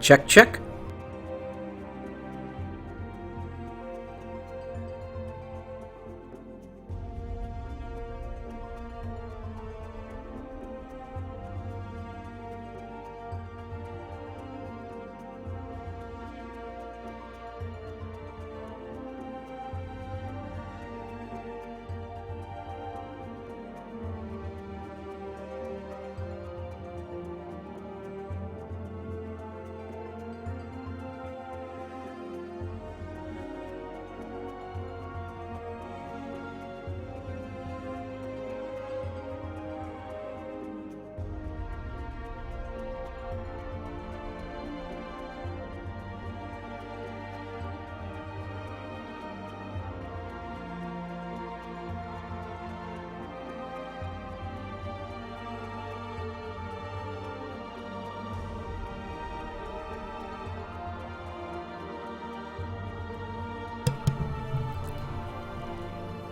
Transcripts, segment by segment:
Check, check.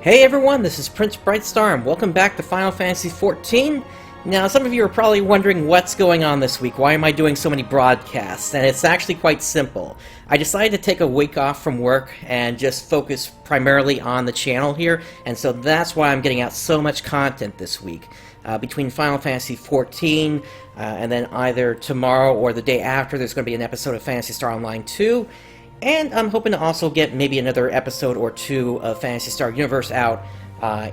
Hey everyone, this is PrinceBrightstar and welcome back to Final Fantasy XIV. Now, some of you are probably wondering what's going on this week. Why am I doing so many broadcasts? And it's actually quite simple. I decided to take a week off from work and just focus primarily on the channel here, and so that's why I'm getting out so much content this week. Between Final Fantasy XIV, and then either tomorrow or the day after, there's going to be an episode of Phantasy Star Online 2. And I'm hoping to also get maybe another episode or two of Phantasy Star Universe out.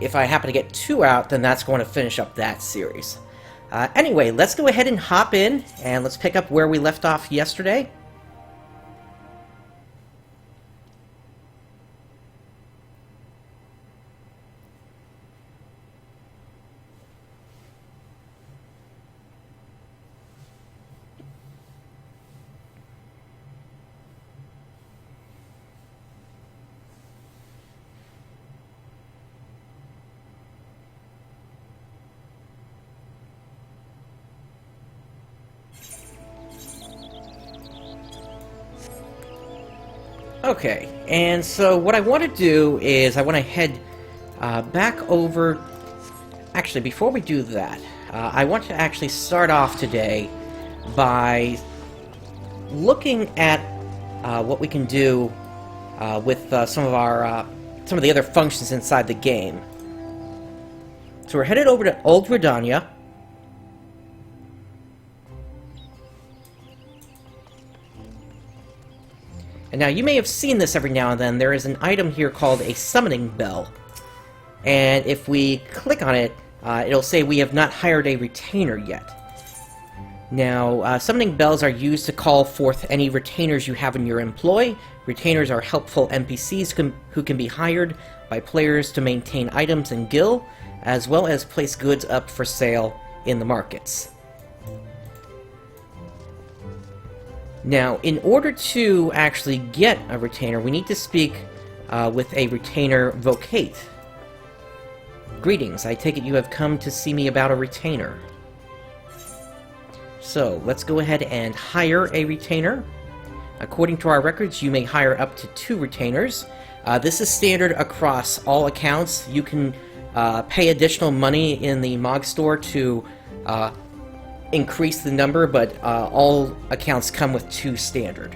If I happen to get 2 out, then that's going to finish up that series. Anyway, let's go ahead and hop in, and let's pick up where we left off yesterday. Okay, and so what I want to do is I want to head back over... Actually, before we do that, I want to actually start off today by looking at what we can do with some of the other functions inside the game. So we're headed over to Old Redania. And now, you may have seen this every now and then. There is an item here called a summoning bell. And if we click on it, it'll say we have not hired a retainer yet. Now, summoning bells are used to call forth any retainers you have in your employ. Retainers are helpful NPCs who can be hired by players to maintain items in Gil, as well as place goods up for sale in the markets. Now, in order to actually get a retainer, we need to speak with a retainer vocate. Greetings, I take it you have come to see me about a retainer. So, let's go ahead and hire a retainer. According to our records, you may hire up to 2 retainers. This is standard across all accounts. You can pay additional money in the MOG store to increase the number, but all accounts come with 2 standard.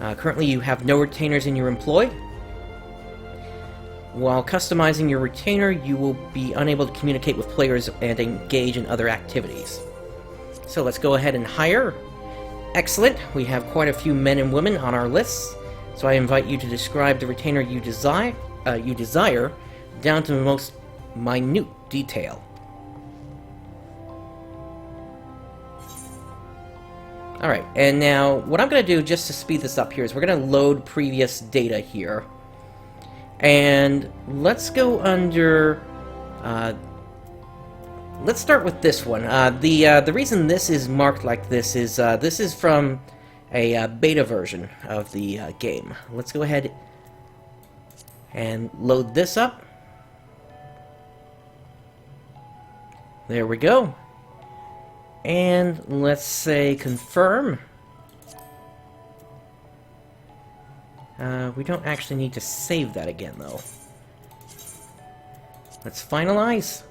Currently, you have no retainers in your employ. While customizing your retainer, you will be unable to communicate with players and engage in other activities. So let's go ahead and hire. Excellent, we have quite a few men and women on our list, so I invite you to describe the retainer you desire down to the most minute detail. Alright, and now what I'm going to do just to speed this up here is we're going to load previous data here. And let's go under... let's start with this one. The reason this is marked like this is from a beta version of the game. Let's go ahead and load this up. There we go. And let's say confirm. We don't actually need to save that again, though. Let's finalize.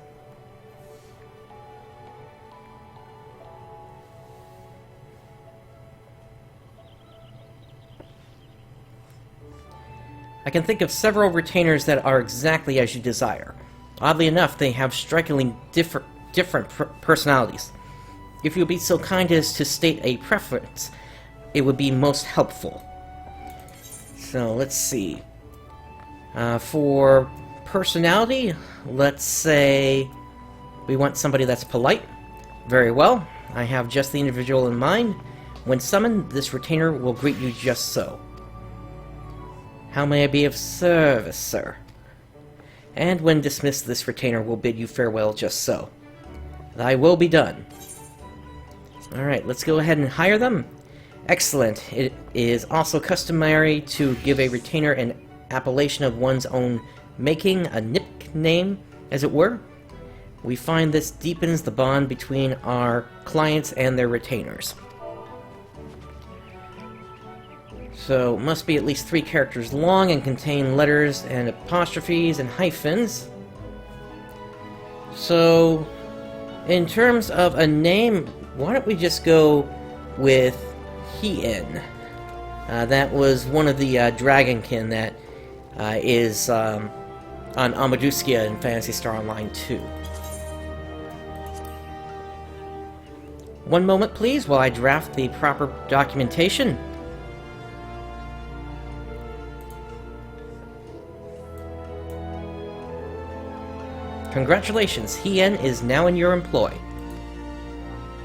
I can think of several retainers that are exactly as you desire. Oddly enough, they have strikingly different personalities. If you would be so kind as to state a preference, it would be most helpful. So, let's see. For personality, let's say we want somebody that's polite. Very well. I have just the individual in mind. When summoned, this retainer will greet you just so. How may I be of service, sir? And when dismissed, this retainer will bid you farewell just so. Thy will be done. Alright, let's go ahead and hire them. Excellent. It is also customary to give a retainer an appellation of one's own making, a nickname, as it were. We find this deepens the bond between our clients and their retainers. So, must be at least 3 characters long and contain letters and apostrophes and hyphens. So, in terms of a name, why don't we just go with Hien? That was one of the Dragonkin that is on Amaduskia in Phantasy Star Online 2. One moment, please, while I draft the proper documentation. Congratulations, Hien is now in your employ.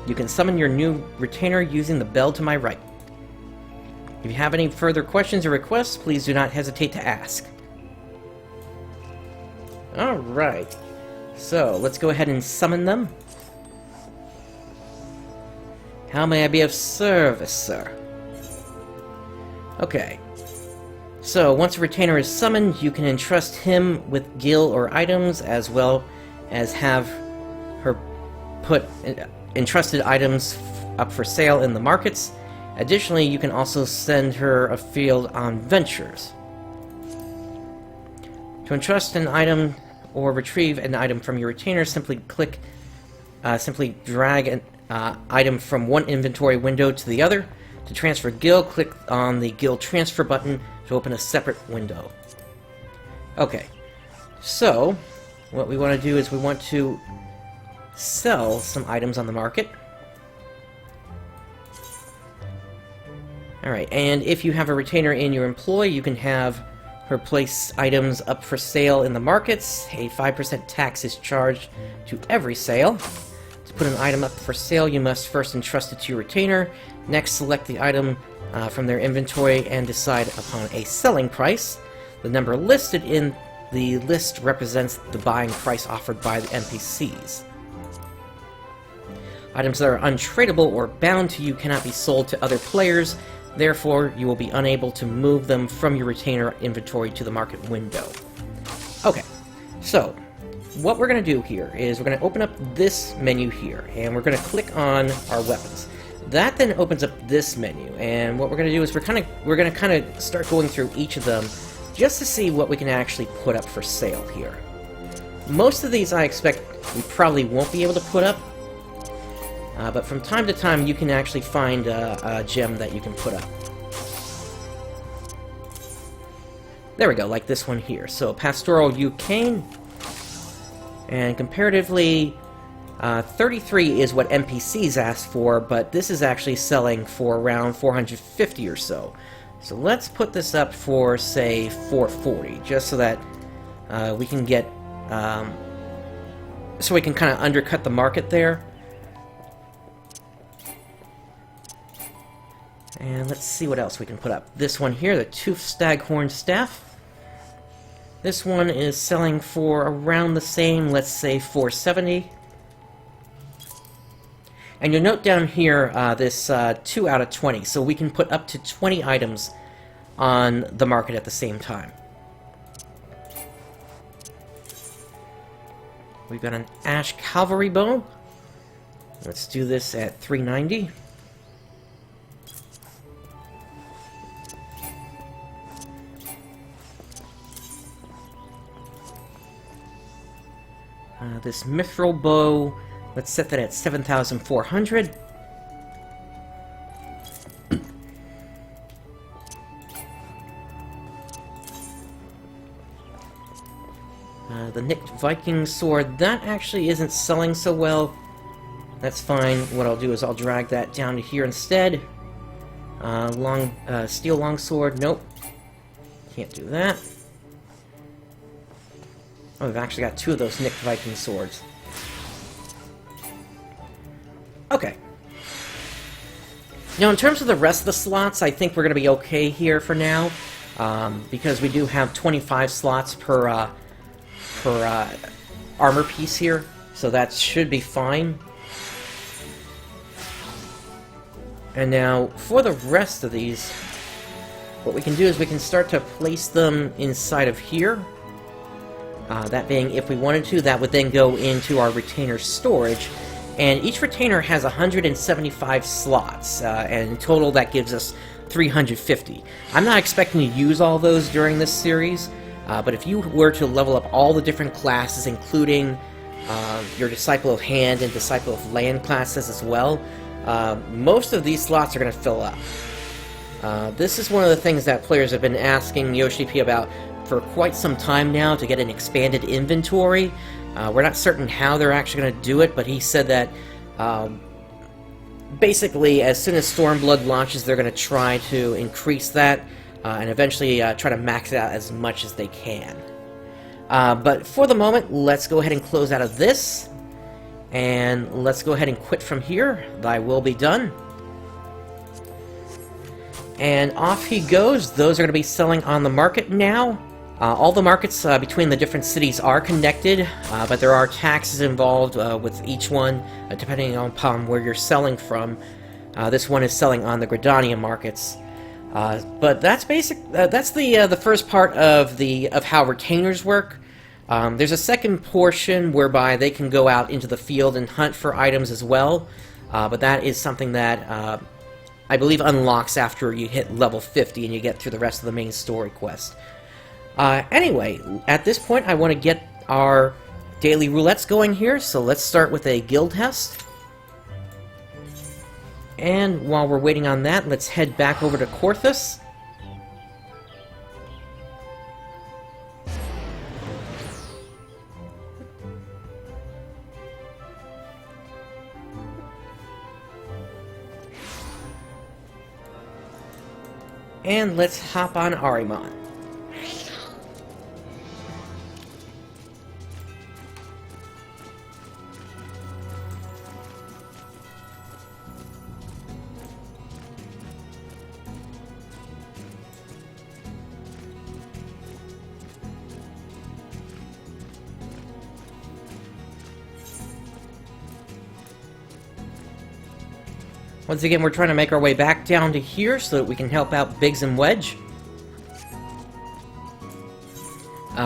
You can summon your new retainer using the bell to my right. If you have any further questions or requests, please do not hesitate to ask. Alright, so let's go ahead and summon them. How may I be of service, sir? Okay. So, once a retainer is summoned, you can entrust him with gil or items, as well as have her put entrusted items up for sale in the markets. Additionally, you can also send her afield on ventures. To entrust an item or retrieve an item from your retainer, simply drag an item from one inventory window to the other. To transfer gil, click on the gil transfer button to open a separate window. Okay, so what we want to do is we want to sell some items on the market. Alright, and if you have a retainer in your employ, you can have her place items up for sale in the markets. A 5% tax is charged to every sale. To put an item up for sale, you must first entrust it to your retainer. Next, select the item from their inventory and decide upon a selling price. The number listed in the list represents the buying price offered by the NPCs. Items that are untradeable or bound to you cannot be sold to other players, therefore you will be unable to move them from your retainer inventory to the market window. Okay, so what we're going to do here is we're going to open up this menu here, and we're going to click on our weapons. That then opens up this menu, and what we're going to do is we're going to kind of start going through each of them just to see what we can actually put up for sale here. Most of these I expect we probably won't be able to put up, but from time to time you can actually find a gem that you can put up. There we go, like this one here. So, Pastoral Eucane, and comparatively 33 is what NPCs ask for, but this is actually selling for around 450 or so. So let's put this up for, say, 440, just so that we can get, so we can kind of undercut the market there. And let's see what else we can put up. This one here, the Toothed Staghorn Staff. This one is selling for around the same, let's say 470. And you'll note down here this 2 out of 20, so we can put up to 20 items on the market at the same time. We've got an Ash Cavalry Bow. Let's do this at 390. This Mithril Bow, let's set that at 7,400. the Nicked Viking sword, that actually isn't selling so well. That's fine. What I'll do is I'll drag that down to here instead. Steel longsword, nope. Can't do that. Oh, we've actually got 2 of those Nicked Viking swords. Okay. Now, in terms of the rest of the slots, I think we're going to be okay here for now, because we do have 25 slots per armor piece here, so that should be fine. And now, for the rest of these, what we can do is we can start to place them inside of here. That being, if we wanted to, that would then go into our retainer storage. And each retainer has 175 slots, and in total that gives us 350. I'm not expecting to use all those during this series, but if you were to level up all the different classes, including your Disciple of Hand and Disciple of Land classes as well, most of these slots are going to fill up. This is one of the things that players have been asking Yoshi P about for quite some time now, to get an expanded inventory. We're not certain how they're actually going to do it, but he said that basically as soon as Stormblood launches, they're going to try to increase that and eventually try to max it out as much as they can. But for the moment, let's go ahead and close out of this, and let's go ahead and quit from here. Thy will be done. And off he goes. Those are going to be selling on the market now. All the markets between the different cities are connected, but there are taxes involved with each one, depending upon where you're selling from. This one is selling on the Gridania markets. But that's that's the first part of how retainers work. There's a second portion whereby they can go out into the field and hunt for items as well, but that is something that I believe unlocks after you hit level 50 and you get through the rest of the main story quest. Anyway, at this point I want to get our daily roulettes going here, so let's start with a guild test. And while we're waiting on that, let's head back over to Korthus. And let's hop on Ahriman. Once again, we're trying to make our way back down to here so that we can help out Biggs and Wedge.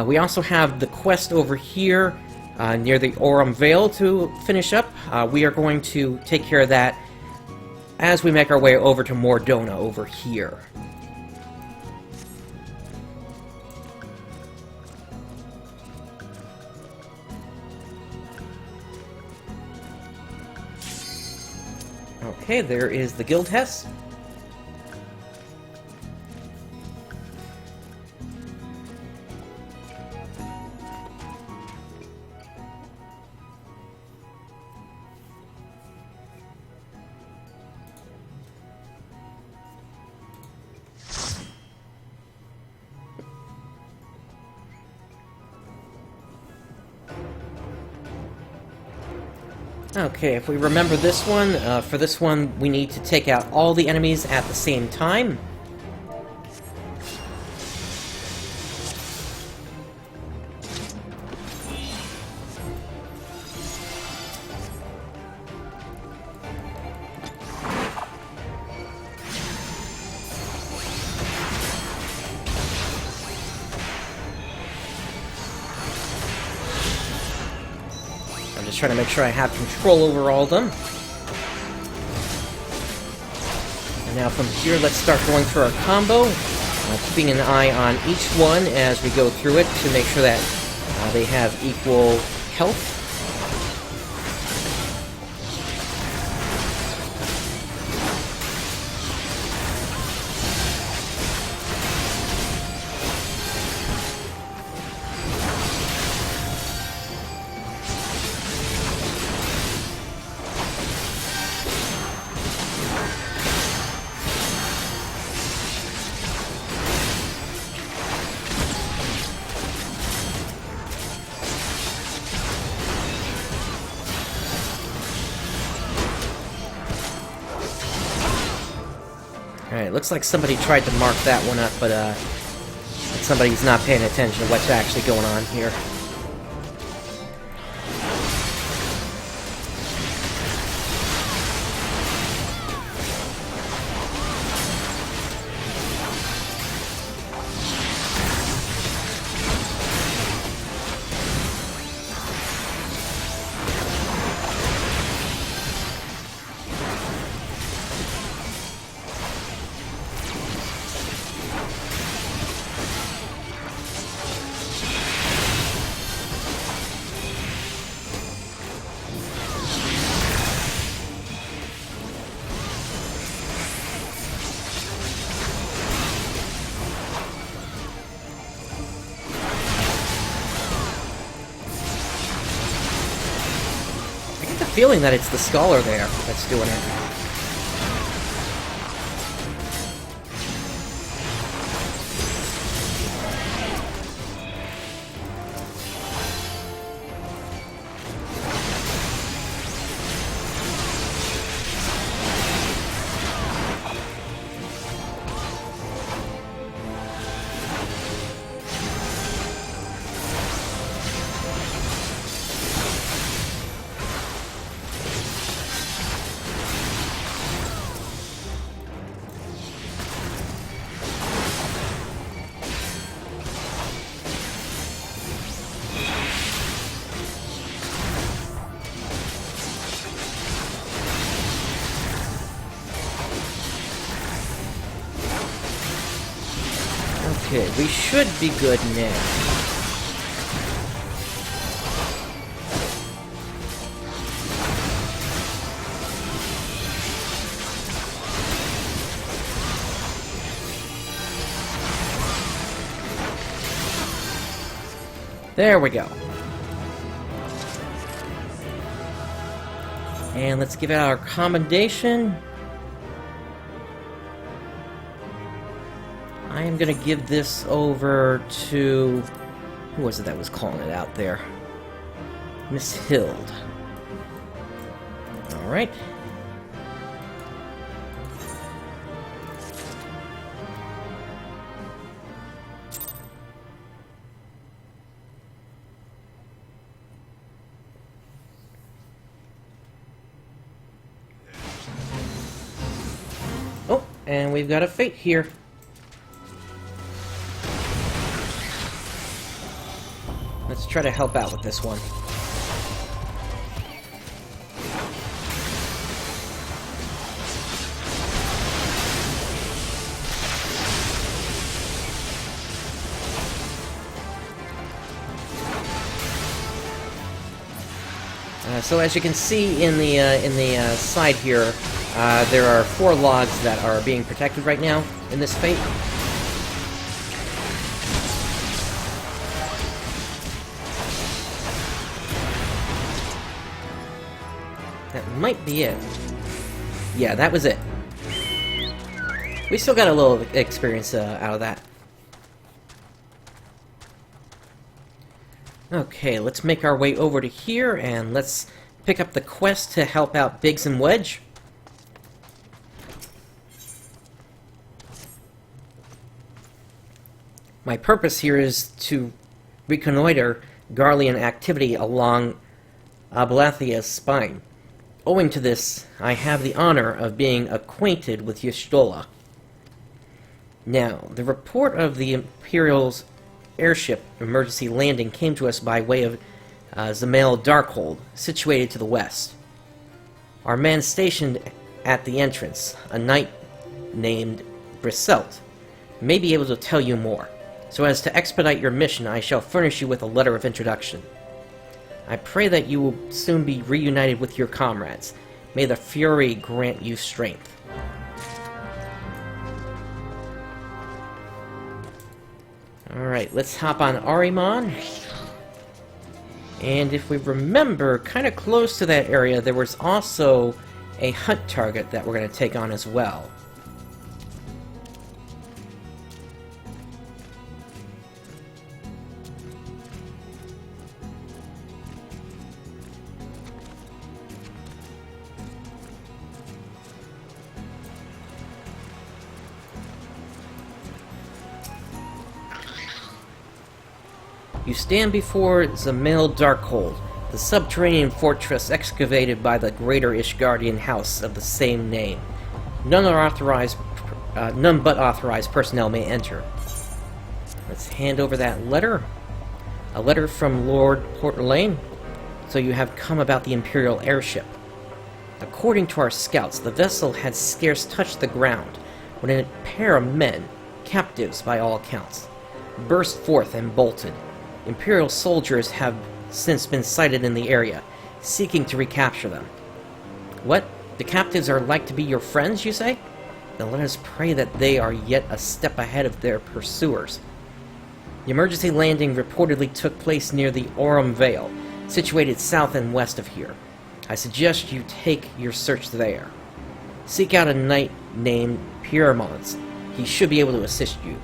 We also have the quest over here near the Aurum Vale to finish up. We are going to take care of that as we make our way over to Mor Dhona over here. Okay, there is the guild test. Okay, if we remember this one, for this one we need to take out all the enemies at the same time. Just trying to make sure I have control over all of them. And now from here, let's start going through our combo, keeping an eye on each one as we go through it to make sure that they have equal health. Alright, looks like somebody tried to mark that one up, but somebody's not paying attention to what's actually going on here. Feeling that it's the scholar there that's doing it. Okay, we should be good now. There we go. And let's give out our commendation. I am going to give this over to... who was it that was calling it out there? Miss Hild. Alright. Oh, and we've got a fate here. Let's try to help out with this one. So as you can see in the side here, there are 4 logs that are being protected right now in this fate. That might be it. Yeah, that was it. We still got a little experience out of that. Okay, let's make our way over to here, and let's pick up the quest to help out Biggs and Wedge. My purpose here is to reconnoiter Garlean activity along Abalathia's spine. Owing to this, I have the honor of being acquainted with Y'shtola. Now, the report of the Imperial's airship emergency landing came to us by way of Zamail Darkhold, situated to the west. Our man stationed at the entrance, a knight named Briselt, may be able to tell you more. So as to expedite your mission, I shall furnish you with a letter of introduction. I pray that you will soon be reunited with your comrades. May the Fury grant you strength. Alright, let's hop on Ahriman. And if we remember, kind of close to that area, there was also a hunt target that we're going to take on as well. You stand before Zamil Darkhold, the subterranean fortress excavated by the Greater Ishgardian house of the same name. None but authorized personnel may enter. Let's hand over that letter. A letter from Lord Portelaine. So you have come about the Imperial airship. According to our scouts, the vessel had scarce touched the ground when a pair of men, captives by all accounts, burst forth and bolted. Imperial soldiers have since been sighted in the area, seeking to recapture them. What? The captives are like to be your friends, you say? Then let us pray that they are yet a step ahead of their pursuers. The emergency landing reportedly took place near the Aurum Vale, situated south and west of here. I suggest you take your search there. Seek out a knight named Piermont. He should be able to assist you.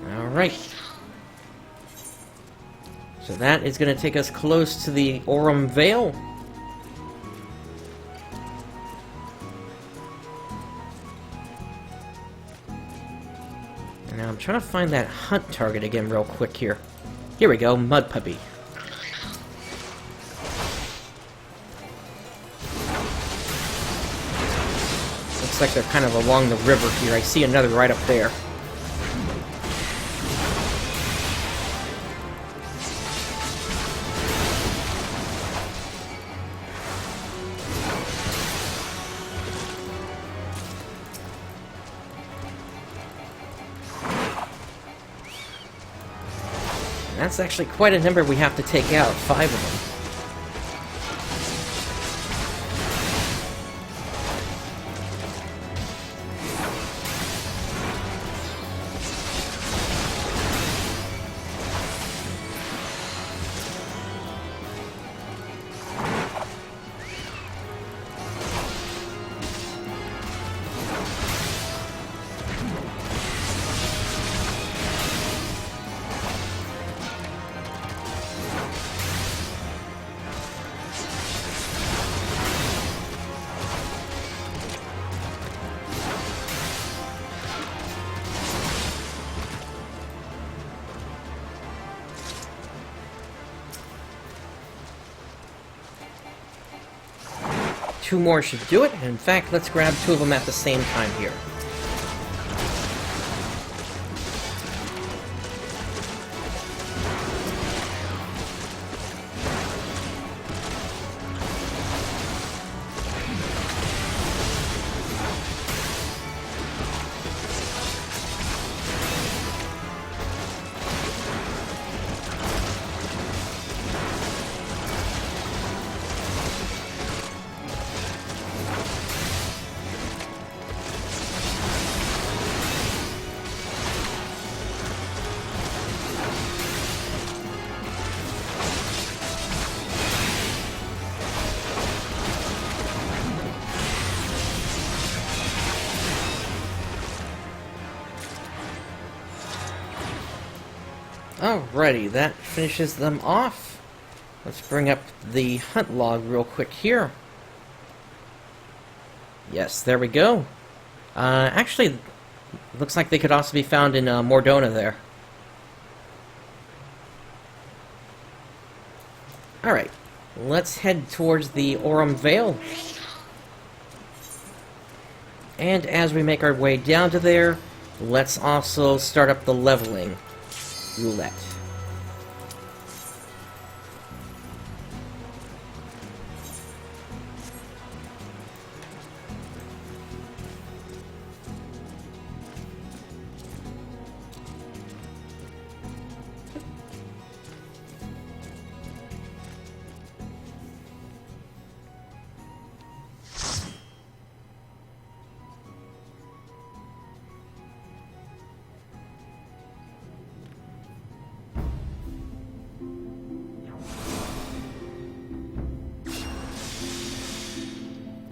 Alright. So that is going to take us close to the Aurum Vale. And now I'm trying to find that hunt target again real quick here. Here we go, Mud Puppy. Looks like they're kind of along the river here. I see another right up there. That's actually quite a number we have to take out, 5 of them. Two more should do it. In fact, let's grab 2 of them at the same time here. Alrighty, that finishes them off. Let's bring up the hunt log real quick here. Yes, there we go. Actually, looks like they could also be found in Mor Dhona there. Alright, let's head towards the Aurum Vale. And as we make our way down to there, let's also start up the leveling roulette.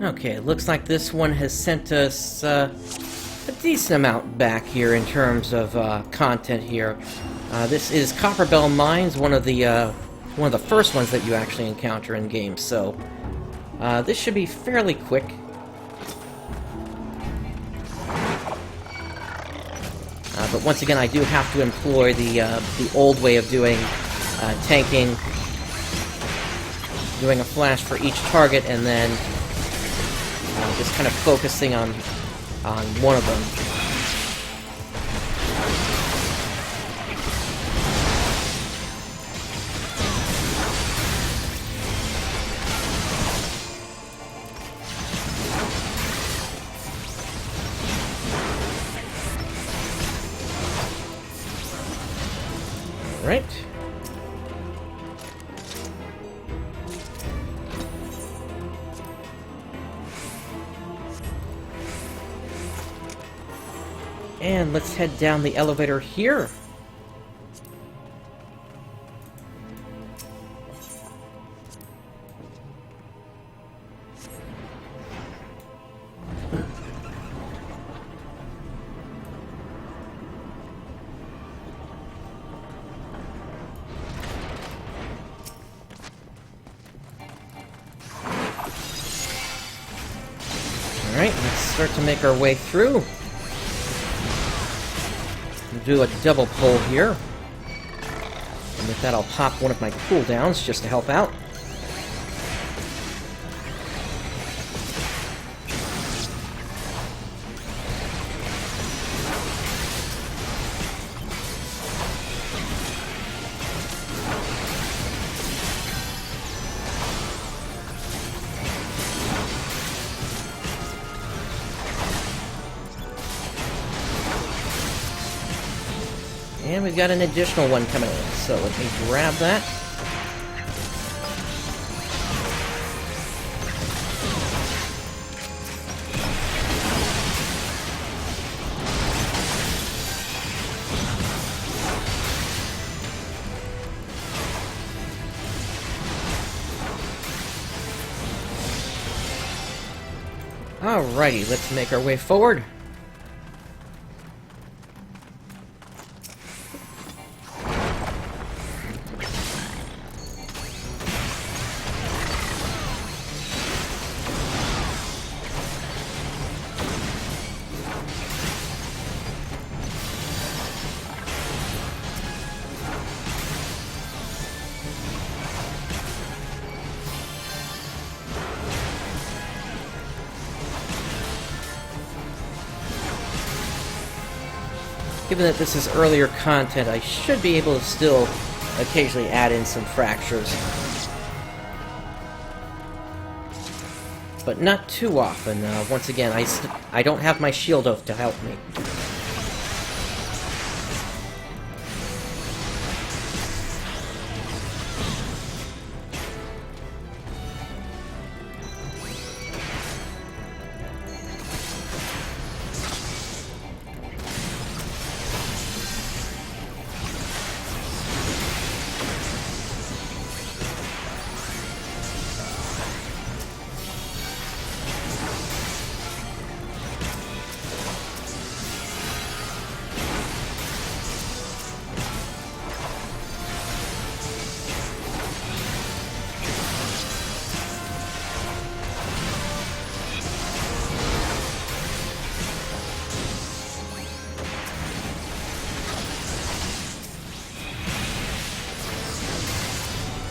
Okay, it looks like this one has sent us a decent amount back here in terms of content here. This is Copperbell Mines, one of the first ones that you actually encounter in games. So this should be fairly quick. But once again, I do have to employ the old way of doing tanking, doing a flash for each target, and then just kind of focusing on one of them. Right. And let's head down the elevator here. Alright, let's start to make our way through. Do a double pull here. And with that, I'll pop one of my cooldowns just to help out. And we've got an additional one coming in, so let me grab that. Alrighty, let's make our way forward. Given that this is earlier content, I should be able to still occasionally add in some fractures. But not too often. Once again, I don't have my shield oath to help me.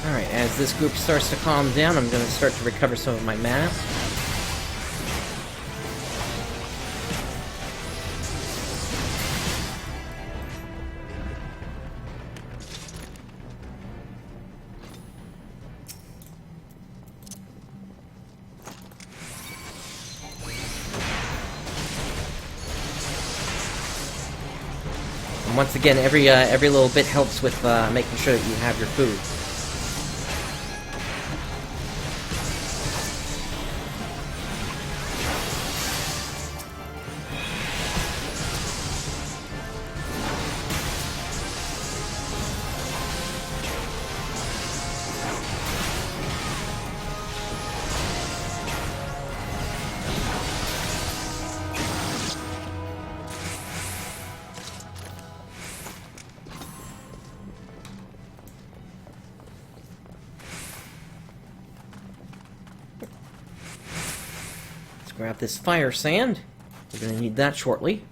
Alright, as this group starts to calm down, I'm going to start to recover some of my mana. And once again, every little bit helps with making sure that you have your food. Grab this fire sand. We're going to need that shortly.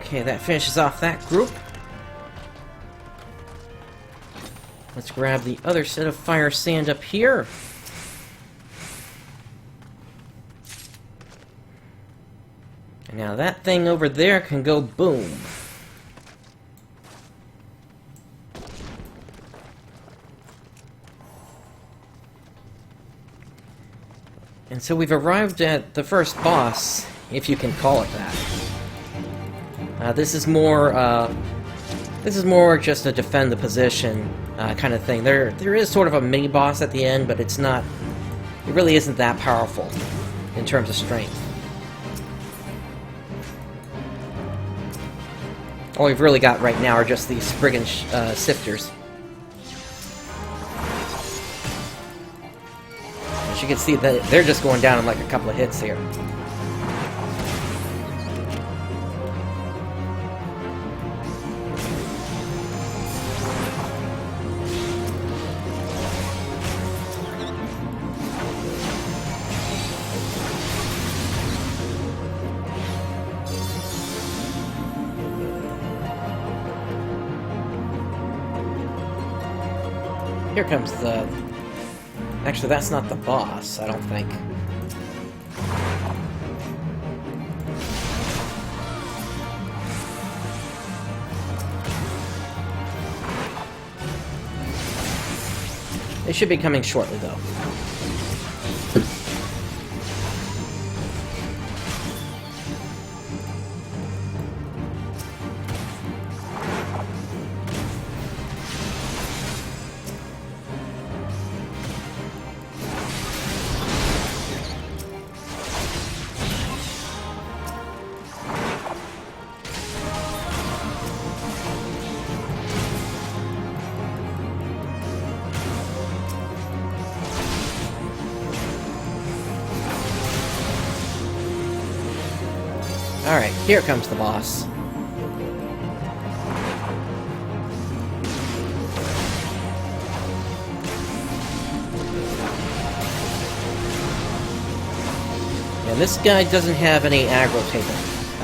Okay, that finishes off that group. Let's grab the other set of fire sand up here. And now that thing over there can go boom. And so we've arrived at the first boss, if you can call it that. This is more just a defend the position kind of thing. There is sort of a mini boss at the end, but it's not. It really isn't that powerful in terms of strength. All we've really got right now are just these friggin' sifters. As you can see, that they're just going down in like a couple of hits here. Here comes the... Actually, that's not the boss, I don't think. They should be coming shortly, though. Alright, here comes the boss. And this guy doesn't have any aggro taken.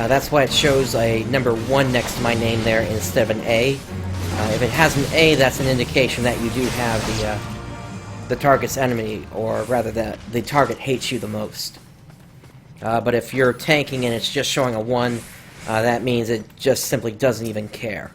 That's why it shows a number 1 next to my name there instead of an A. If it has an A, that's an indication that you do have the target's enemy, or rather that the target hates you the most. But if you're tanking and it's just showing a 1, that means it just simply doesn't even care.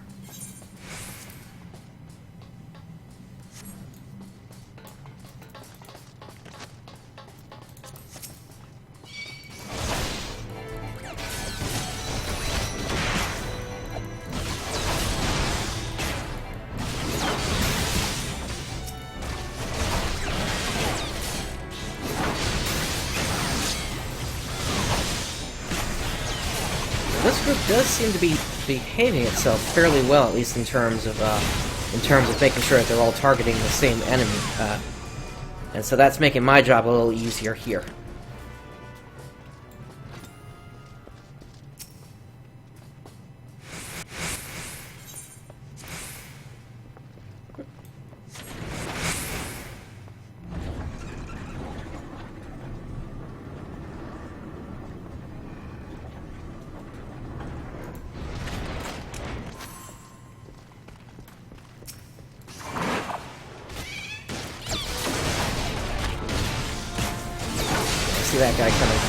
This group does seem to be behaving itself fairly well, at least in terms of making sure that they're all targeting the same enemy, and so that's making my job a little easier here. See that guy coming.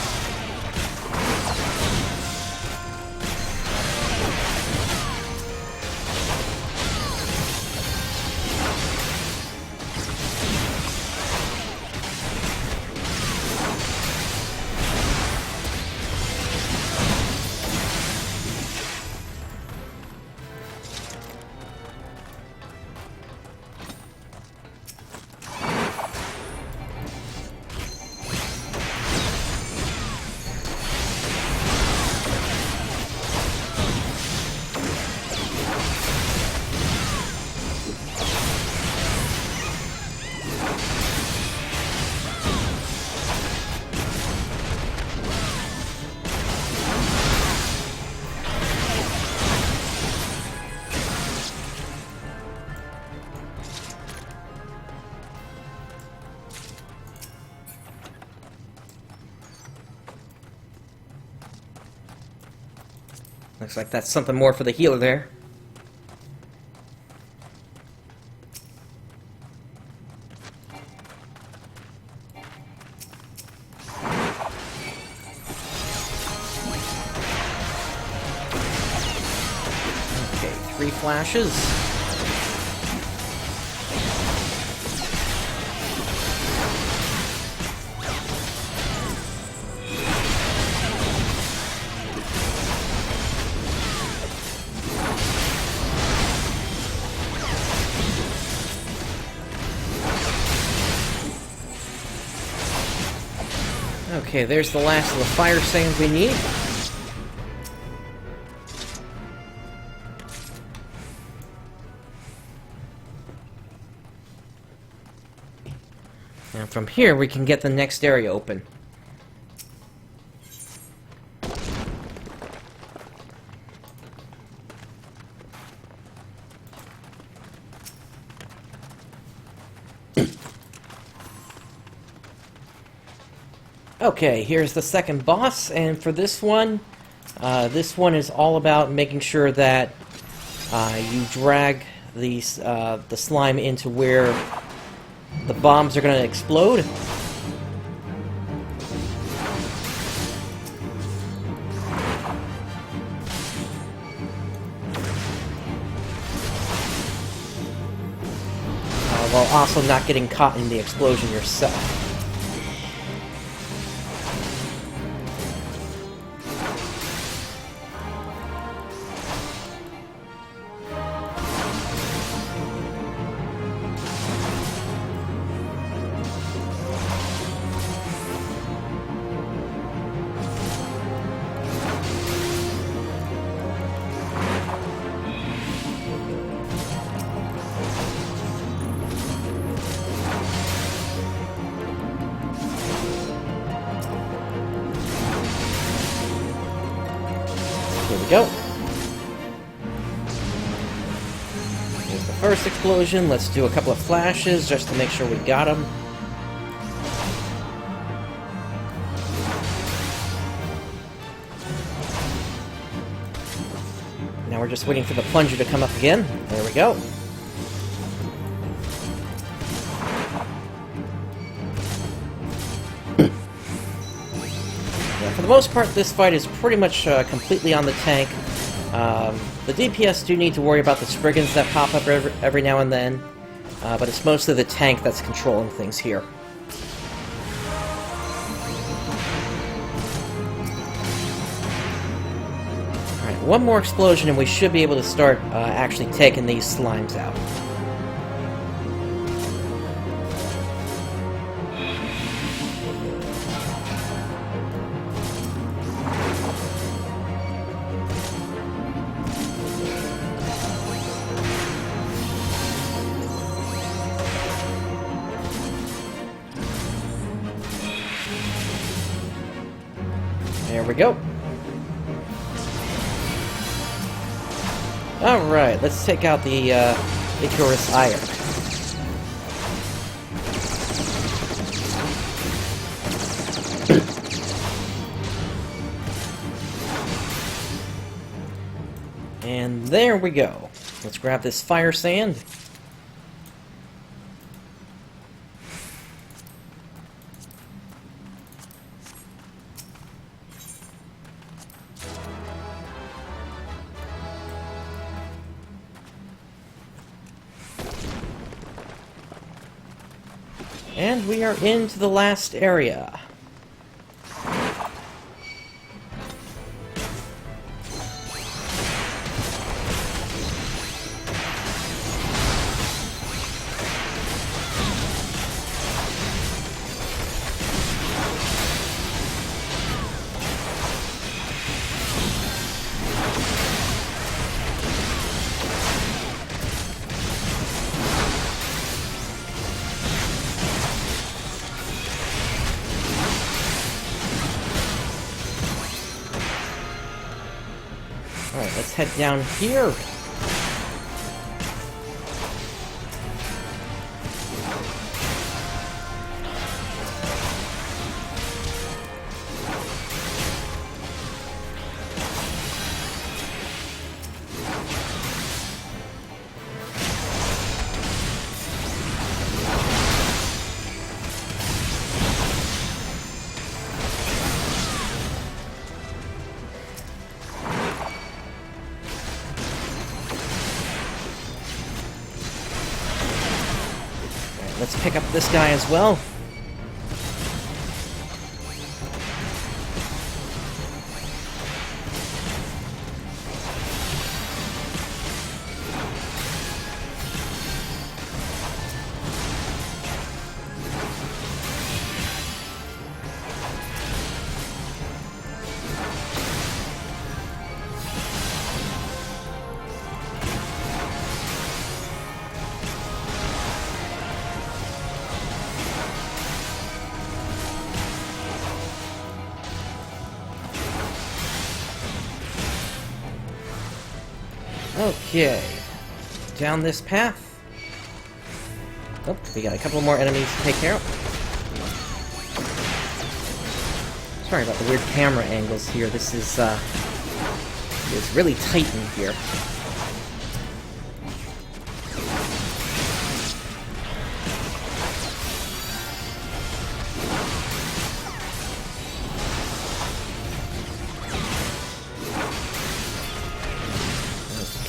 Looks like that's something more for the healer there. Okay, 3 flashes. Okay, there's the last of the fire sands we need. Now from here we can get the next area open. Okay, here's the second boss, and for this one is all about making sure that you drag the slime into where the bombs are going to explode. While also not getting caught in the explosion yourself. Here we go. Here's the first explosion. Let's do a couple of flashes just to make sure we got them. Now we're just waiting for the plunger to come up again. There we go. For the most part, this fight is pretty much completely on the tank. The DPS do need to worry about the Spriggans that pop up every now and then, but it's mostly the tank that's controlling things here. Alright, one more explosion and we should be able to start actually taking these slimes out. There we go. Alright, let's take out the Icarus Ire. And there we go. Let's grab this fire sand. And we are into the last area. Alright, let's head down here. let's pick up this guy as well. Okay, down this path. Oh, we got a couple more enemies to take care of. Sorry about the weird camera angles here. This is it's really tight in here.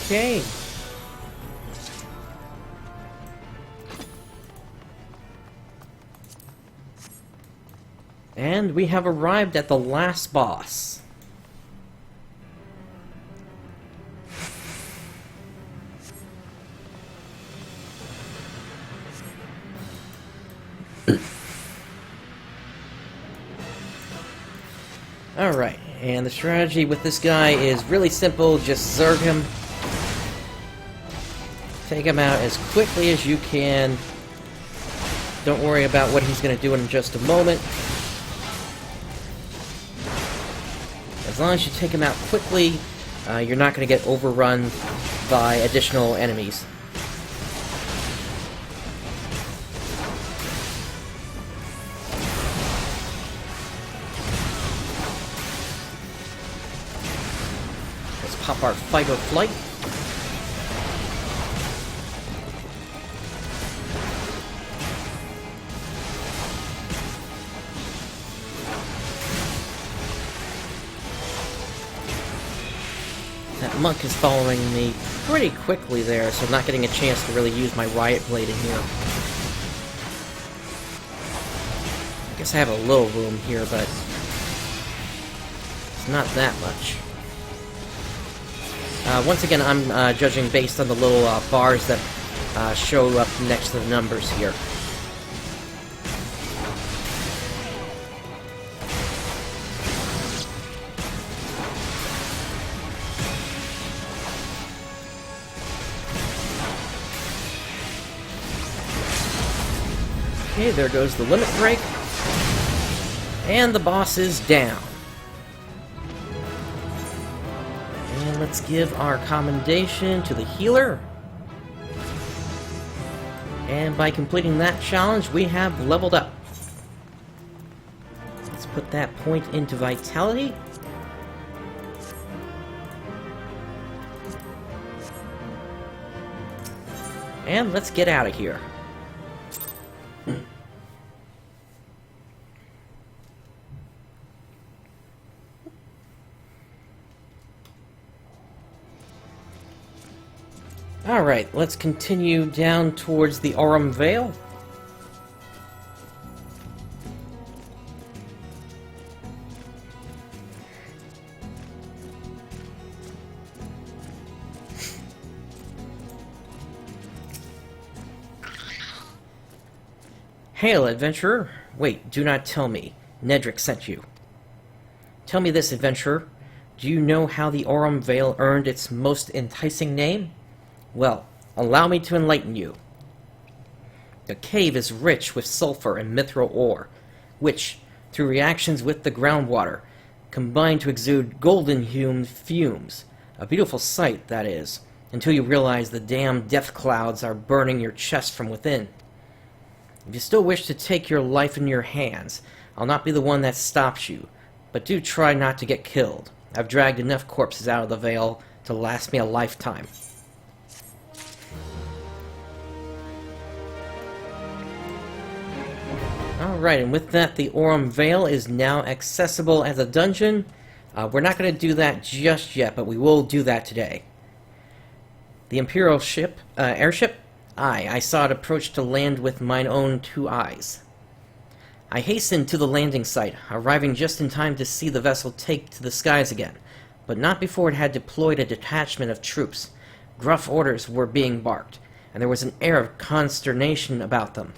Okay. And we have arrived at the last boss. Alright, and the strategy with this guy is really simple. Just zerg him. Take him out as quickly as you can. Don't worry about what he's going to do in just a moment. As long as you take him out quickly, you're not going to get overrun by additional enemies. Let's pop our fight or flight. That monk is following me pretty quickly there, so I'm not getting a chance to really use my riot blade in here. I guess I have a little room here, but it's not that much. Once again, I'm judging based on the little bars that show up next to the numbers here. Okay, there goes the limit break. And the boss is down. And let's give our commendation to the healer. And by completing that challenge, we have leveled up. Let's put that point into vitality. And let's get out of here. Alright, let's continue down towards the Aurum Vale. Hail, adventurer! Wait, do not tell me. Nedrick sent you. Tell me this, adventurer. Do you know how the Aurum Vale earned its most enticing name? Well, allow me to enlighten you. The cave is rich with sulfur and mithril ore, which, through reactions with the groundwater, combine to exude golden-hued fumes. A beautiful sight, that is, until you realize the damn death clouds are burning your chest from within. If you still wish to take your life in your hands, I'll not be the one that stops you, but do try not to get killed. I've dragged enough corpses out of the Vale to last me a lifetime. Alright, and with that, the Aurum Vale is now accessible as a dungeon. We're not going to do that just yet, but we will do that today. The Imperial airship Aye, I saw it approach to land with mine own 2 eyes. I hastened to the landing site, arriving just in time to see the vessel take to the skies again, but not before it had deployed a detachment of troops. Gruff orders were being barked, and there was an air of consternation about them.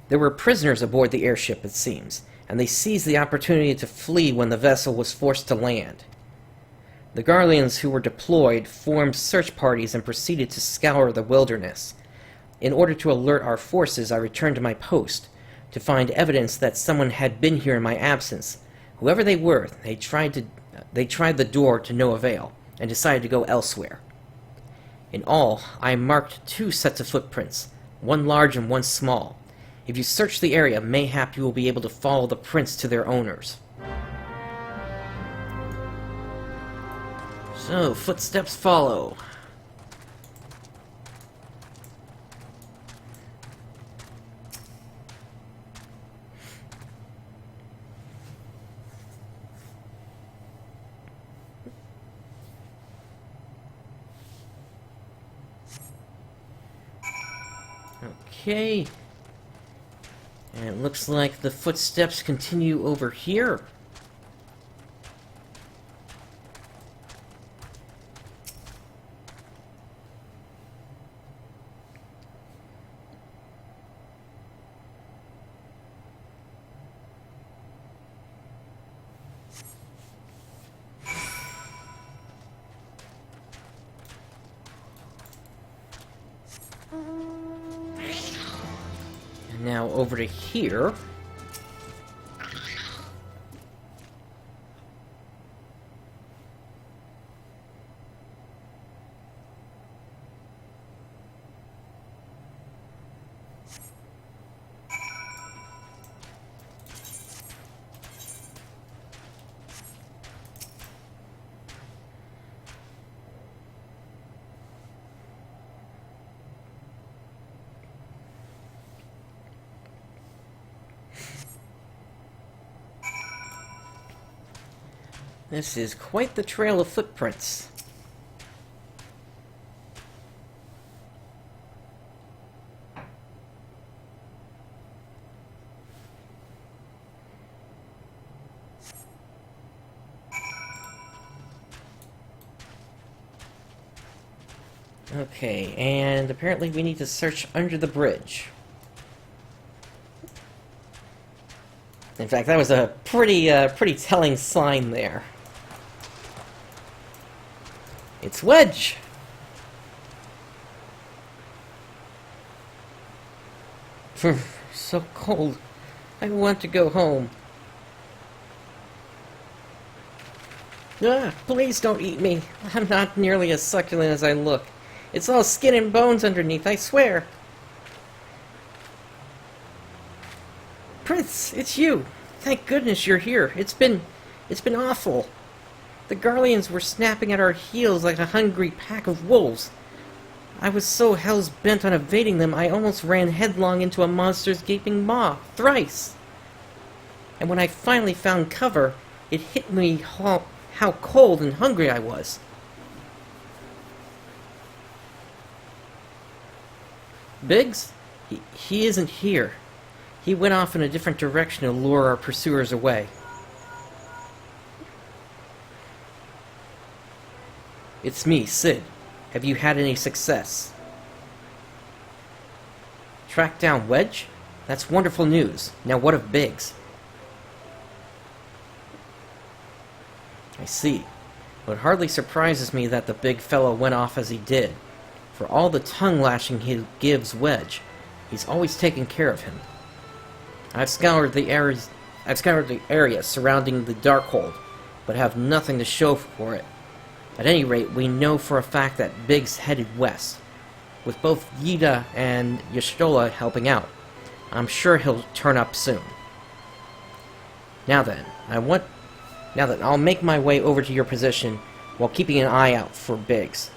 There were prisoners aboard the airship, it seems, and they seized the opportunity to flee when the vessel was forced to land. The Garleans who were deployed formed search parties and proceeded to scour the wilderness. In order to alert our forces, I returned to my post to find evidence that someone had been here in my absence. Whoever they were, they tried the door to no avail, and decided to go elsewhere. In all, I marked 2 sets of footprints, one large and one small. If you search the area, mayhap you will be able to follow the prints to their owners. So, footsteps follow. Okay. And it looks like the footsteps continue over here. Now over to here. This is quite the trail of footprints. Okay, and apparently we need to search under the bridge. In fact, that was a pretty telling sign there. It's Wedge! So cold. I want to go home. Ah, please don't eat me. I'm not nearly as succulent as I look. It's all skin and bones underneath, I swear. Prince, it's you. Thank goodness you're here. It's been awful. The Garleans were snapping at our heels like a hungry pack of wolves. I was so hell's bent on evading them, I almost ran headlong into a monster's gaping maw, thrice. And when I finally found cover, it hit me how cold and hungry I was. Biggs? He isn't here. He went off in a different direction to lure our pursuers away. It's me, Sid. Have you had any success? Tracked down Wedge? That's wonderful news. Now what of Biggs? I see. But it hardly surprises me that the big fellow went off as he did. For all the tongue-lashing he gives Wedge, he's always taken care of him. I've scoured the area surrounding the Darkhold, but have nothing to show for it. At any rate, we know for a fact that Biggs headed west, with both Yida and Y'shtola helping out. I'm sure he'll turn up soon. Now then, I'll make my way over to your position while keeping an eye out for Biggs.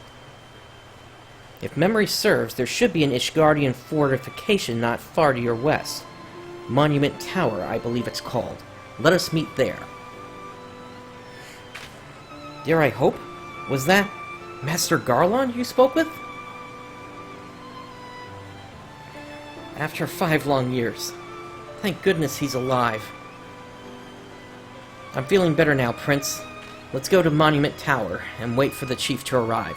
If memory serves, there should be an Ishgardian fortification not far to your west. Monument Tower, I believe it's called. Let us meet there. Dare I hope? Was that Master Garlon you spoke with? After 5 long years. Thank goodness he's alive. I'm feeling better now, Prince. Let's go to Monument Tower and wait for the chief to arrive.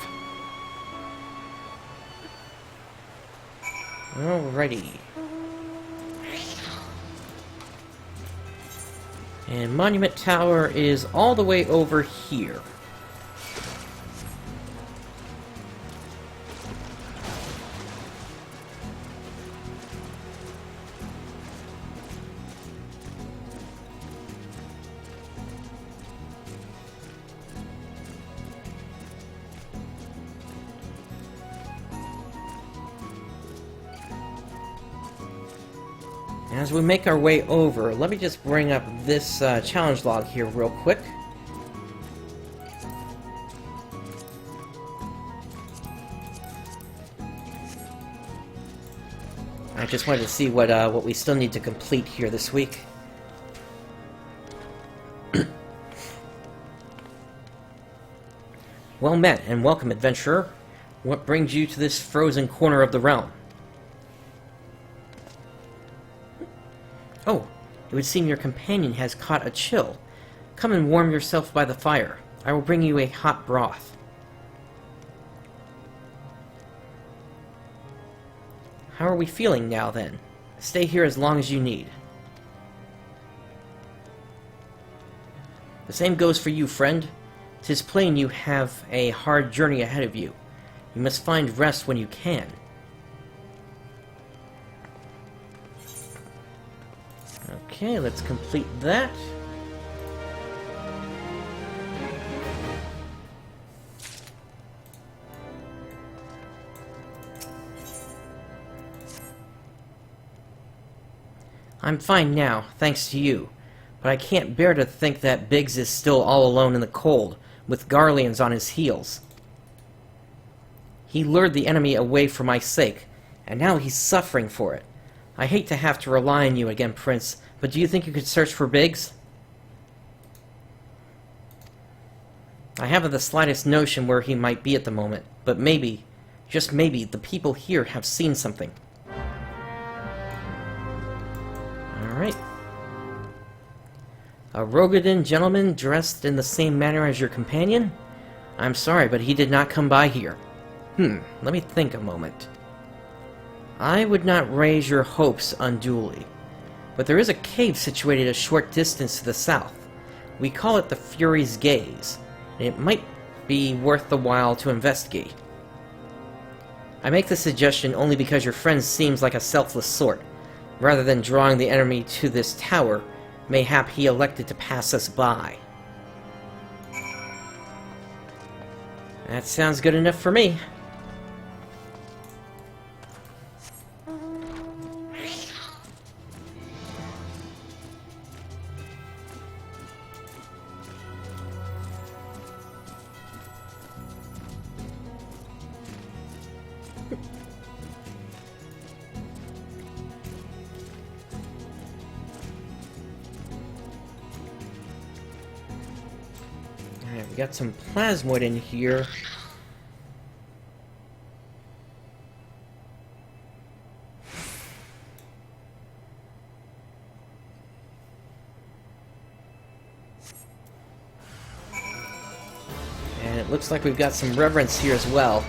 Alrighty. And Monument Tower is all the way over here. As we make our way over, let me just bring up this challenge log here real quick. I just wanted to see what we still need to complete here this week. Well met, and welcome, adventurer. What brings you to this frozen corner of the realm? Oh, it would seem your companion has caught a chill. Come and warm yourself by the fire. I will bring you a hot broth. How are we feeling now, then? Stay here as long as you need. The same goes for you, friend. 'Tis plain you have a hard journey ahead of you. You must find rest when you can. Okay, let's complete that. I'm fine now, thanks to you. But I can't bear to think that Biggs is still all alone in the cold, with Garleans on his heels. He lured the enemy away for my sake, and now he's suffering for it. I hate to have to rely on you again, Prince, but do you think you could search for Biggs? I haven't the slightest notion where he might be at the moment, but maybe, just maybe, the people here have seen something. Alright. A Rogadin gentleman dressed in the same manner as your companion? I'm sorry, but he did not come by here. Let me think a moment. I would not raise your hopes unduly, but there is a cave situated a short distance to the south. We call it the Fury's Gaze, and it might be worth the while to investigate. I make this suggestion only because your friend seems like a selfless sort. Rather than drawing the enemy to this tower, mayhap he elected to pass us by. That sounds good enough for me. Alright, we got some plasmoid in here. And it looks like we've got some reverence here as well.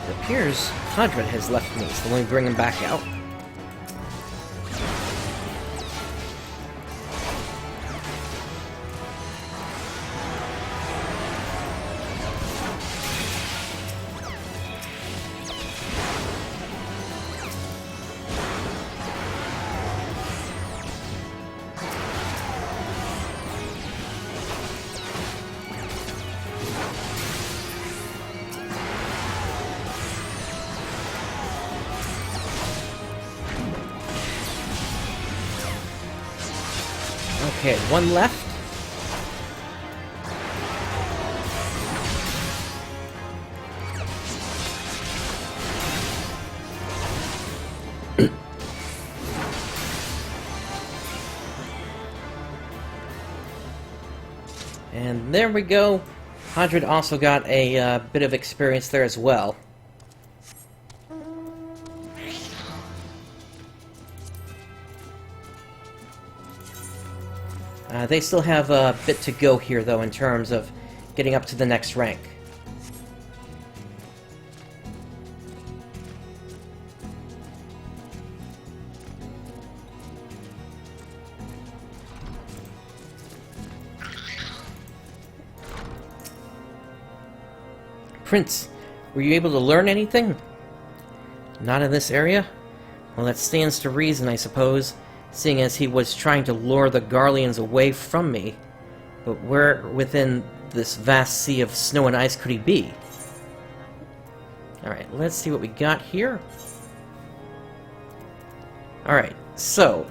It appears Hadron has left me, so let me bring him back out. Okay, one left. And there we go. Hadrid also got a bit of experience there as well. They still have a bit to go here, though, in terms of getting up to the next rank. Prince, were you able to learn anything? Not in this area? Well, that stands to reason, I suppose, seeing as he was trying to lure the Garleans away from me. But where within this vast sea of snow and ice could he be? Alright, let's see what we got here. Alright, so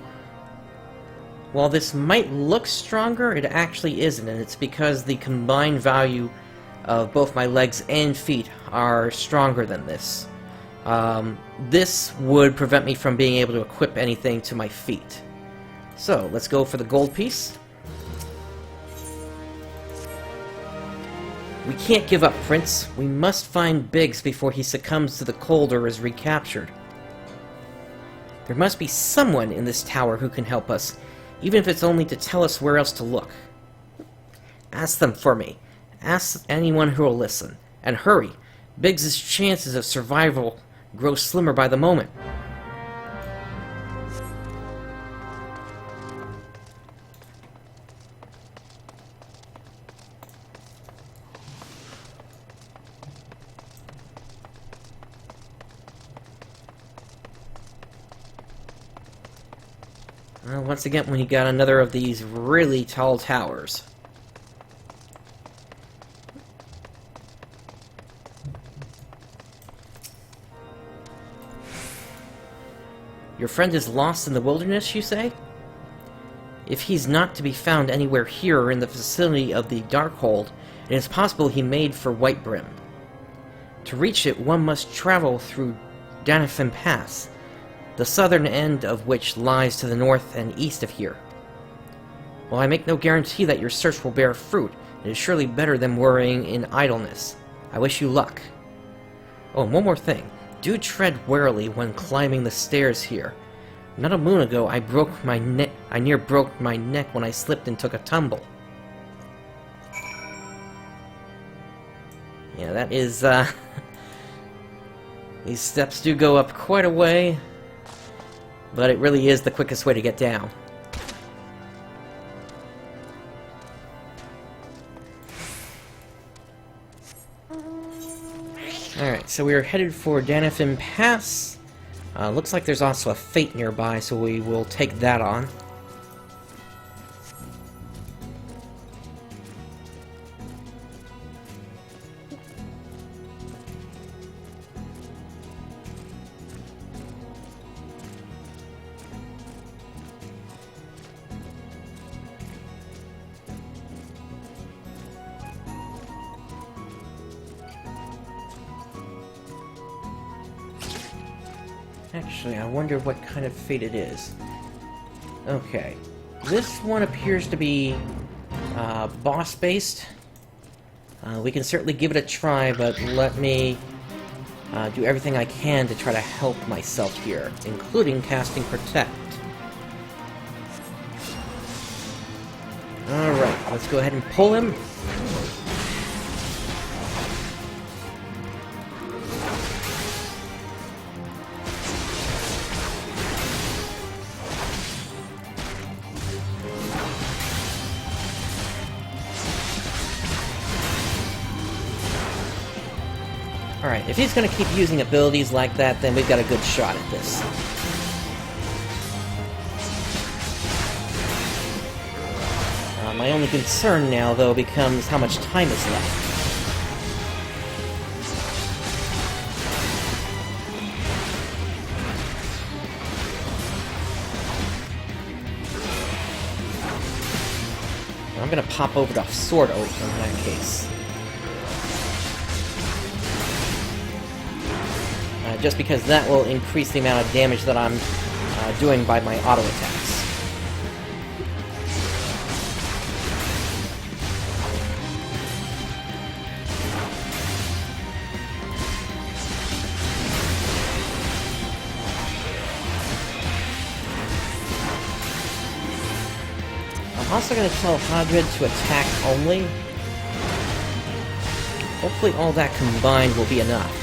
while this might look stronger, it actually isn't, and it's because the combined value of both my legs and feet are stronger than this. This would prevent me from being able to equip anything to my feet. So, let's go for the gold piece. We can't give up, Prince. We must find Biggs before he succumbs to the cold or is recaptured. There must be someone in this tower who can help us, even if it's only to tell us where else to look. Ask them for me. Ask anyone who will listen. And hurry. Biggs's chances of survival grow slimmer by the moment. Well, once again, we got another of these really tall towers. Your friend is lost in the wilderness, you say? If he's not to be found anywhere here or in the vicinity of the Darkhold, it is possible he made for Whitebrim. To reach it, one must travel through Danafin Pass, the southern end of which lies to the north and east of here. While I make no guarantee that your search will bear fruit, it is surely better than worrying in idleness. I wish you luck. Oh, and one more thing. Do tread warily when climbing the stairs here. Not a moon ago, I near broke my neck when I slipped and took a tumble. Yeah, that is, these steps do go up quite a way, but it really is the quickest way to get down. Alright, so we are headed for Danafin Pass. Looks like there's also a fate nearby, so we will take that on. Actually, I wonder what kind of fate it is. Okay. This one appears to be boss-based. We can certainly give it a try, but let me do everything I can to try to help myself here, including casting Protect. Alright, let's go ahead and pull him. Alright, if he's going to keep using abilities like that, then we've got a good shot at this. My only concern now, though, becomes how much time is left. I'm going to pop over to Sword Oath in that case. Just because that will increase the amount of damage that I'm doing by my auto attacks. Also going to tell Hadrid to attack only. Hopefully all that combined will be enough.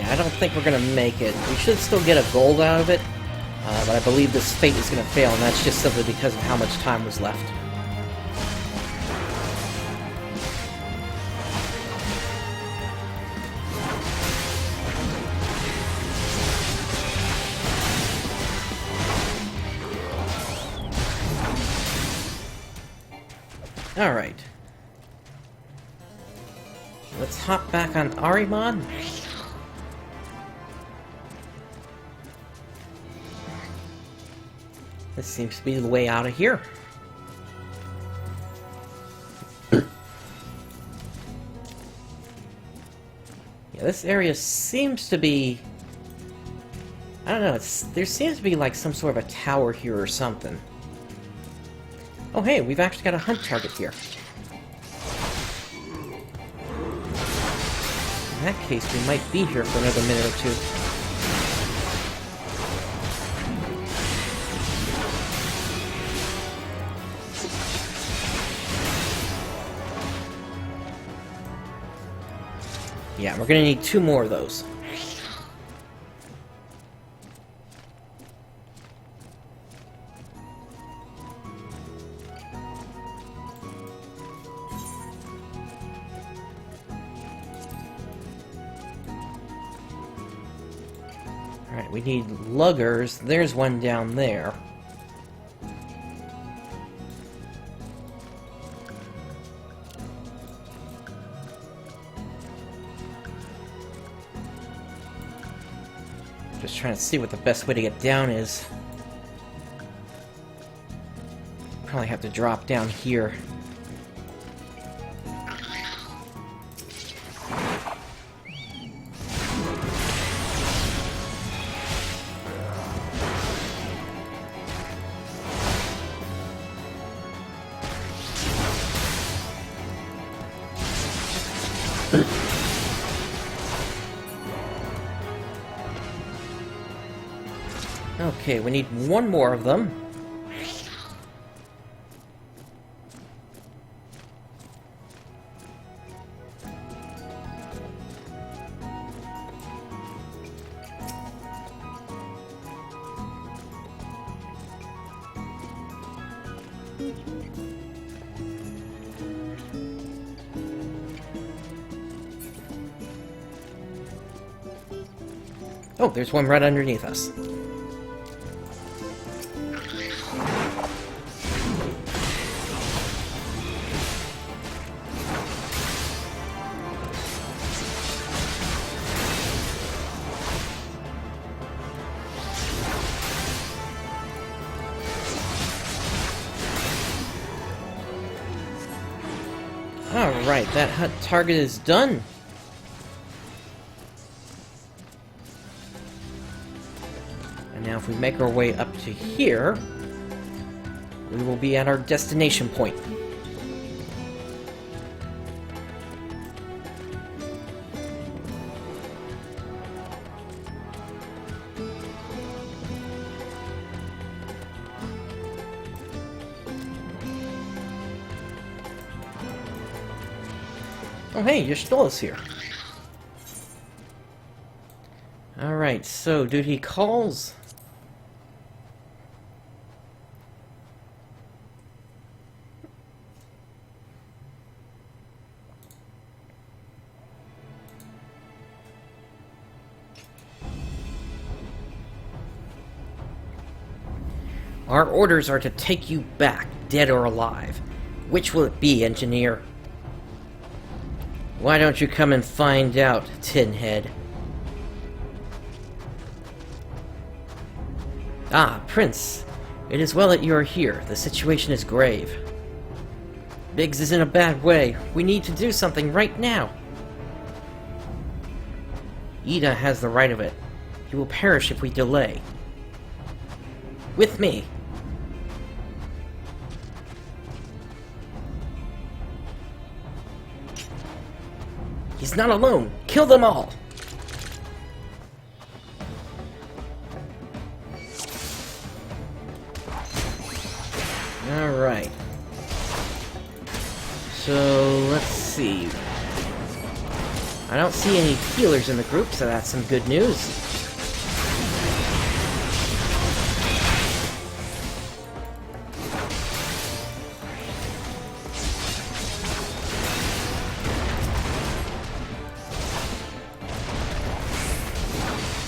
I don't think we're gonna make it. We should still get a gold out of it, but I believe this fate is gonna fail, and that's just simply because of how much time was left. Alright. Let's hop back on Ahriman. This seems to be the way out of here. Yeah, this area seems to be... I don't know, there seems to be like some sort of a tower here or something. Oh hey, we've actually got a hunt target here. In that case, we might be here for another minute or two. Yeah, we're gonna need 2 more of those. Alright, we need luggers. There's one down there. Just trying to see what the best way to get down is. Probably have to drop down here. Okay, we need 1 more of them. Oh, there's one right underneath us. Alright, that hunt target is done. And now if we make our way up to here, we will be at our destination point. Oh hey, Y'shtola's here. Alright, so duty calls. Our orders are to take you back, dead or alive. Which will it be, engineer? Why don't you come and find out, Tinhead? Ah, Prince. It is well that you are here. The situation is grave. Biggs is in a bad way. We need to do something right now. Ida has the right of it. He will perish if we delay. With me. He's not alone. Kill them all. Alright. So, let's see. I don't see any healers in the group, so that's some good news.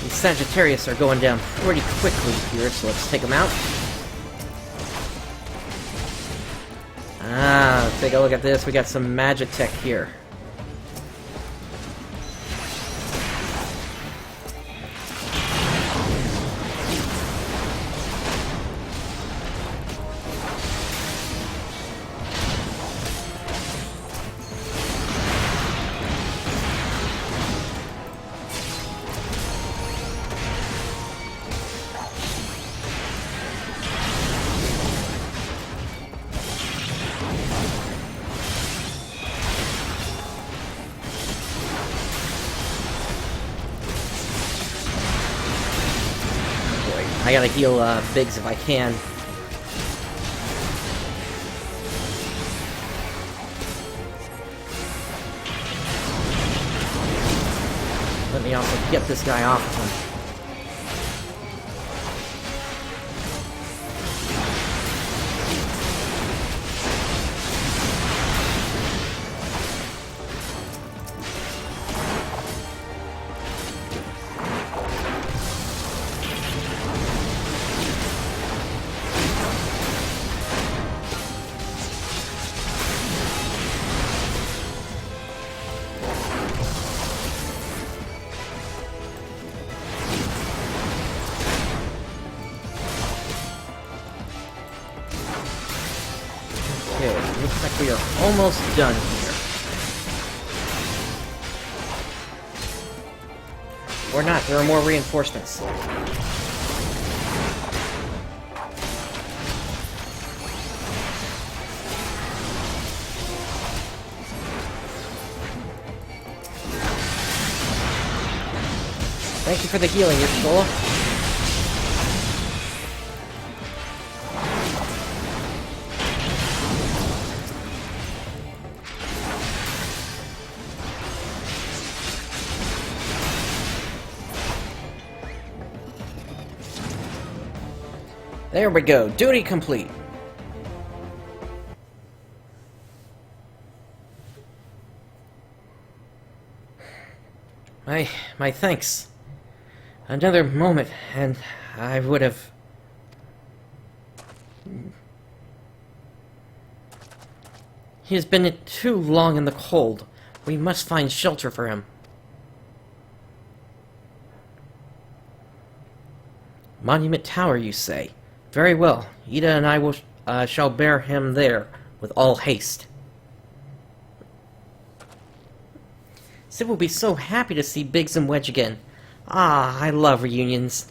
These Sagittarius are going down pretty quickly here, so let's take them out. Let's take a look at this. We got some magic tech here. I gotta heal Biggs if I can. Let me also get this guy off of him. Okay, looks like we are almost done here. Or not, there are more reinforcements. Thank you for the healing, Yashola. There we go. Duty complete. My thanks. Another moment, and I would have... He has been too long in the cold. We must find shelter for him. Monument Tower, you say? Very well. Ida and I will shall bear him there with all haste. Sid will be so happy to see Biggs and Wedge again. Ah, I love reunions.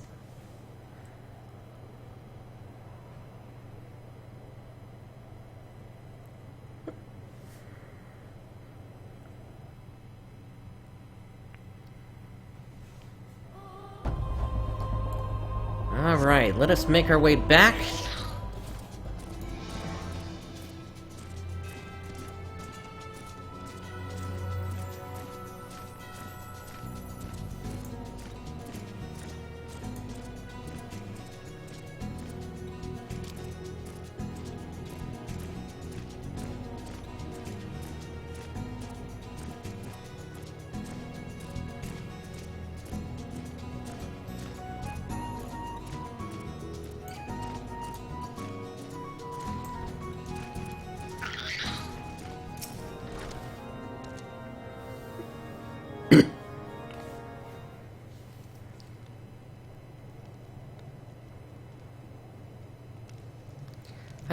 Alright, let us make our way back.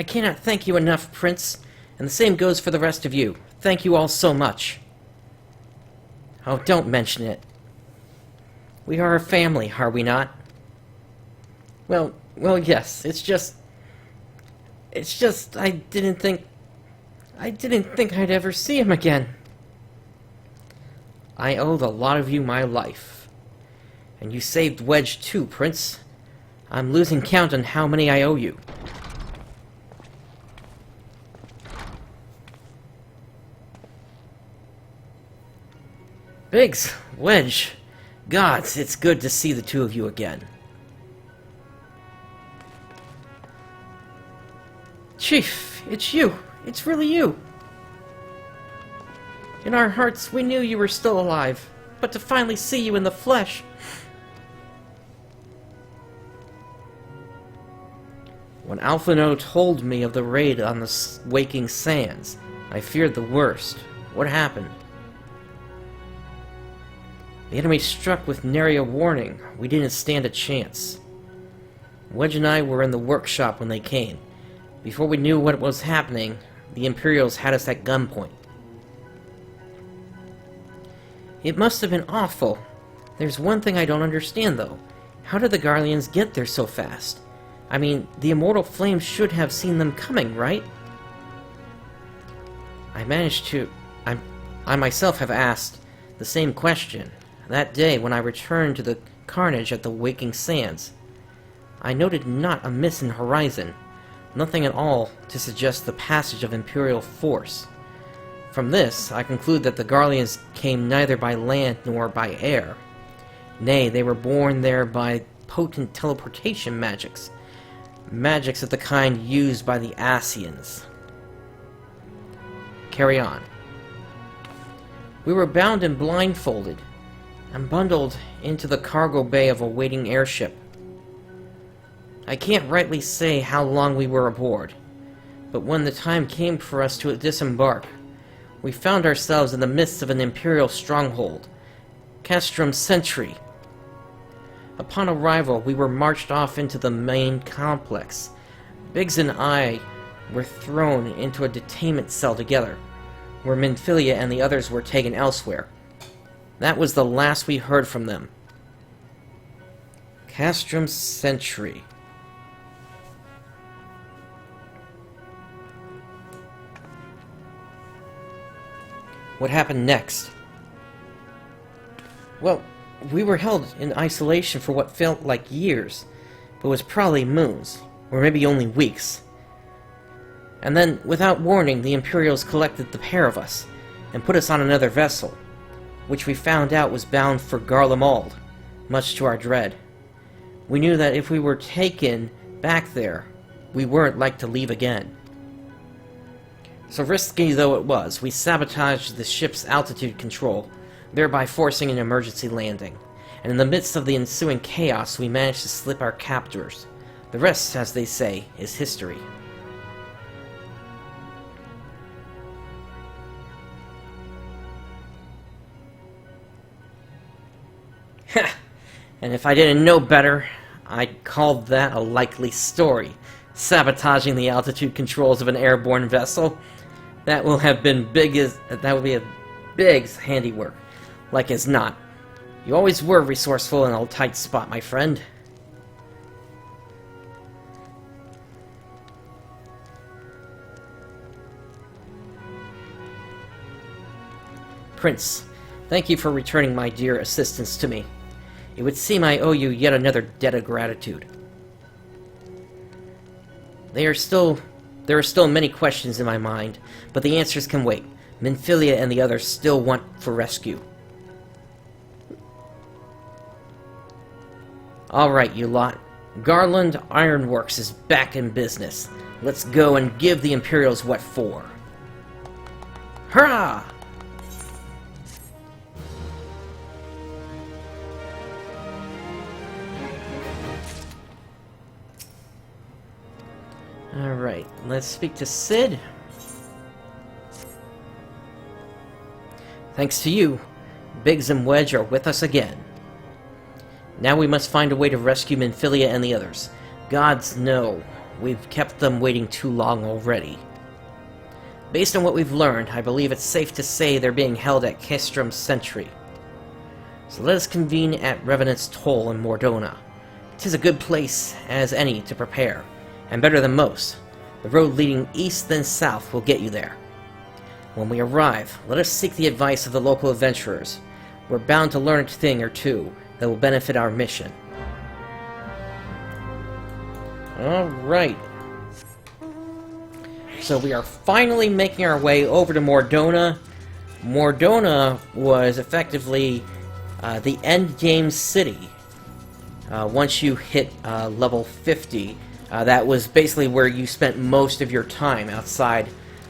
I cannot thank you enough, Prince, and the same goes for the rest of you. Thank you all so much. Oh, don't mention it. We are a family, are we not? Well, yes, it's just, I didn't think I'd ever see him again. I owe a lot of you my life. And you saved Wedge too, Prince. I'm losing count on how many I owe you. Biggs, Wedge, gods, it's good to see the two of you again. Chief, it's you. It's really you. In our hearts, we knew you were still alive, but to finally see you in the flesh... When Alphino told me of the raid on the Waking Sands, I feared the worst. What happened? The enemy struck with nary a warning. We didn't stand a chance. Wedge and I were in the workshop when they came. Before we knew what was happening, the Imperials had us at gunpoint. It must have been awful. There's one thing I don't understand, though. How did the Garleans get there so fast? I mean, the immortal flames should have seen them coming, right? I myself have asked the same question. That day, when I returned to the carnage at the Waking Sands, I noted not a mist in the horizon, nothing at all to suggest the passage of Imperial force. From this, I conclude that the Garleans came neither by land nor by air. Nay, they were borne there by potent teleportation magics. Magics of the kind used by the Asians. Carry on. We were bound and blindfolded, and bundled into the cargo bay of a waiting airship. I can't rightly say how long we were aboard, but when the time came for us to disembark, we found ourselves in the midst of an Imperial stronghold, Castrum Sentry. Upon arrival, we were marched off into the main complex. Biggs and I were thrown into a detainment cell together, where Minfilia and the others were taken elsewhere. That was the last we heard from them. Castrum Sentry. What happened next? Well, we were held in isolation for what felt like years, but was probably moons, or maybe only weeks. And then, without warning, the Imperials collected the pair of us, and put us on another vessel, which we found out was bound for Garlemald, much to our dread. We knew that if we were taken back there, we weren't like to leave again. So risky though it was, we sabotaged the ship's altitude control, thereby forcing an emergency landing. And in the midst of the ensuing chaos, we managed to slip our captors. The rest, as they say, is history. Ha! And if I didn't know better, I'd call that a likely story. Sabotaging the altitude controls of an airborne vessel. That will be a Biggs handiwork. Like as not. You always were resourceful in a tight spot, my friend. Prince, thank you for returning my dear assistance to me. It would seem I owe you yet another debt of gratitude. There are still many questions in my mind, but the answers can wait. Minfilia and the others still want for rescue. Alright, you lot. Garland Ironworks is back in business. Let's go and give the Imperials what for. Hurrah! Alright, let's speak to Sid. Thanks to you, Biggs and Wedge are with us again. Now we must find a way to rescue Minfilia and the others. Gods know we've kept them waiting too long already. Based on what we've learned, I believe it's safe to say they're being held at Castrum Sentry. So let us convene at Revenant's Toll in Mor Dhona. 'Tis a good place as any to prepare, and better than most. The road leading east then south will get you there. When we arrive, let us seek the advice of the local adventurers. We're bound to learn a thing or two that will benefit our mission. Alright. So we are finally making our way over to Mor Dhona. Mor Dhona was effectively the endgame city. Once you hit level 50, that was basically where you spent most of your time outside.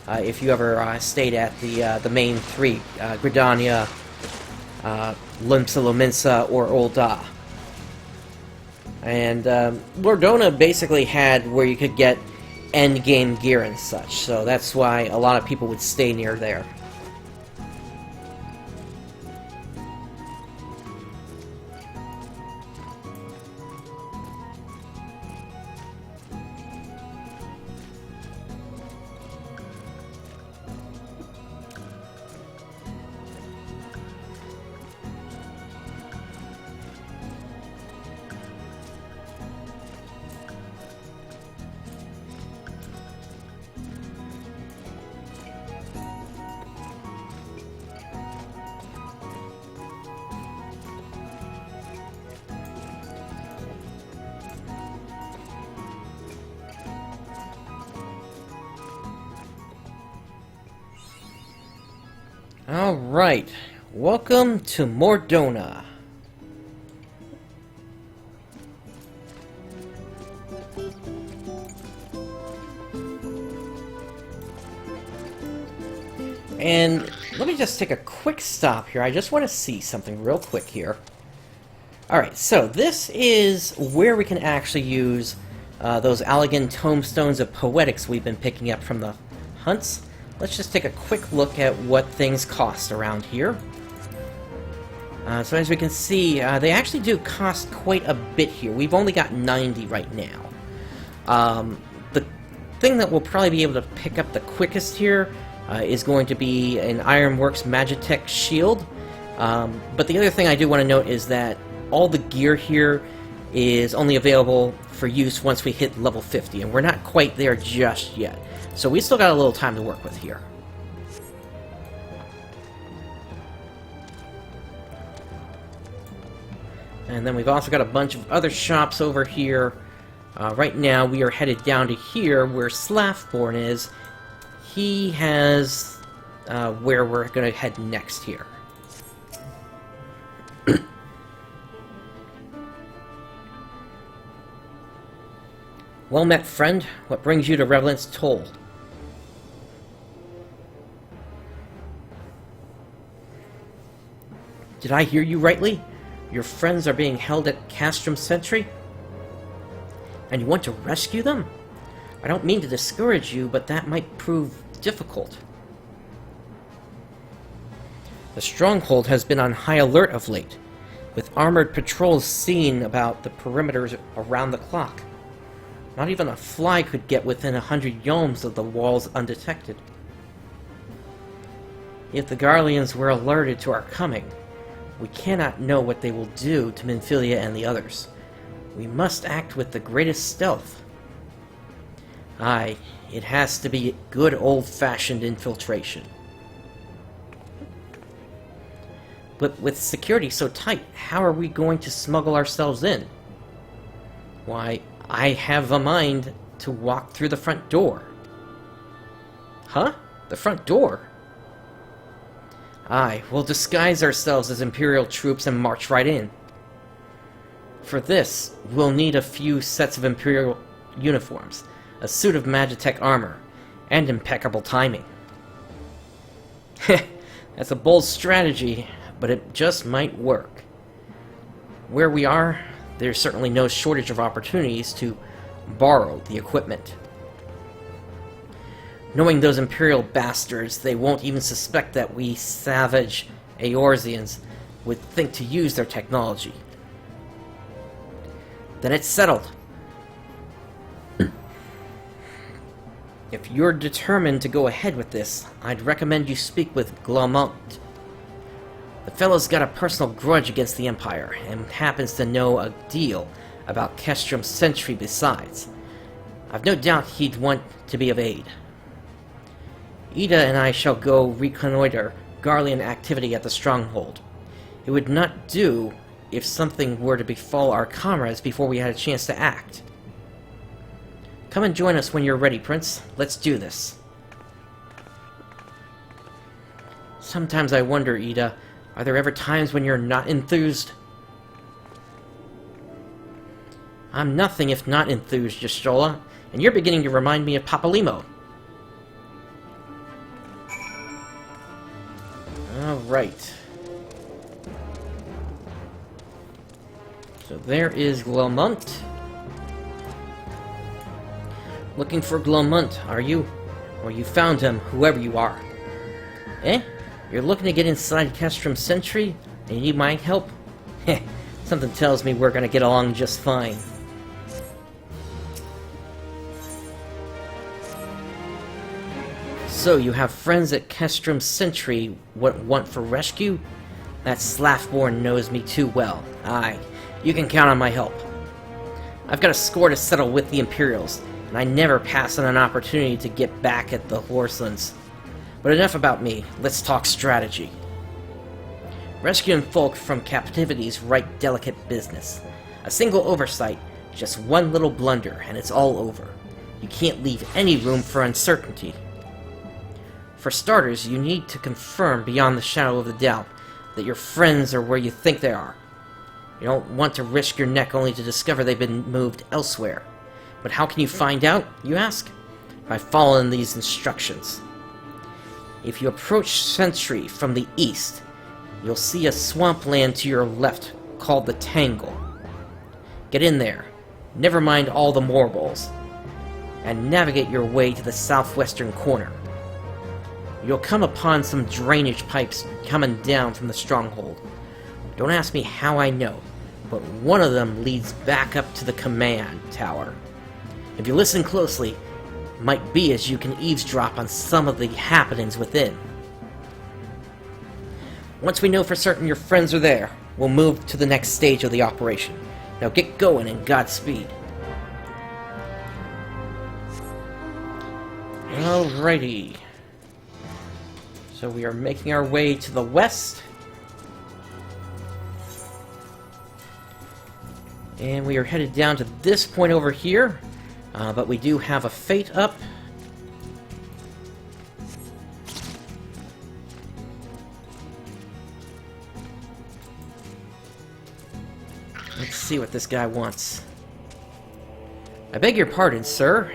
If you ever stayed at the main three, Gridania, Limsa Lominsa, or Ul'dah. And Mor Dhona basically had where you could get endgame gear and such, so that's why a lot of people would stay near there. Alright, welcome to Mor Dhona. And let me just take a quick stop here. I just want to see something real quick here. Alright, so this is where we can actually use those Allegan Tomestones of Poetics we've been picking up from the hunts. Let's just take a quick look at what things cost around here. So as we can see, they actually do cost quite a bit here. We've only got 90 right now. The thing that we'll probably be able to pick up the quickest here is going to be an Ironworks Magitech shield. But the other thing I do want to note is that all the gear here is only available for use once we hit level 50, and we're not quite there just yet. So we still got a little time to work with here. And then we've also got a bunch of other shops over here. Right now we are headed down to here where Slaffborn is. He has where we're going to head next here. Well met, friend. What brings you to Revenant's Toll? Did I hear you rightly? Your friends are being held at Castrum Sentry? And you want to rescue them? I don't mean to discourage you, but that might prove difficult. The stronghold has been on high alert of late, with armored patrols seen about the perimeters around the clock. Not even a fly could get within 100 yolms of the walls undetected. If the Garleans were alerted to our coming, we cannot know what they will do to Minfilia and the others. We must act with the greatest stealth. Aye, it has to be good old-fashioned infiltration. But with security so tight, how are we going to smuggle ourselves in? Why, I have a mind to walk through the front door. Huh? The front door? Aye, we'll disguise ourselves as Imperial troops and march right in. For this, we'll need a few sets of Imperial uniforms, a suit of Magitech armor, and impeccable timing. Heh, that's a bold strategy, but it just might work. Where we are, there's certainly no shortage of opportunities to borrow the equipment. Knowing those Imperial bastards, they won't even suspect that we savage Eorzeans would think to use their technology. Then it's settled. If you're determined to go ahead with this, I'd recommend you speak with Glomont. The fellow's got a personal grudge against the Empire, and happens to know a deal about Kestrom's Sentry besides. I've no doubt he'd want to be of aid. Ida and I shall go reconnoiter Garlean activity at the stronghold. It would not do if something were to befall our comrades before we had a chance to act. Come and join us when you're ready, Prince. Let's do this. Sometimes I wonder, Ida, are there ever times when you're not enthused? I'm nothing if not enthused, Jastrola, and you're beginning to remind me of Papalimo. Alright. So there is Glomont. Looking for Glomont, are you? Or you found him, whoever you are. Eh? You're looking to get inside Kestrom's Sentry, and you need my help? Heh, something tells me we're gonna get along just fine. So, you have friends at Kestrom's Sentry want for rescue? That Slaffborn knows me too well. Aye, you can count on my help. I've got a score to settle with the Imperials, and I never pass on an opportunity to get back at the Horselands. But enough about me, let's talk strategy. Rescuing folk from captivity is right delicate business. A single oversight, just one little blunder, and it's all over. You can't leave any room for uncertainty. For starters, you need to confirm beyond the shadow of the doubt that your friends are where you think they are. You don't want to risk your neck only to discover they've been moved elsewhere. But how can you find out, you ask? By following these instructions. If you approach Sentry from the east, you'll see a swampland to your left called the Tangle. Get in there, never mind all the morbals, and navigate your way to the southwestern corner. You'll come upon some drainage pipes coming down from the stronghold. Don't ask me how I know, but one of them leads back up to the command tower. If you listen closely, it might be as you can eavesdrop on some of the happenings within. Once we know for certain your friends are there, we'll move to the next stage of the operation. Now get going and Godspeed. Alrighty. So we are making our way to the west. And we are headed down to this point over here. But we do have a fate up. Let's see what this guy wants. I beg your pardon, sir.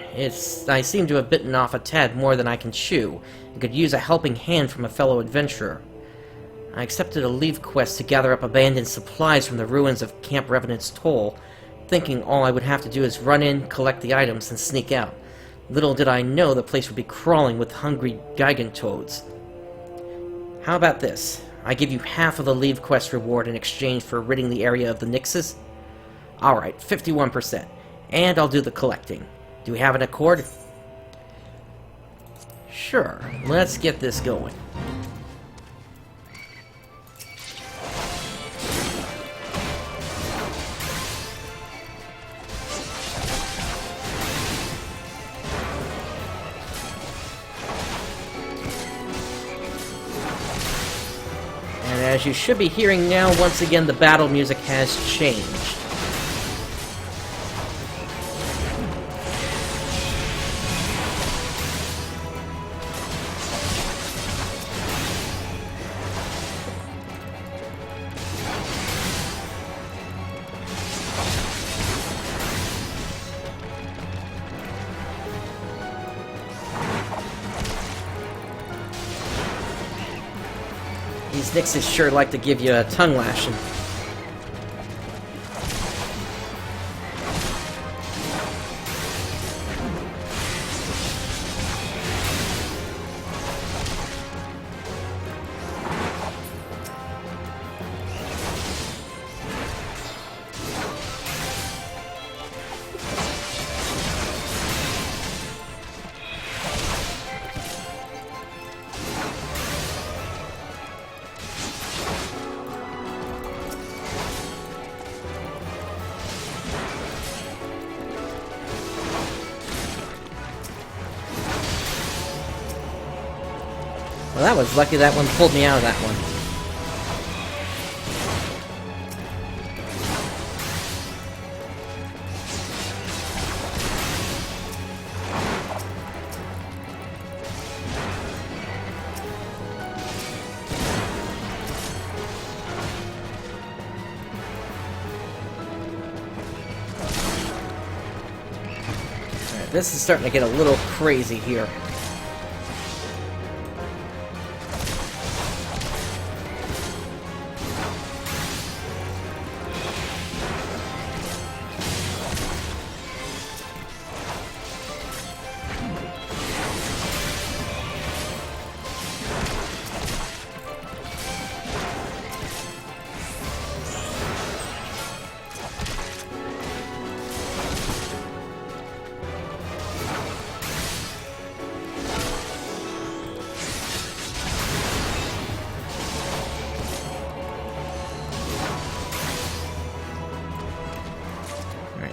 I seem to have bitten off a tad more than I can chew, and could use a helping hand from a fellow adventurer. I accepted a leave quest to gather up abandoned supplies from the ruins of Camp Revenant's Toll, thinking all I would have to do is run in, collect the items, and sneak out. Little did I know the place would be crawling with hungry gigantoads. How about this? I give you half of the leave quest reward in exchange for ridding the area of the Nixes? Alright, 51%. And I'll do the collecting. Do we have an accord? Sure, let's get this going. And as you should be hearing now, once again the battle music has changed. These Nixes sure like to give you a tongue lashing. Well, that was lucky that one pulled me out of that one. Alright, this is starting to get a little crazy here.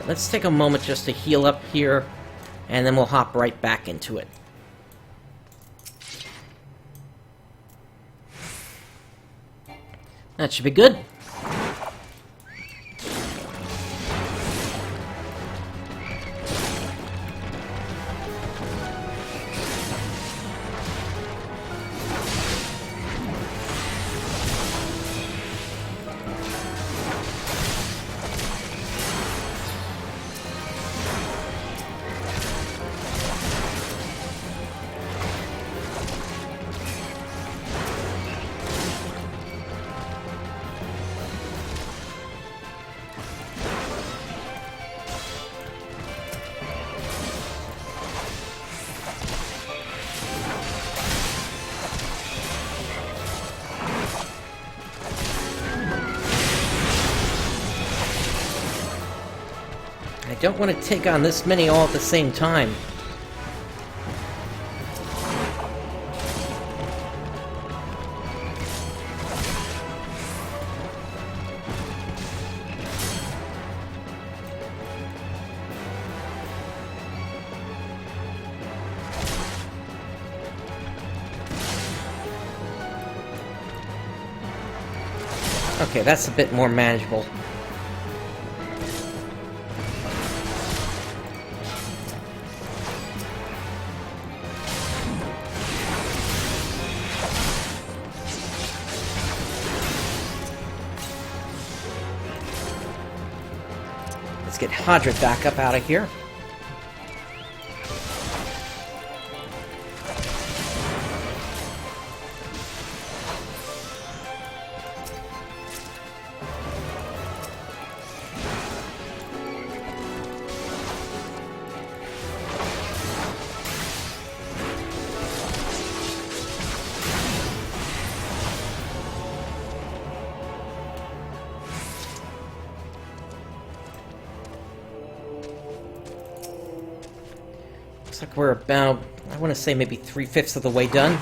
Let's take a moment just to heal up here, and then we'll hop right back into it. That should be good. I don't want to take on this many all at the same time. Okay, that's a bit more manageable. Let's get Hadra back up out of here. Looks like we're about, I want to say maybe 3/5 of the way done.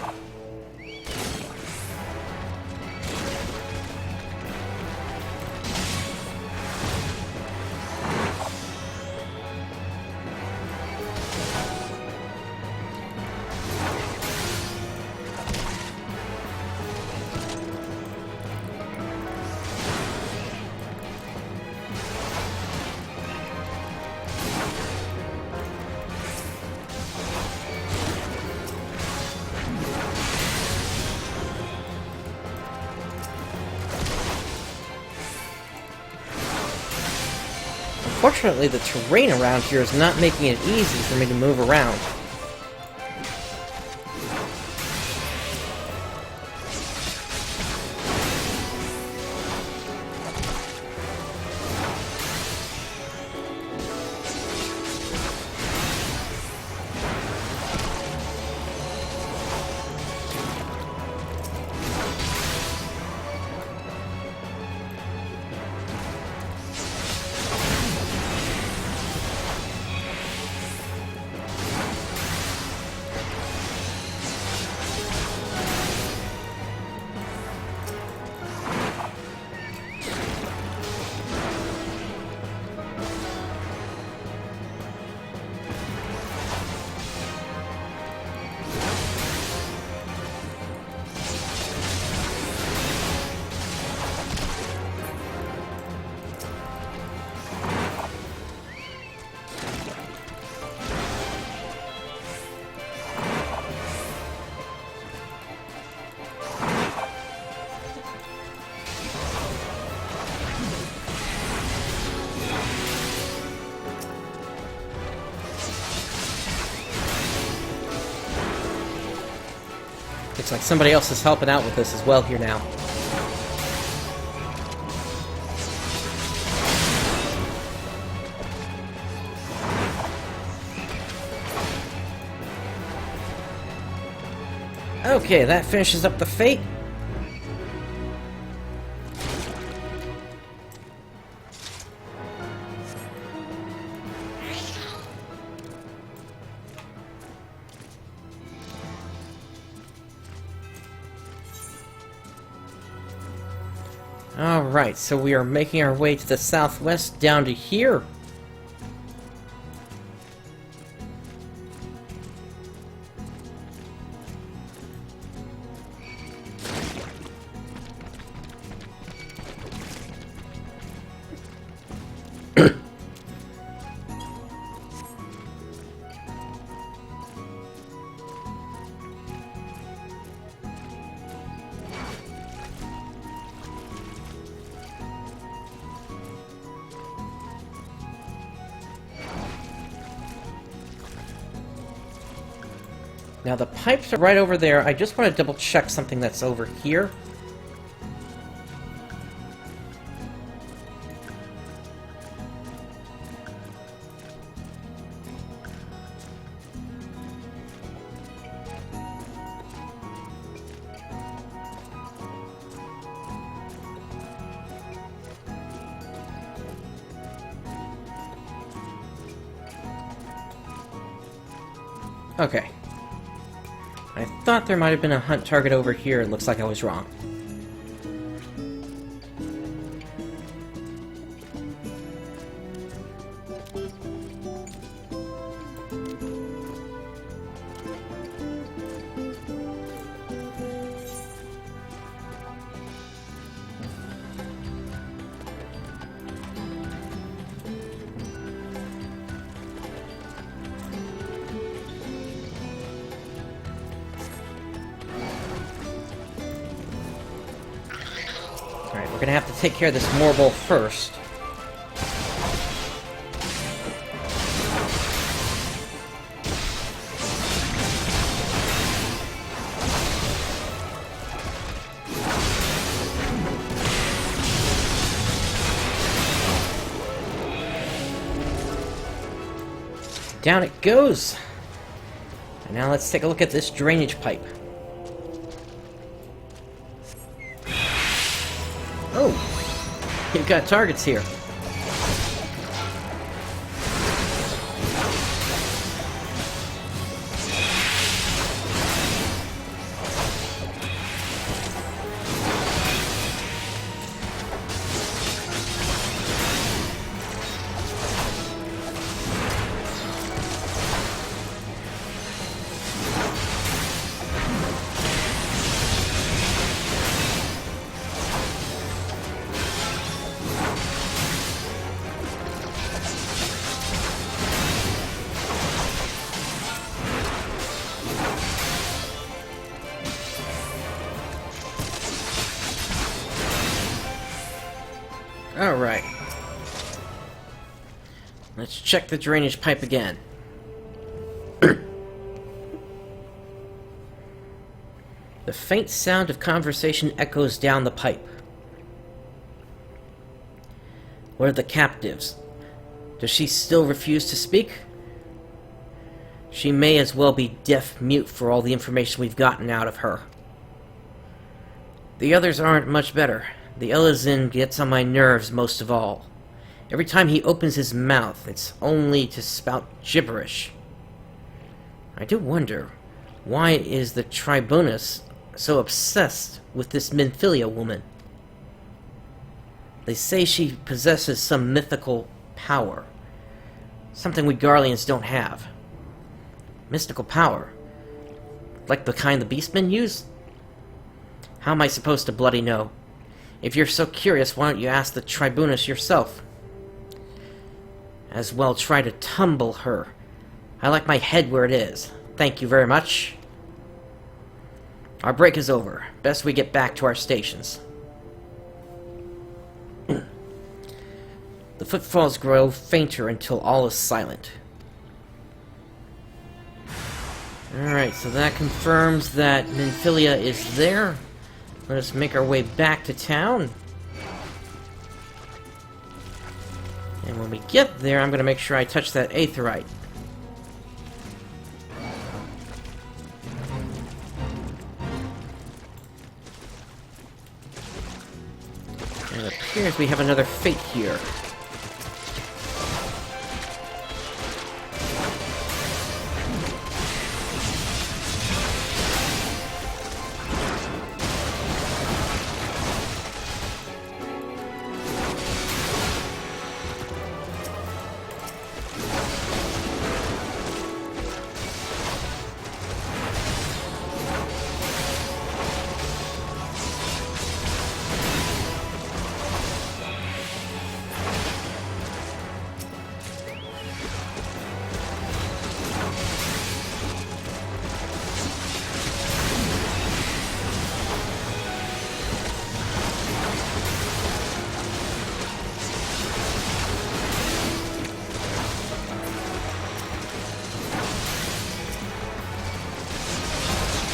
Unfortunately, the terrain around here is not making it easy for me to move around. Looks like somebody else is helping out with this as well here now. Okay, that finishes up the fate. Alright, so we are making our way to the southwest down to here. Now the pipes are right over there. I just want to double check something that's over here. Okay. I thought there might have been a hunt target over here. It looks like I was wrong. Alright, we're gonna have to take care of this Morbull first. Down it goes! And now let's take a look at this drainage pipe. Oh! You've got targets here. Alright. Let's check the drainage pipe again. The faint sound of conversation echoes down the pipe. What are the captives? Does she still refuse to speak? She may as well be deaf-mute for all the information we've gotten out of her. The others aren't much better. The Elizin gets on my nerves most of all. Every time he opens his mouth, it's only to spout gibberish. I do wonder, why is the Tribunus so obsessed with this Minfilia woman? They say she possesses some mythical power. Something we Garleans don't have. Mystical power? Like the kind the Beastmen use? How am I supposed to bloody know? If you're so curious, why don't you ask the Tribunus yourself? As well try to tumble her. I like my head where it is. Thank you very much. Our break is over. Best we get back to our stations. The footfalls grow fainter until all is silent. Alright, so that confirms that Minfilia is there. Let us make our way back to town. And when we get there, I'm going to make sure I touch that aetheryte. And it appears we have another fate here.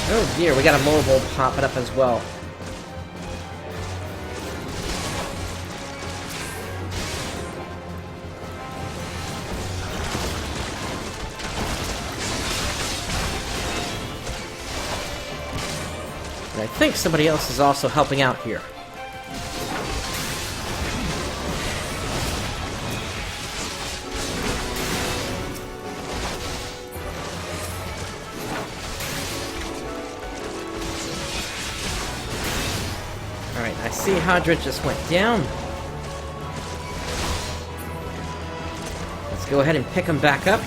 Oh dear, we got a mobile popping up as well. And I think somebody else is also helping out here. Alright, I see Hadra just went down. Let's go ahead and pick him back up.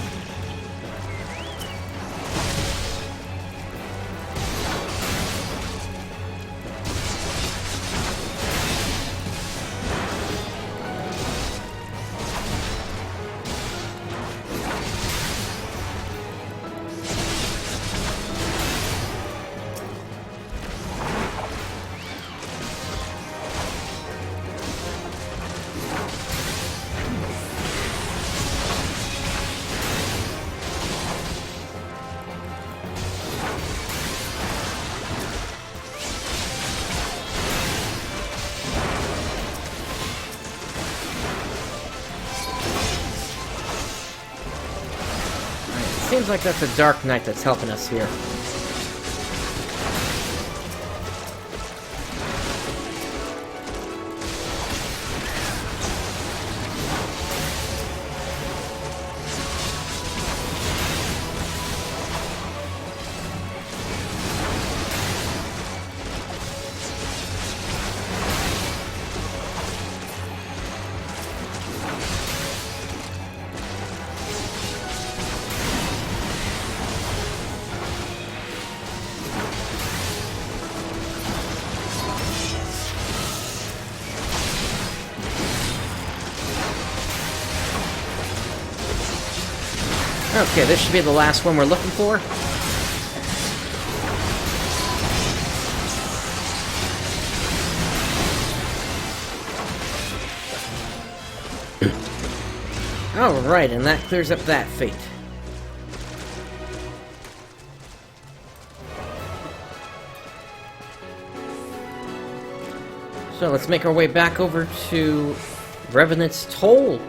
Seems like that's a Dark Knight that's helping us here. Okay, this should be the last one we're looking for. Alright, and that clears up that fate. So let's make our way back over to Revenant's Toll.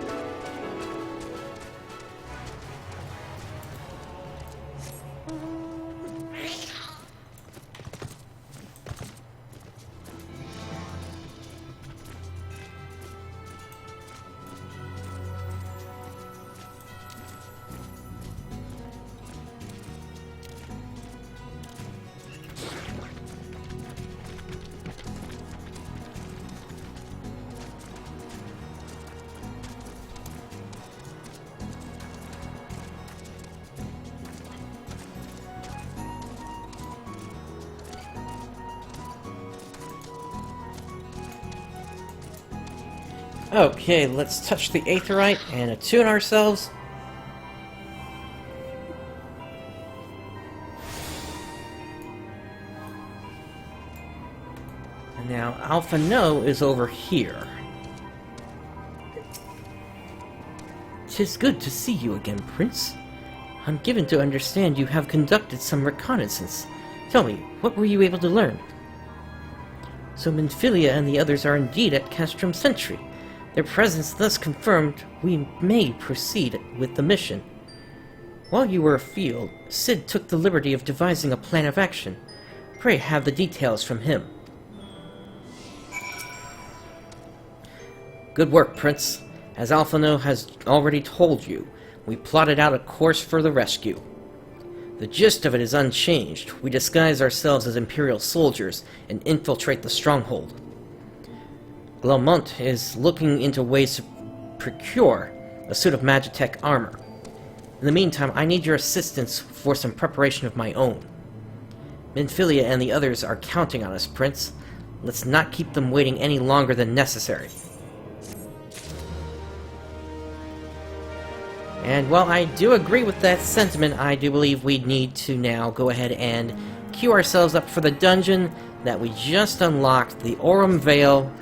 Okay, let's touch the aetheryte and attune ourselves. And now Alpha No is over here. 'Tis good to see you again, Prince. I'm given to understand you have conducted some reconnaissance. Tell me, what were you able to learn? So Minfilia and the others are indeed at Castrum Sentry. Their presence thus confirmed, we may proceed with the mission. While you were afield, Cid took the liberty of devising a plan of action. Pray have the details from him. Good work, Prince. As Alphino has already told you, we plotted out a course for the rescue. The gist of it is unchanged. We disguise ourselves as Imperial soldiers and infiltrate the stronghold. Lamont is looking into ways to procure a suit of Magitech armor. In the meantime, I need your assistance for some preparation of my own. Minfilia and the others are counting on us, Prince. Let's not keep them waiting any longer than necessary. And while I do agree with that sentiment, I do believe we need to now go ahead and queue ourselves up for the dungeon that we just unlocked, the Aurum Vale.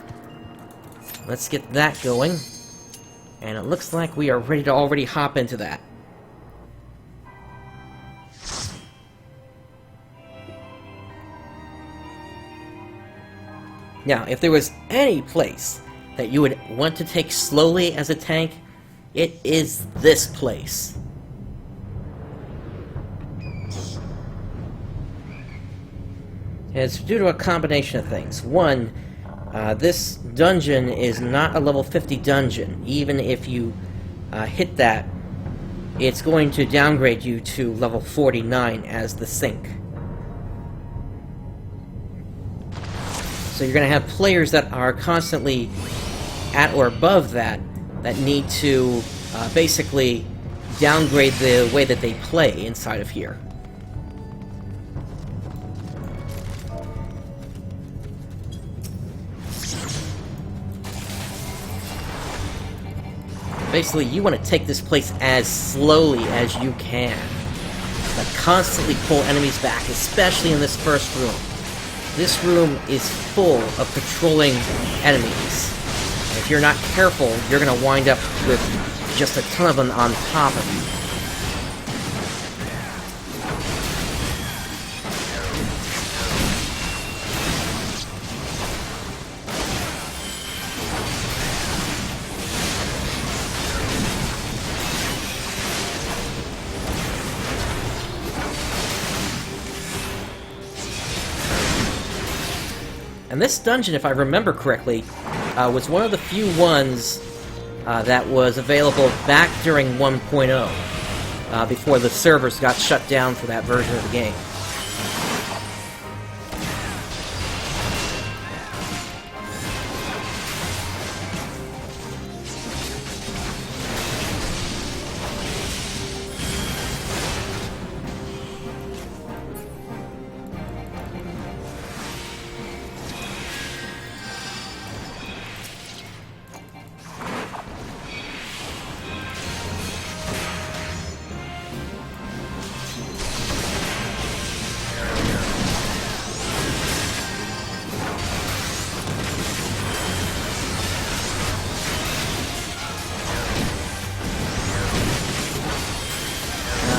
Let's get that going. And it looks like we are ready to already hop into that. Now, if there was any place that you would want to take slowly as a tank, it is this place. It's due to a combination of things. One, this dungeon is not a level 50 dungeon. Even if you hit that, it's going to downgrade you to level 49 as the sink. So you're going to have players that are constantly at or above that need to basically downgrade the way that they play inside of here. Basically, you want to take this place as slowly as you can, but constantly pull enemies back, especially in this first room. This room is full of patrolling enemies. And if you're not careful, you're going to wind up with just a ton of them on top of you. And this dungeon, if I remember correctly, was one of the few ones that was available back during 1.0, before the servers got shut down for that version of the game.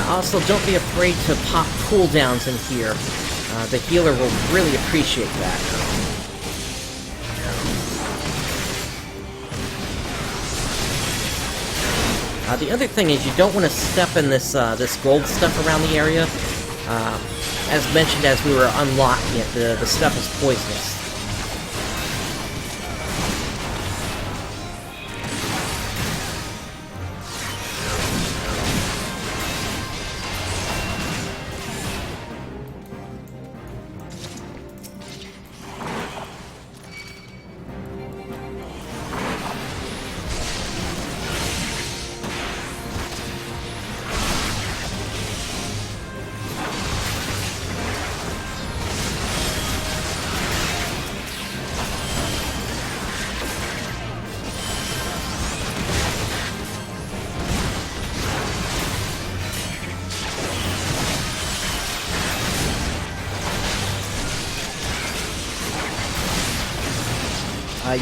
Also, don't be afraid to pop cooldowns in here. The healer will really appreciate that. The other thing is you don't want to step in this this gold stuff around the area. As mentioned as we were unlocking it, the stuff is poisonous.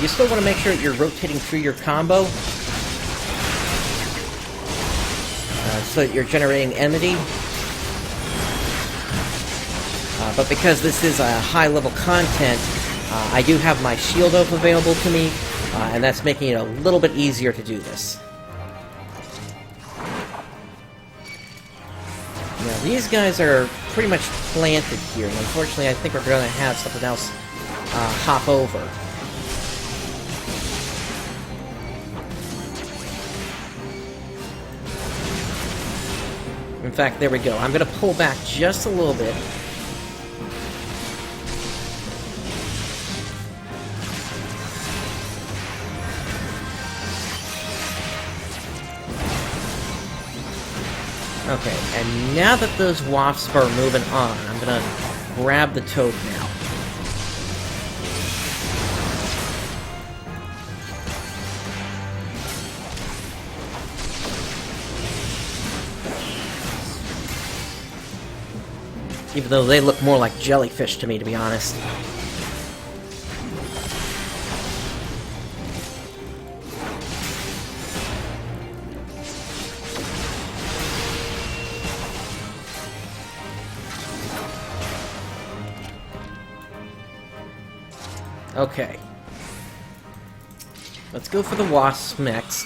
You still want to make sure that you're rotating through your combo. So so that you're generating enmity. But because this is a high-level content, I do have my shield oath available to me, and that's making it a little bit easier to do this. Now, these guys are pretty much planted here, and unfortunately I think we're going to have something else hop over. In fact, there we go. I'm going to pull back just a little bit. Okay, and now that those wasps are moving on, I'm going to grab the toad now. Even though they look more like jellyfish to me, to be honest. Okay. Let's go for the wasp next.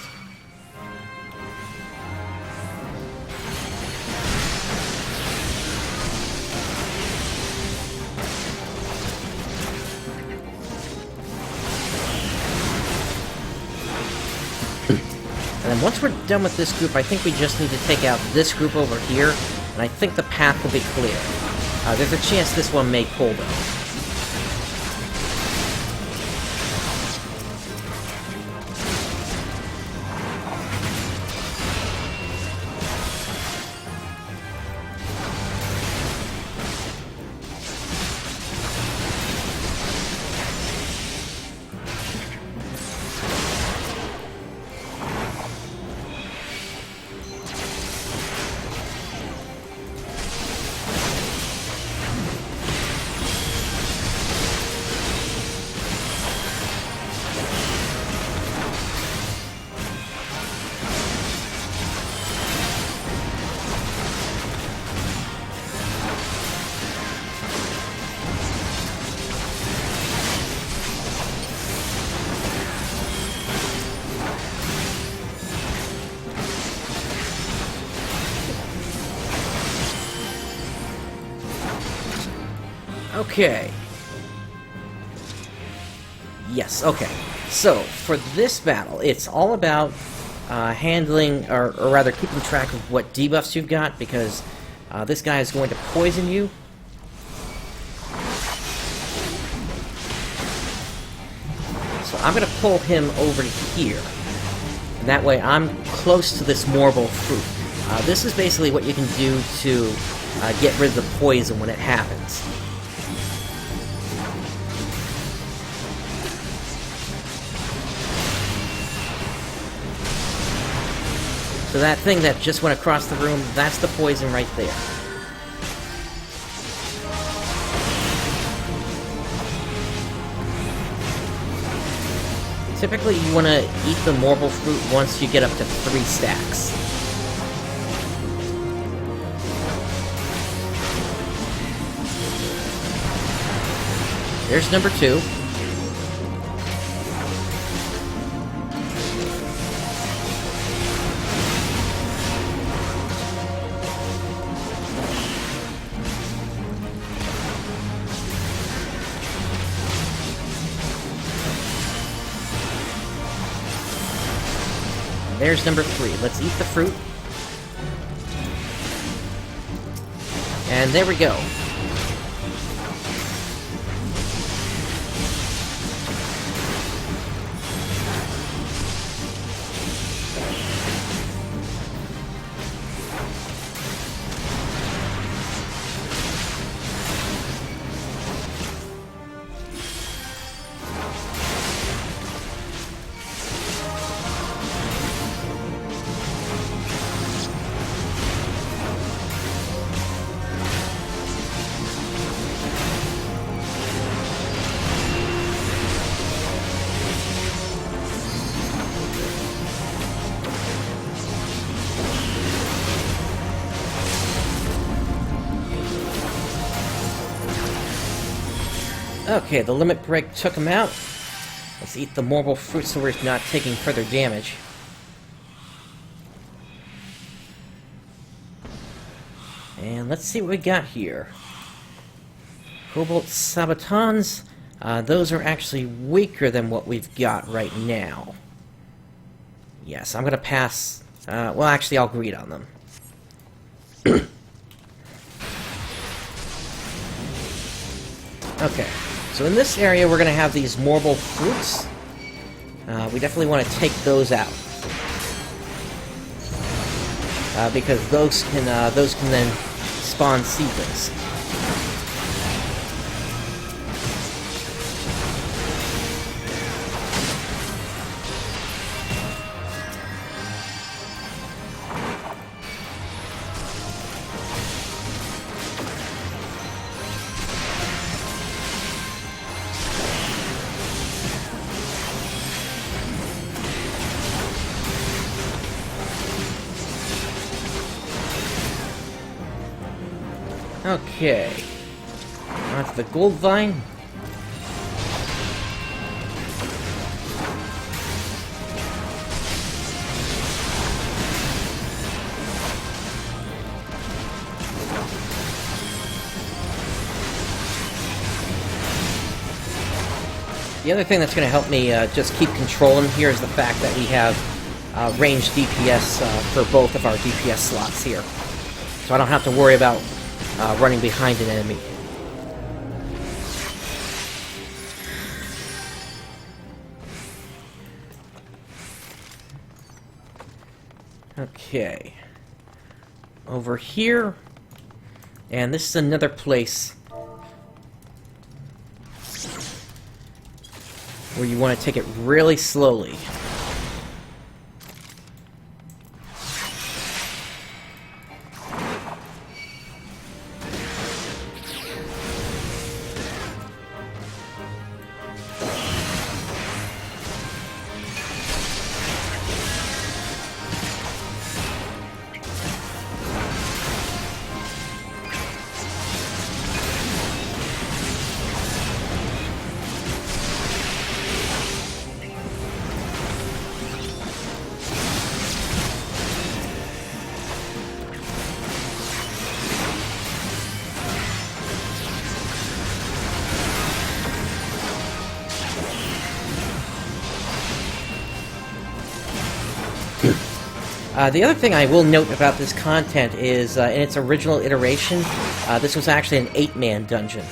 And then once we're done with this group, I think we just need to take out this group over here, and I think the path will be clear. There's a chance this one may pull, though. Okay. Yes, okay. So, for this battle, it's all about handling, or rather keeping track of what debuffs you've got, because this guy is going to poison you. So I'm going to pull him over to here. And that way I'm close to this Morble fruit. This is basically what you can do to get rid of the poison when it happens. So that thing that just went across the room, that's the poison right there. Typically you want to eat the Morble fruit once you get up to 3 stacks. There's number 2. There's number 3. Let's eat the fruit. And there we go. Okay, the limit break took him out. Let's eat the marble fruit so we're not taking further damage. And let's see what we got here. Cobalt Sabatons. Those are actually weaker than what we've got right now. Yes, I'm gonna pass... well, actually, I'll greed on them. Okay, so in this area we're gonna have these marble fruits. We definitely want to take those out. Because those can then spawn seedlings. Okay, on to the gold vine. The other thing that's going to help me just keep controlling here is the fact that we have ranged DPS for both of our DPS slots here. So I don't have to worry about running behind an enemy. Okay. Over here. And this is another place where you want to take it really slowly. The other thing I will note about this content is, in its original iteration, this was actually an 8-man dungeon.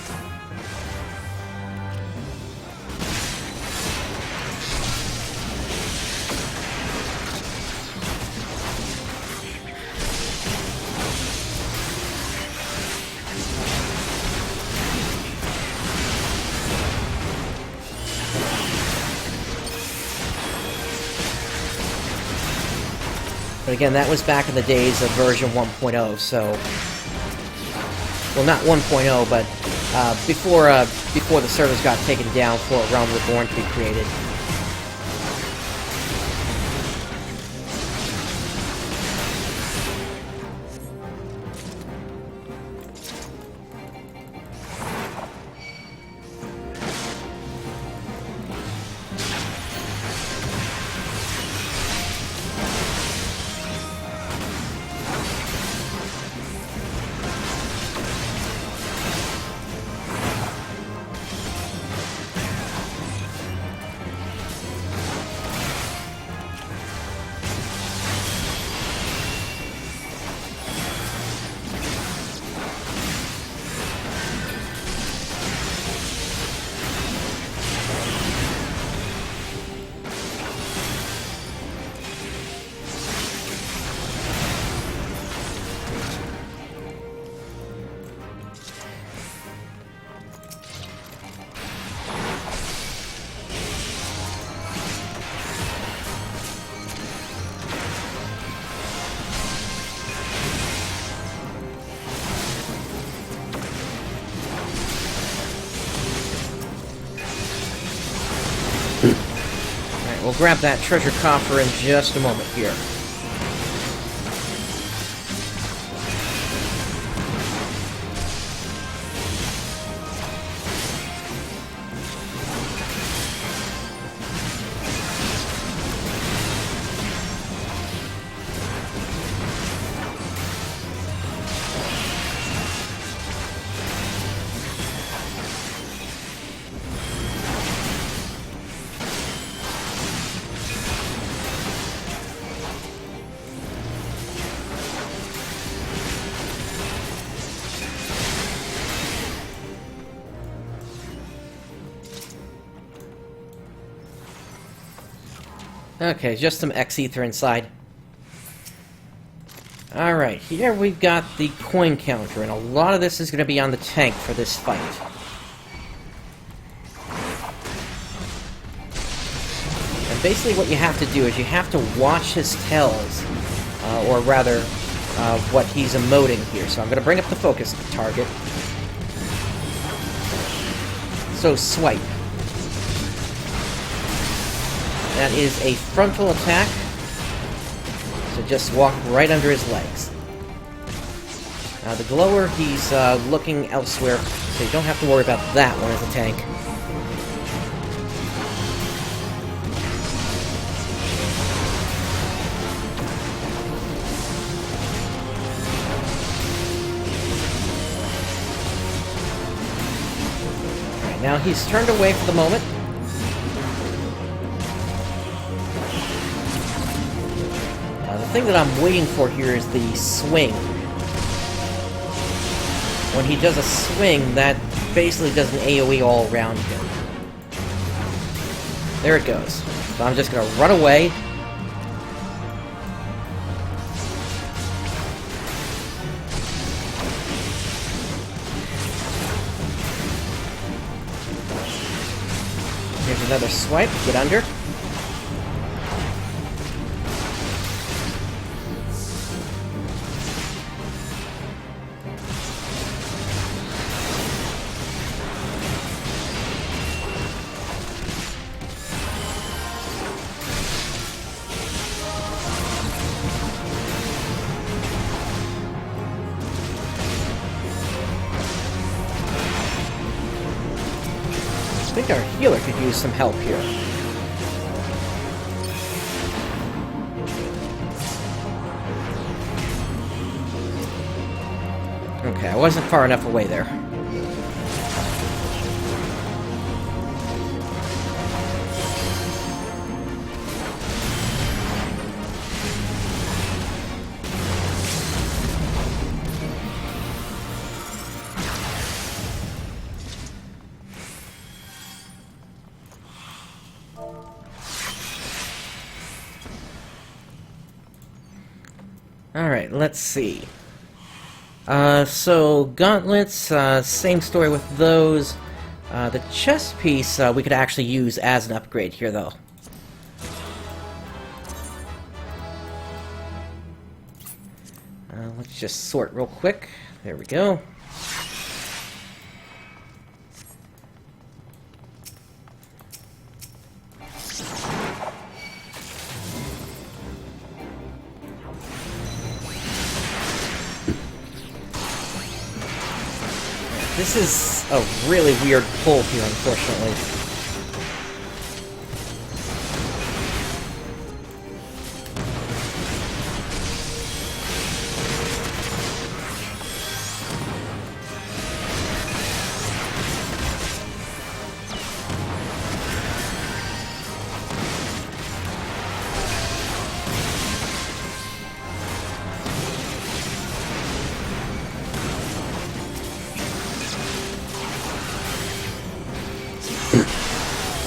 But again, that was back in the days of version 1.0, so... Well, not 1.0, but before the servers got taken down for Realm Reborn to be created. We'll grab that treasure coffer in just a moment here. Okay, just some X-Ether inside. Alright, here we've got the coin counter, and a lot of this is going to be on the tank for this fight. And basically what you have to do is you have to watch his tells, or rather, what he's emoting here. So I'm going to bring up the focus target. So, swipe. That is a frontal attack. So just walk right under his legs. Now the glower, he's looking elsewhere, so you don't have to worry about that one as a tank. Alright, now he's turned away for the moment. The thing that I'm waiting for here is the swing. When he does a swing, that basically does an AoE all around him. There it goes. So I'm just gonna run away. Here's another swipe. Get under. I think our healer could use some help here. Okay, I wasn't far enough away there. Alright, let's see. So, gauntlets, same story with those. The chest piece we could actually use as an upgrade here, though. Let's just sort real quick. There we go. This is a really weird pull here, unfortunately.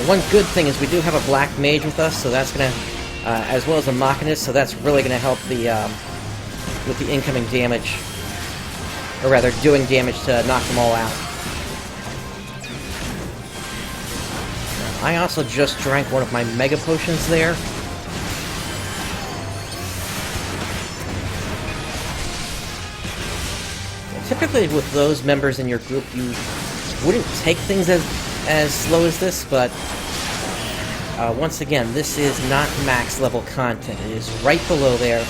One good thing is we do have a black mage with us, so that's gonna, as well as a machinist, so that's really gonna help the, with the incoming damage. Or rather, doing damage to knock them all out. I also just drank one of my mega potions there. Typically with those members in your group, you wouldn't take things as slow as this, but once again, this is not max level content. It is right below there,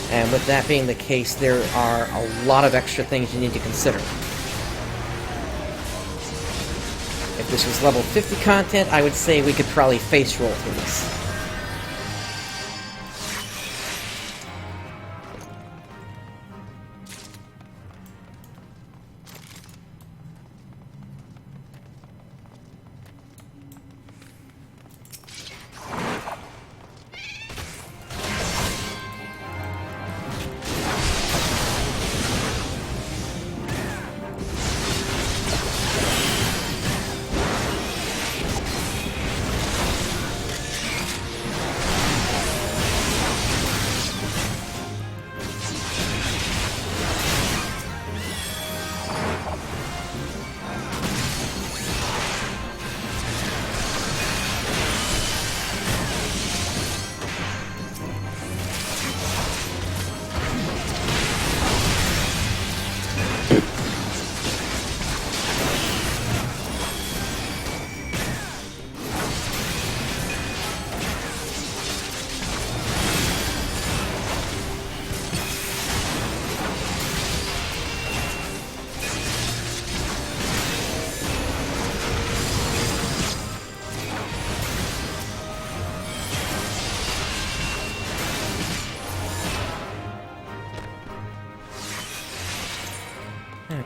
and with that being the case, there are a lot of extra things you need to consider. If this was level 50 content, I would say we could probably face roll through this.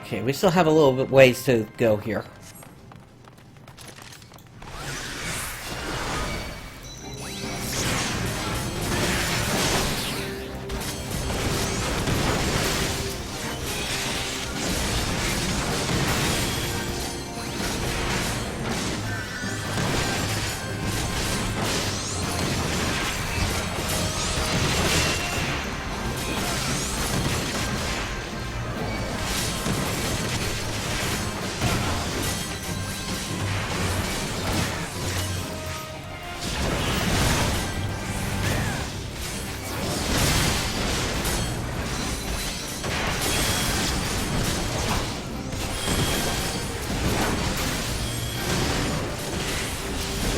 Okay, we still have a little bit ways to go here.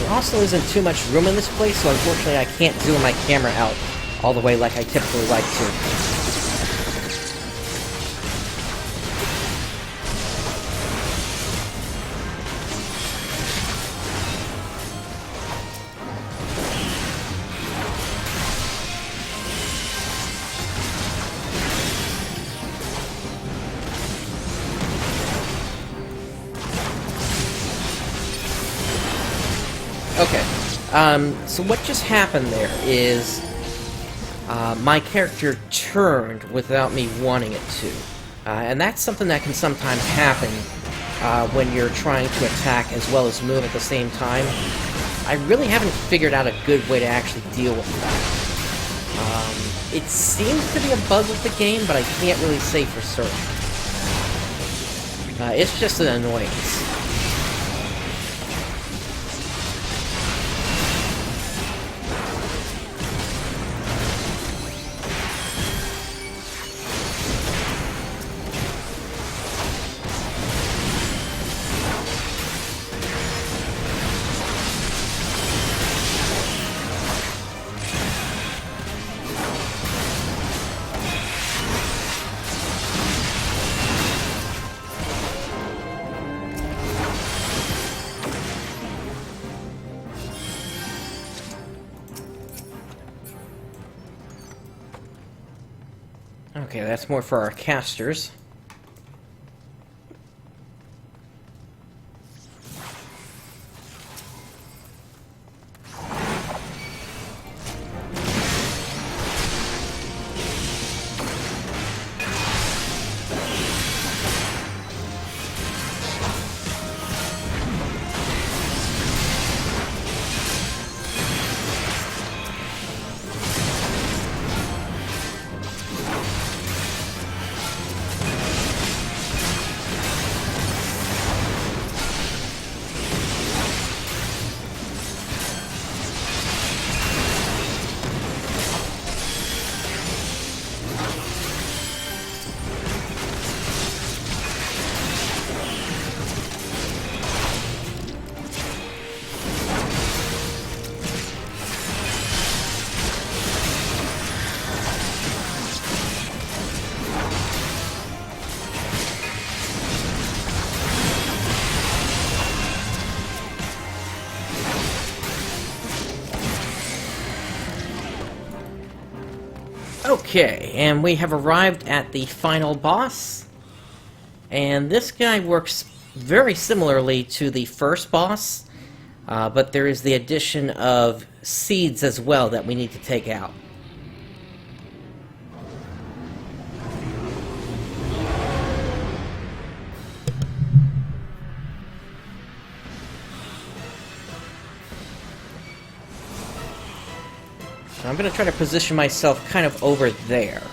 There also isn't too much room in this place, so unfortunately I can't zoom my camera out all the way like I typically like to. Okay, so what just happened there is my character turned without me wanting it to. And that's something that can sometimes happen when you're trying to attack as well as move at the same time. I really haven't figured out a good way to actually deal with that. It seems to be a bug with the game, but I can't really say for certain. It's just an annoyance. Okay, that's more for our casters. Okay, and we have arrived at the final boss. And this guy works very similarly to the first boss, but there is the addition of seeds as well that we need to take out. So I'm going to try to position myself kind of over there.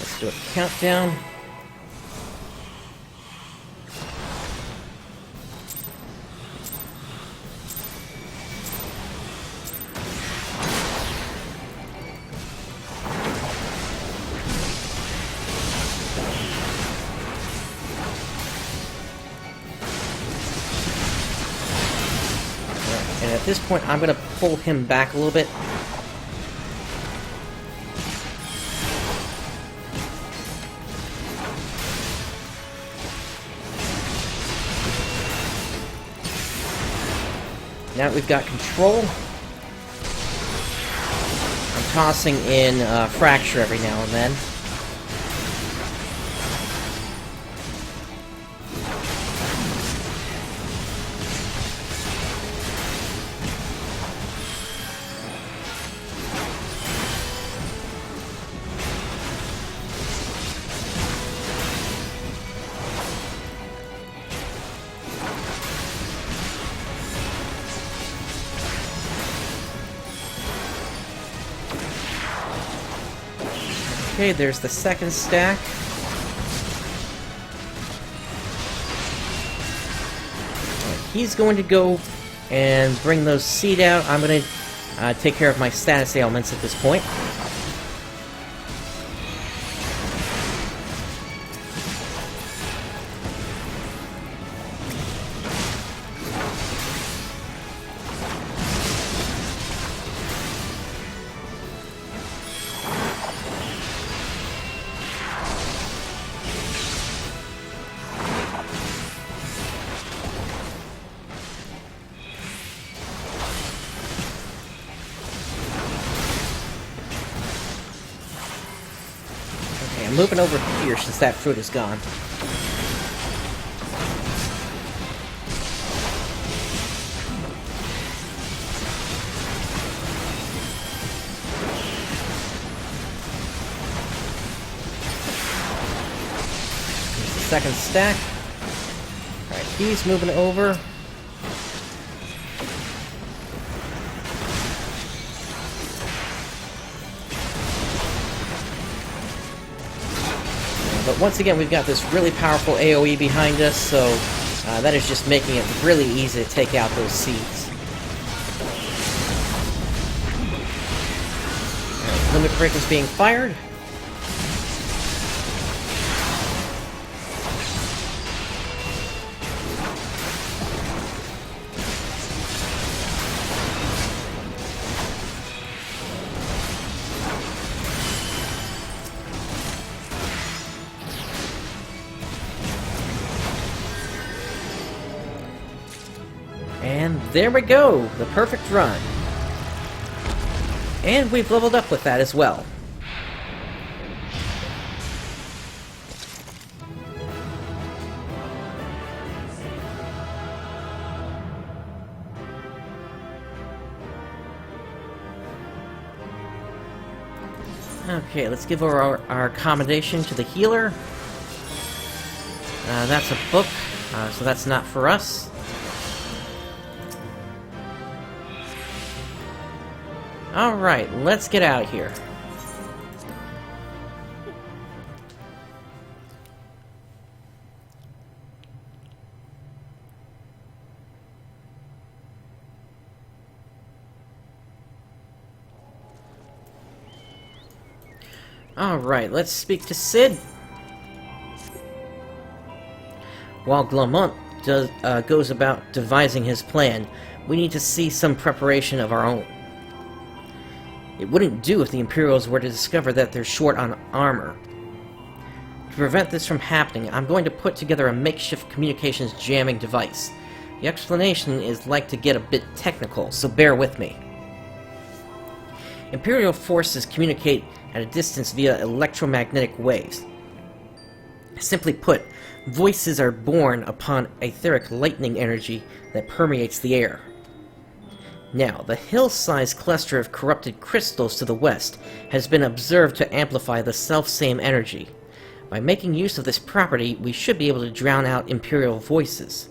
Let's do a countdown. And at this point, I'm going to pull him back a little bit. Now that we've got control, I'm tossing in Fracture every now and then. Okay, there's the second stack. He's going to go and bring those seed out. I'm going to take care of my status ailments at this point. I'm moving over here since that fruit is gone. Here's the second stack. Alright, he's moving over. But once again, we've got this really powerful AoE behind us, so that is just making it really easy to take out those seeds. Right, limit break is being fired. And there we go! The perfect run. And we've leveled up with that as well. Okay, let's give our accommodation to the healer. That's a book, so that's not for us. Alright, let's get out of here. Alright, let's speak to Sid. While Glamont goes about devising his plan, we need to see some preparation of our own. It wouldn't do if the Imperials were to discover that they're short on armor. To prevent this from happening, I'm going to put together a makeshift communications jamming device. The explanation is like to get a bit technical, so bear with me. Imperial forces communicate at a distance via electromagnetic waves. Simply put, voices are born upon etheric lightning energy that permeates the air. Now, the hill-sized cluster of corrupted crystals to the west has been observed to amplify the self-same energy. By making use of this property, we should be able to drown out Imperial voices.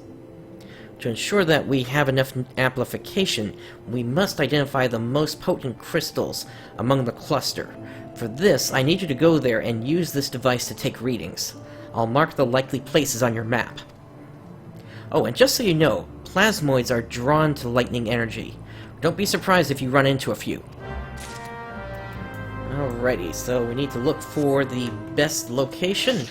To ensure that we have enough amplification, we must identify the most potent crystals among the cluster. For this, I need you to go there and use this device to take readings. I'll mark the likely places on your map. Oh, and just so you know, plasmoids are drawn to lightning energy. Don't be surprised if you run into a few. Alrighty, so we need to look for the best location.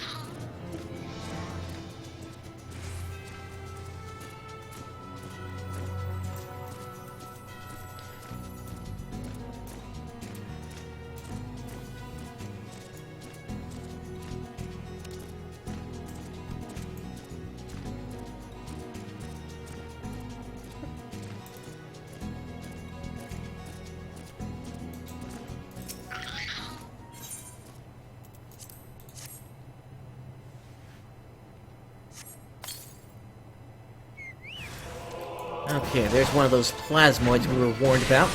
Okay, there's one of those plasmoids we were warned about.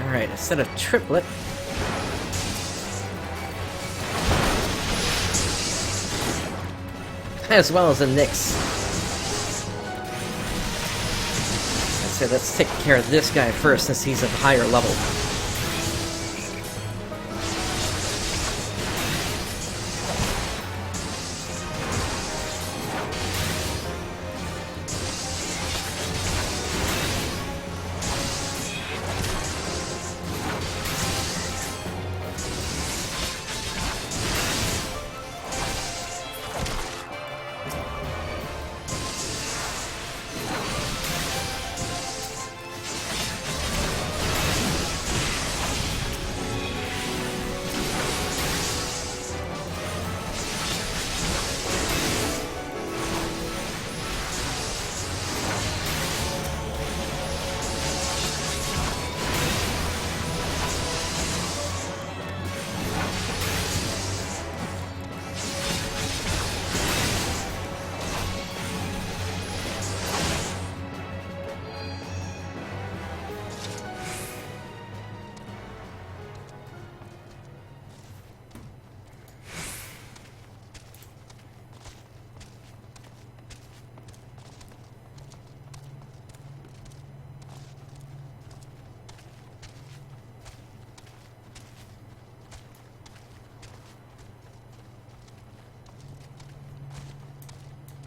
Alright, a set of triplet. As well as a Nyx. So let's take care of this guy first since he's of higher level.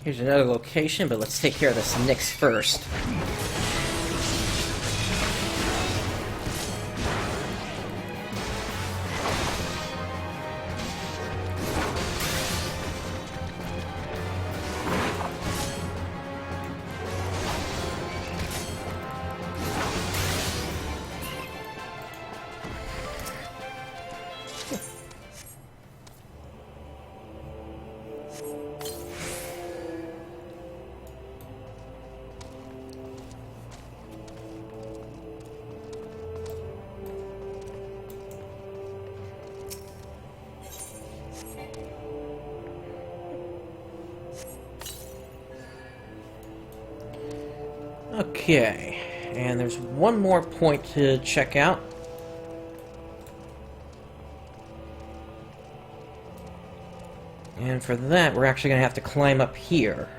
Here's another location, but let's take care of this Nyx first. Okay, and there's one more point to check out. And for that, we're actually going to have to climb up here.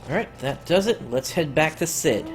Alright, that does it. Let's head back to Sid.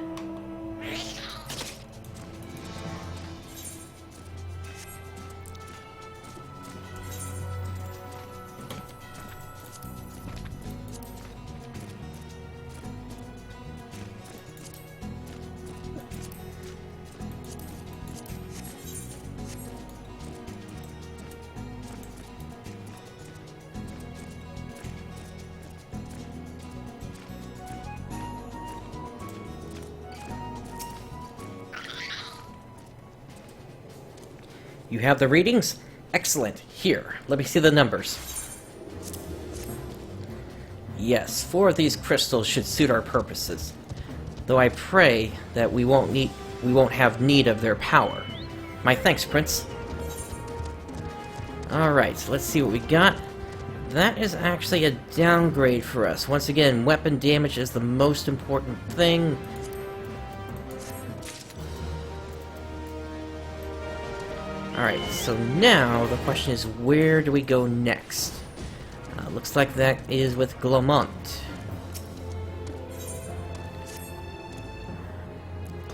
You have the readings? Excellent. Here, let me see the numbers. Yes, 4 of these crystals should suit our purposes. Though I pray that we won't have need of their power. My thanks, Prince. Alright, so let's see what we got. That is actually a downgrade for us. Once again, weapon damage is the most important thing. Alright, so now the question is, where do we go next? Looks like that is with Glomont.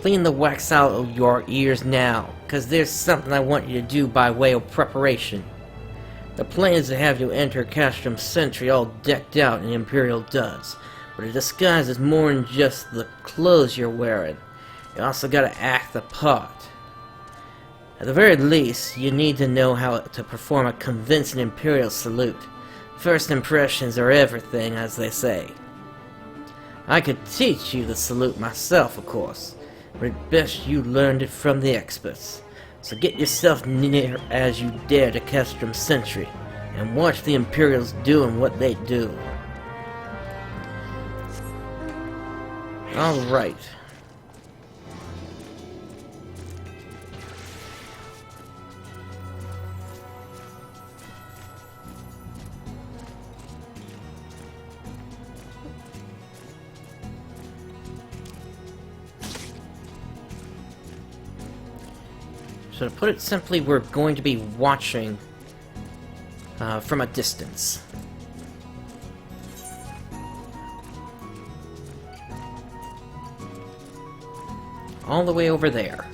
Clean the wax out of your ears now, cause there's something I want you to do by way of preparation. The plan is to have you enter Castrum Sentry all decked out in Imperial duds, but the disguise is more than just the clothes you're wearing. You also gotta act the part. At the very least, you need to know how to perform a convincing Imperial salute. First impressions are everything, as they say. I could teach you the salute myself, of course, but it's best you learned it from the experts. So get yourself near as you dare to Castrum Sentry, and watch the Imperials doing what they do. Alright. So to put it simply, we're going to be watching from a distance. All the way over there.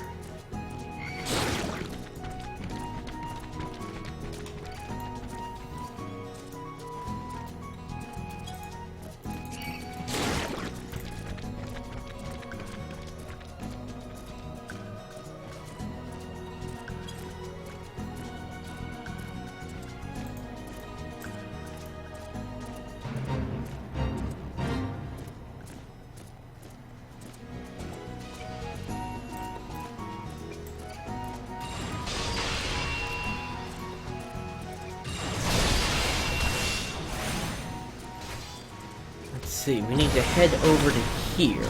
Let's see, we need to head over to here.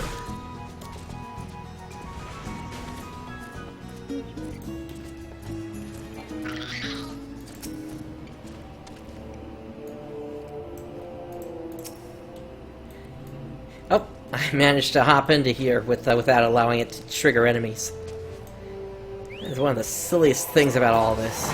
Oh, I managed to hop into here without allowing it to trigger enemies. It's one of the silliest things about all this.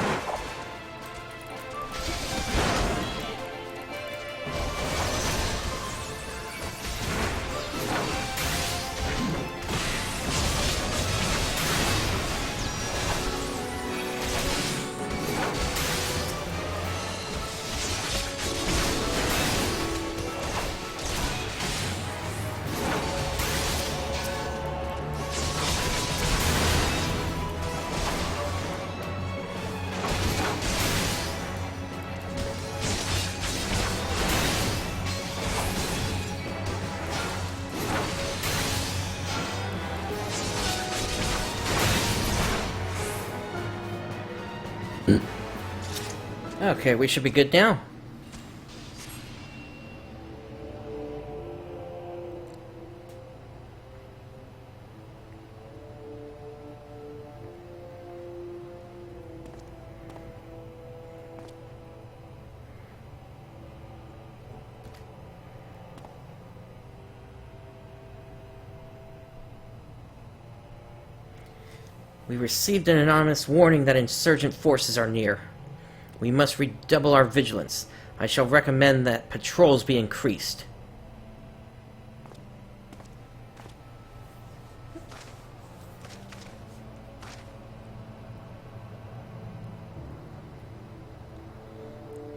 Okay, we should be good now. We received an anonymous warning that insurgent forces are near. We must redouble our vigilance. I shall recommend that patrols be increased.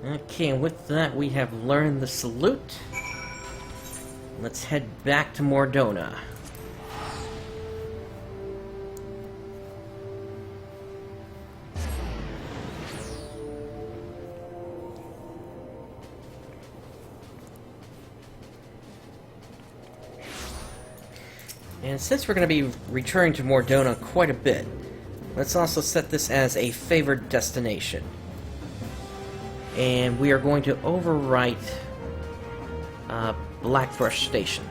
Okay, and with that we have learned the salute. Let's head back to Mor Dhona. And since we're going to be returning to Mor Dhona quite a bit, let's also set this as a favored destination. And we are going to overwrite Blackbrush Station.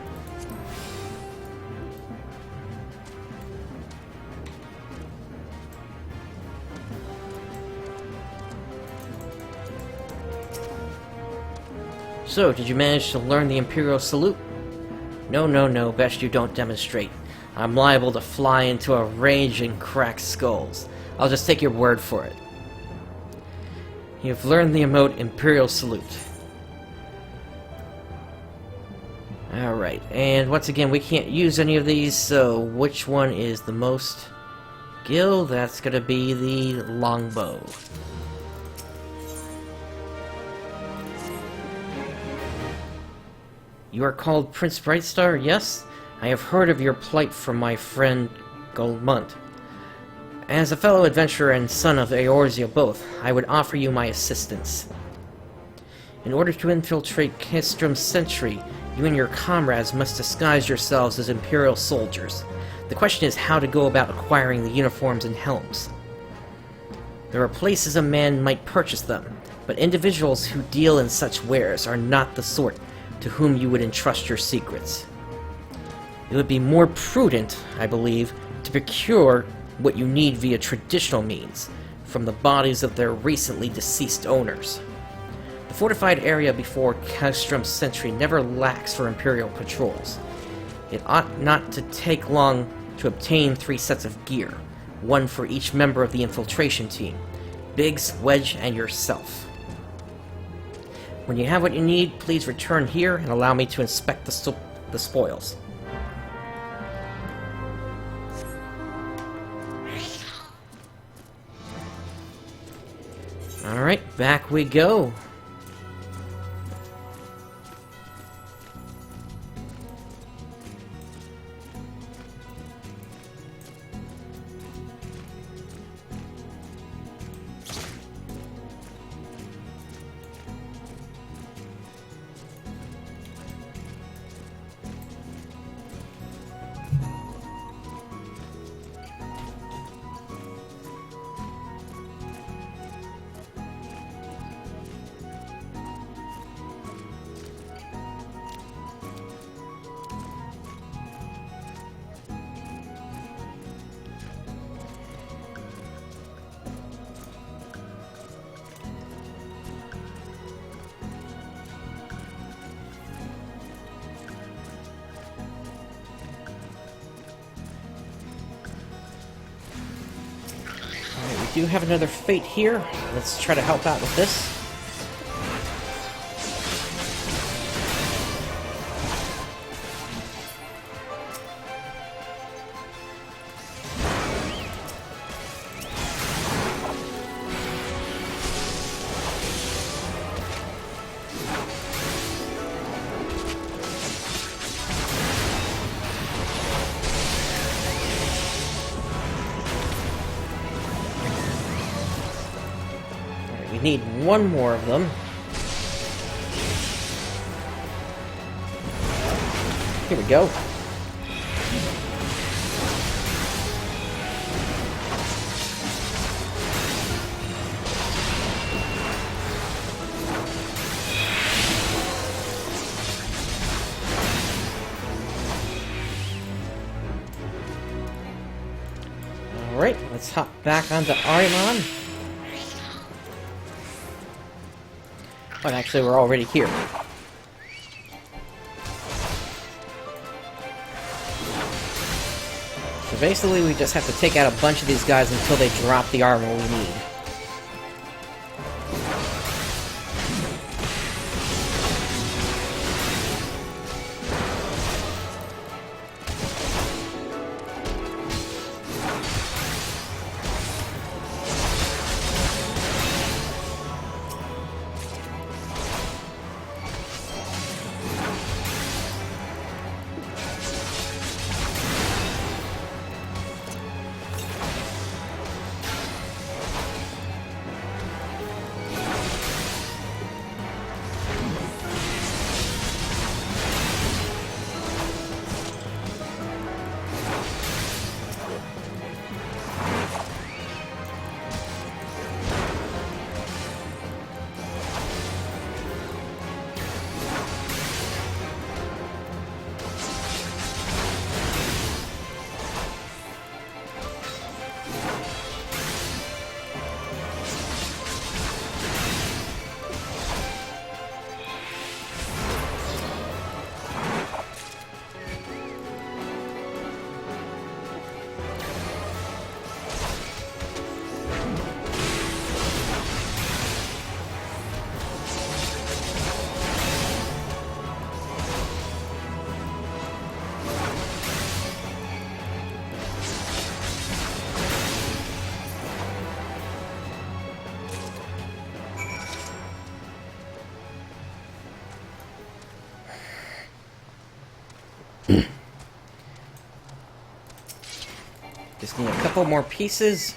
So, did you manage to learn the Imperial Salute? No, best you don't demonstrate. I'm liable to fly into a rage and crack skulls. I'll just take your word for it. You've learned the emote Imperial Salute. Alright, and once again, we can't use any of these, so which one is the most gil? That's gonna be the longbow. You are called Prince Brightstar, yes? I have heard of your plight from my friend Goldmont. As a fellow adventurer and son of Eorzea both, I would offer you my assistance. In order to infiltrate Castrom's Sentry, you and your comrades must disguise yourselves as Imperial soldiers. The question is how to go about acquiring the uniforms and helms. There are places a man might purchase them, but individuals who deal in such wares are not the sort to whom you would entrust your secrets. It would be more prudent, I believe, to procure what you need via traditional means, from the bodies of their recently deceased owners. The fortified area before Castrom's Sentry never lacks for Imperial patrols. It ought not to take long to obtain 3 sets of gear, one for each member of the infiltration team, Biggs, Wedge, and yourself. When you have what you need, please return here and allow me to inspect the spoils. Alright, back we go. We do have another fate here. Let's try to help out with this. We need one more of them. Here we go. Alright, let's hop back onto Arimon. Oh, actually, we're already here. So basically, we just have to take out a bunch of these guys until they drop the armor we need. Just need a couple more pieces.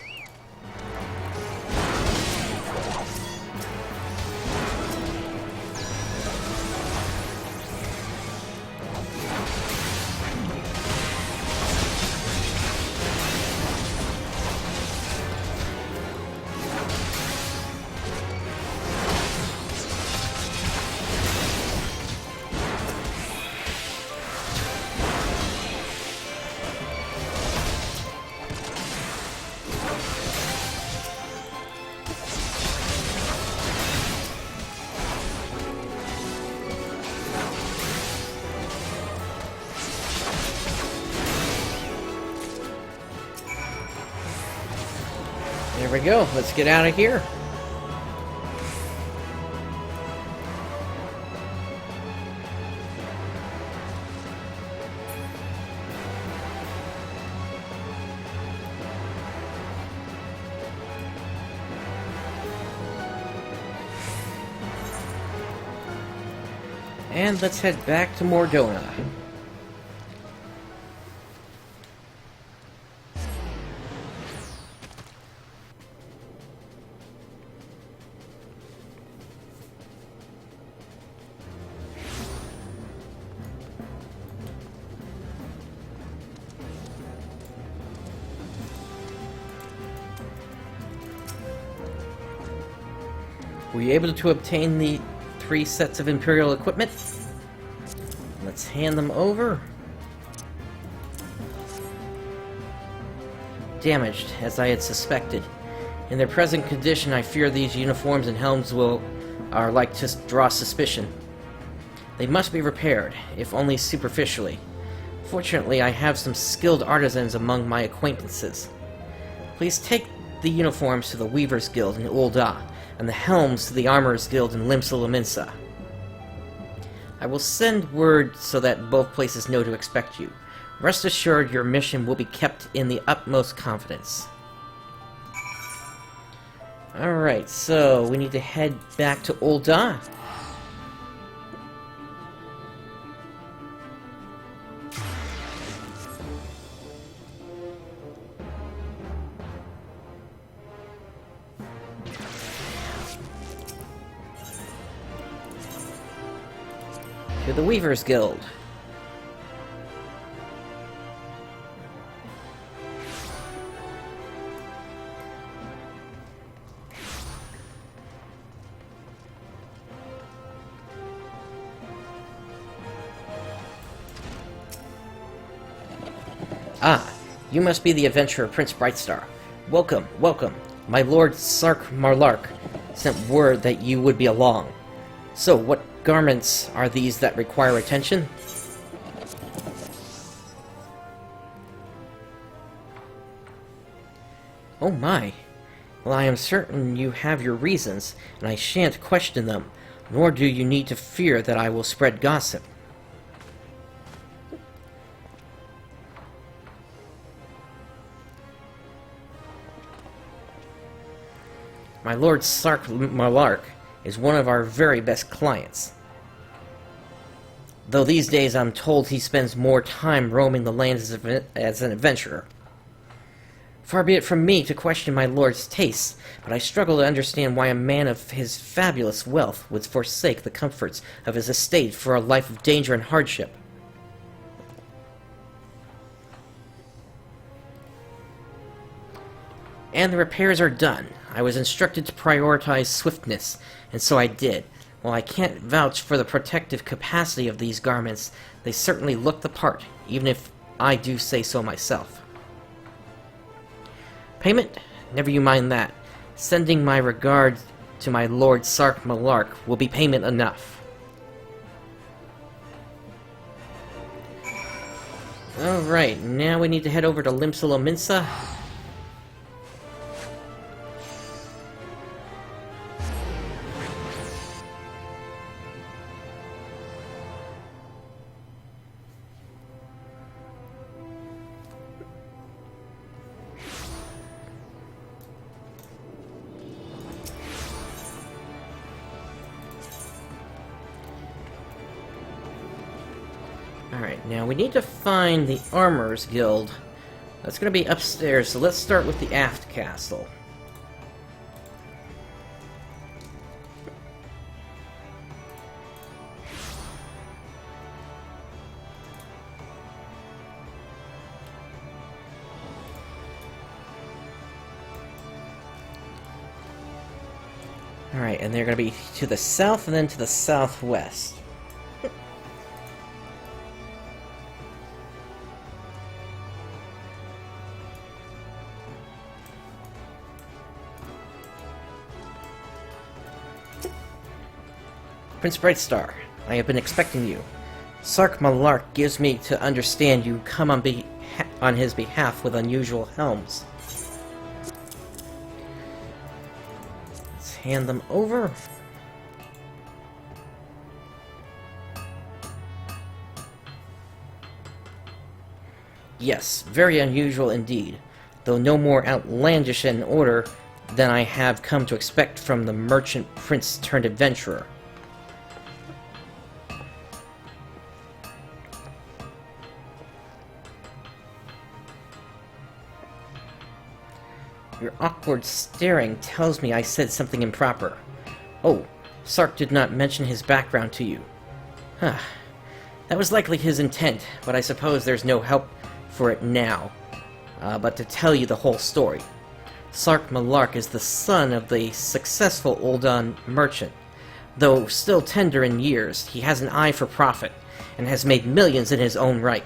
There we go. Let's get out of here. And let's head back to Mor Dhona. Were you able to obtain the 3 sets of Imperial equipment? Let's hand them over. Damaged, as I had suspected. In their present condition, I fear these uniforms and helms are like to draw suspicion. They must be repaired, if only superficially. Fortunately, I have some skilled artisans among my acquaintances. Please take the uniforms to the Weavers Guild in Ul'dah, and the helms to the Armorers Guild in Limsa. I will send word so that both places know to expect you. Rest assured your mission will be kept in the utmost confidence. Alright, so we need to head back to Ul'dah. To the Weavers Guild. Ah, you must be the adventurer Prince Brightstar. Welcome, welcome. My Lord Sark Marlark sent word that you would be along. So, what garments are these that require attention? Oh my. Well, I am certain you have your reasons, and I shan't question them, nor do you need to fear that I will spread gossip. My Lord Sark Marlark is one of our very best clients. Though these days I'm told he spends more time roaming the lands as an adventurer. Far be it from me to question my lord's tastes, but I struggle to understand why a man of his fabulous wealth would forsake the comforts of his estate for a life of danger and hardship. And the repairs are done. I was instructed to prioritize swiftness, and so I did. While I can't vouch for the protective capacity of these garments, they certainly look the part, even if I do say so myself. Payment? Never you mind that. Sending my regards to my Lord Sark Marlark will be payment enough. Alright, now we need to head over to Limsa. Alright, now we need to find the Armorers Guild. That's going to be upstairs, so let's start with the aft castle. Alright, and they're going to be to the south and then to the southwest. PrinceBrightstar, I have been expecting you. Sark Malark gives me to understand you come on his behalf with unusual helms. Let's hand them over. Yes, very unusual indeed, though no more outlandish in order than I have come to expect from the merchant prince turned adventurer. Your awkward staring tells me I said something improper. Oh, Sark did not mention his background to you. Huh. That was likely his intent, but I suppose there's no help for it now, but to tell you the whole story. Sark Malark is the son of the successful Uldan merchant. Though still tender in years, he has an eye for profit, and has made millions in his own right.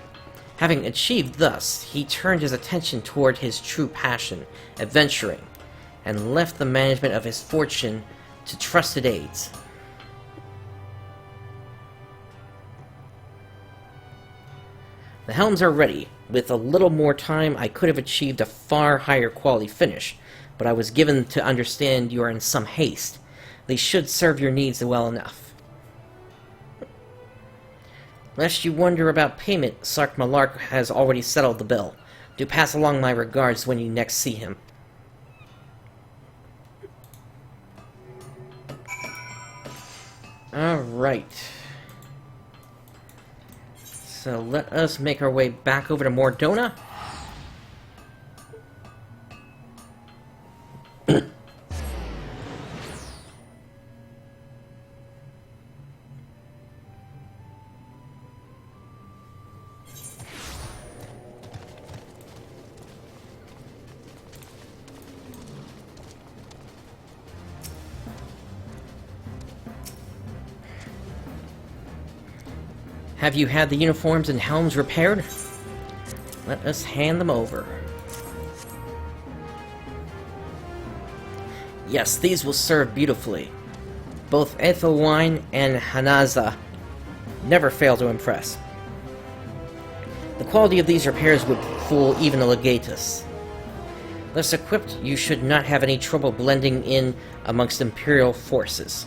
Having achieved thus, he turned his attention toward his true passion, adventuring, and left the management of his fortune to trusted aides. The helms are ready. With a little more time, I could have achieved a far higher quality finish, but I was given to understand you are in some haste. They should serve your needs well enough. Lest you wonder about payment, Sark Malark has already settled the bill. Do pass along my regards when you next see him. Alright. So let us make our way back over to Mor Dhona. Have you had the uniforms and helms repaired? Let us hand them over. Yes, these will serve beautifully. Both Ethelwine and Hanaza never fail to impress. The quality of these repairs would fool even a legatus. Thus equipped, you should not have any trouble blending in amongst Imperial forces.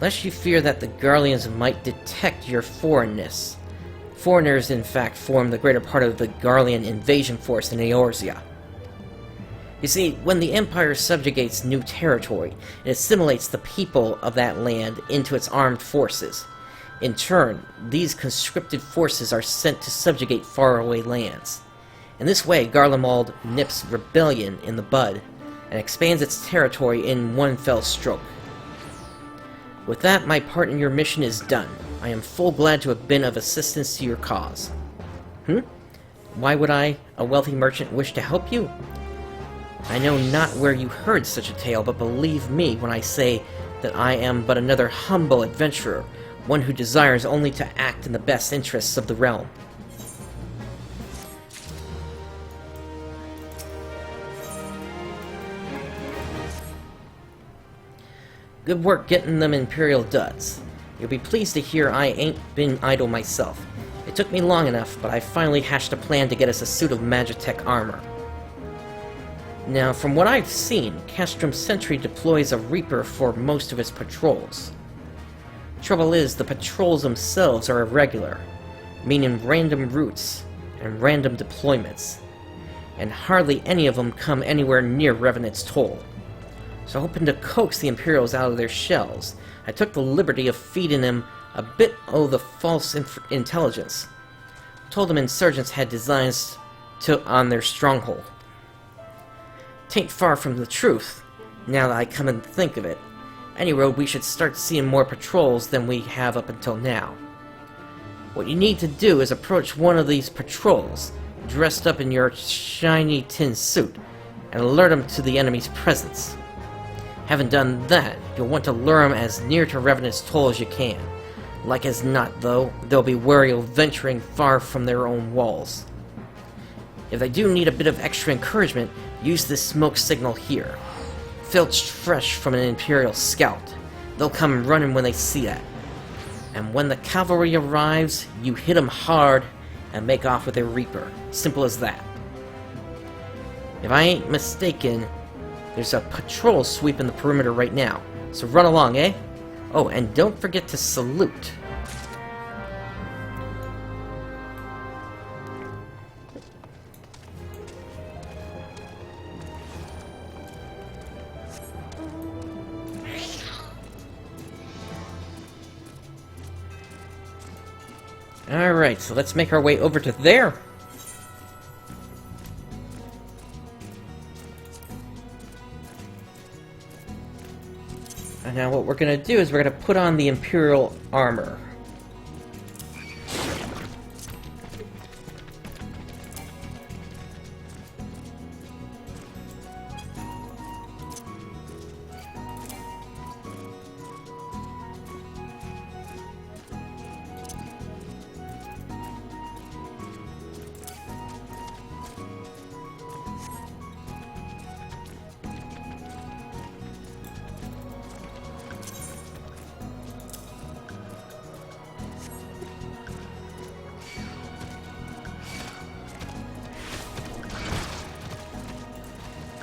Lest you fear that the Garleans might detect your foreignness. Foreigners, in fact, form the greater part of the Garlean invasion force in Eorzea. You see, when the Empire subjugates new territory, it assimilates the people of that land into its armed forces. In turn, these conscripted forces are sent to subjugate faraway lands. In this way, Garlemald nips rebellion in the bud, and expands its territory in one fell stroke. With that, my part in your mission is done. I am full glad to have been of assistance to your cause. Why would I, a wealthy merchant, wish to help you? I know not where you heard such a tale, but believe me when I say that I am but another humble adventurer, one who desires only to act in the best interests of the realm. Good work getting them Imperial duds. You'll be pleased to hear I ain't been idle myself. It took me long enough, but I finally hatched a plan to get us a suit of Magitech armor. Now, from what I've seen, Castrum Sentry deploys a Reaper for most of its patrols. Trouble is, the patrols themselves are irregular, meaning random routes and random deployments, and hardly any of them come anywhere near Revenant's toll. So hoping to coax the Imperials out of their shells, I took the liberty of feeding them A bit of the false intelligence. Told them insurgents had designs on their stronghold. Tain't far from the truth, now that I come and think of it. Any road, we should start seeing more patrols than we have up until now. What you need to do is approach one of these patrols, dressed up in your shiny tin suit, and alert them to the enemy's presence. Having done that, you'll want to lure them as near to Revenant's toll as you can. Like as not, though, they'll be wary of venturing far from their own walls. If they do need a bit of extra encouragement, use this smoke signal here. Filched fresh from an Imperial scout. They'll come running when they see that. And when the cavalry arrives, you hit them hard and make off with their Reaper. Simple as that. If I ain't mistaken, there's a patrol sweeping the perimeter right now. So run along, eh? Oh, and don't forget to salute. Alright, so let's make our way over to there. And now what we're going to do is we're going to put on the Imperial armor.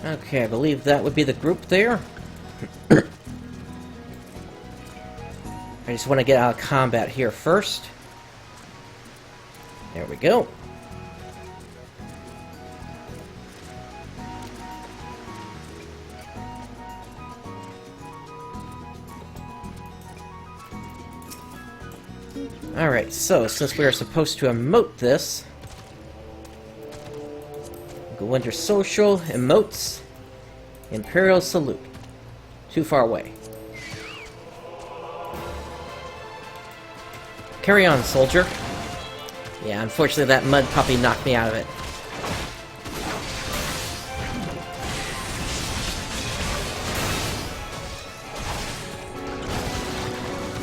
Okay, I believe that would be the group there. I just want to get out of combat here first. There we go. Alright, so since we are supposed to emote this, go under social, emotes, Imperial salute. Too far away. Carry on, soldier. Yeah, unfortunately that mud puppy knocked me out of it.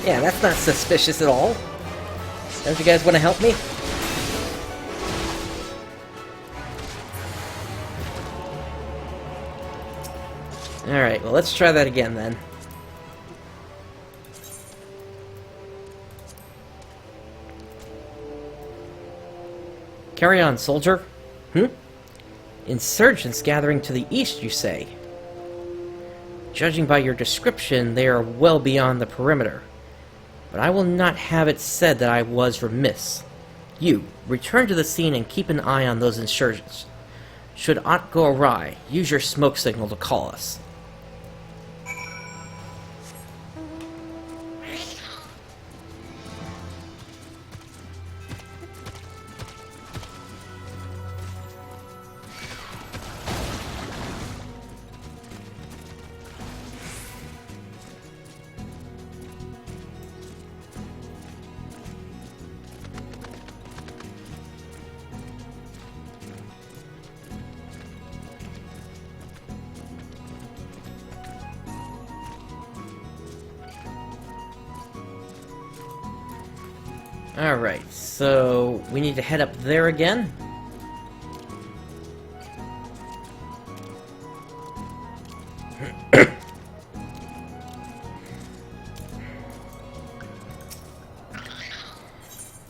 Yeah, that's not suspicious at all. Don't you guys want to help me? Alright, well let's try that again then. Carry on, soldier. Insurgents gathering to the east, you say? Judging by your description, they are well beyond the perimeter. But I will not have it said that I was remiss. You, return to the scene and keep an eye on those insurgents. Should aught go awry, use your smoke signal to call us. Alright, so we need to head up there again.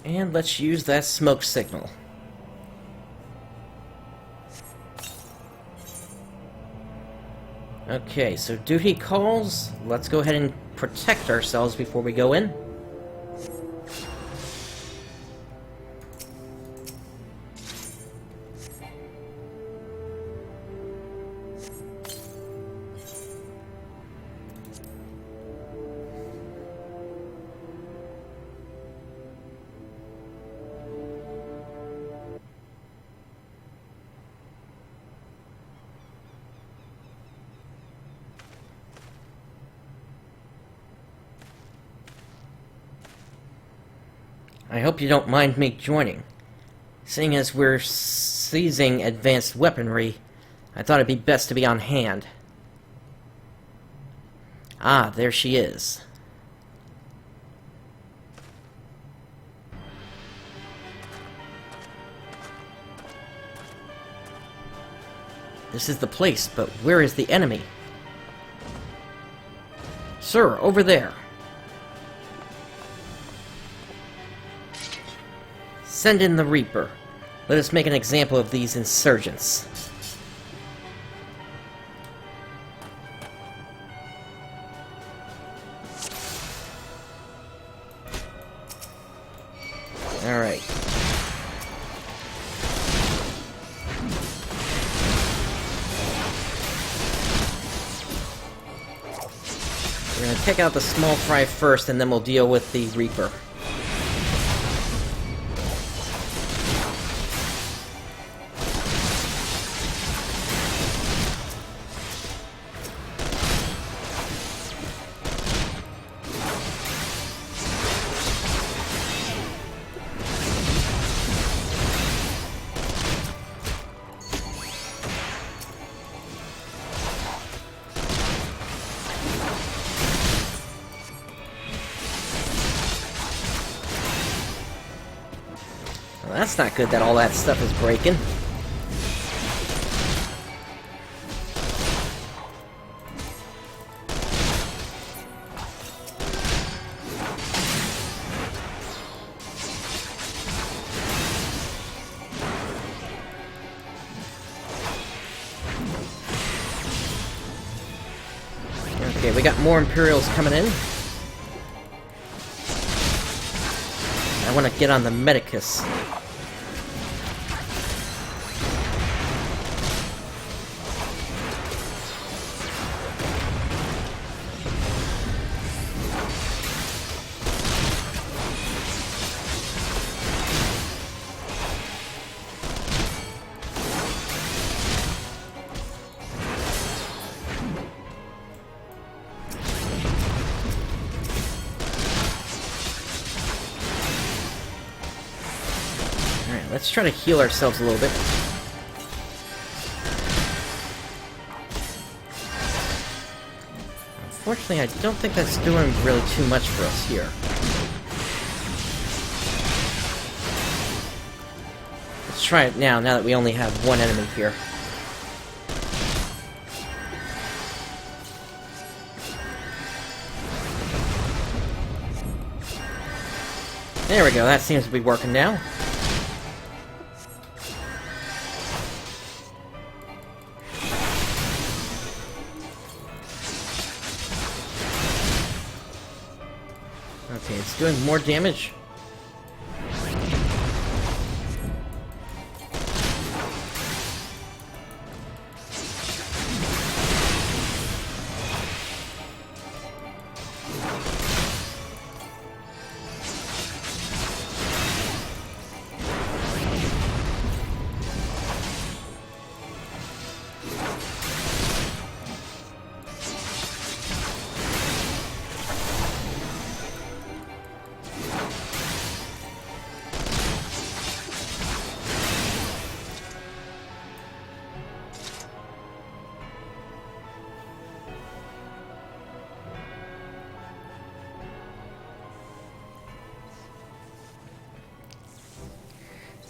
And let's use that smoke signal. Okay, so duty calls. Let's go ahead and protect ourselves before we go in. I hope you don't mind me joining. Seeing as we're seizing advanced weaponry, I thought it'd be best to be on hand. Ah, there she is. This is the place, but where is the enemy? Sir, over there. Send in the Reaper. Let us make an example of these insurgents. Alright. We're gonna take out the small fry first, and then we'll deal with the Reaper. Well, that's not good that all that stuff is breaking. Okay, we got more Imperials coming in. I want to get on the Medicus. Let's try to heal ourselves a little bit. Unfortunately, I don't think that's doing really too much for us here. Let's try it now that we only have one enemy here. There we go, that seems to be working now. Okay, it's doing more damage.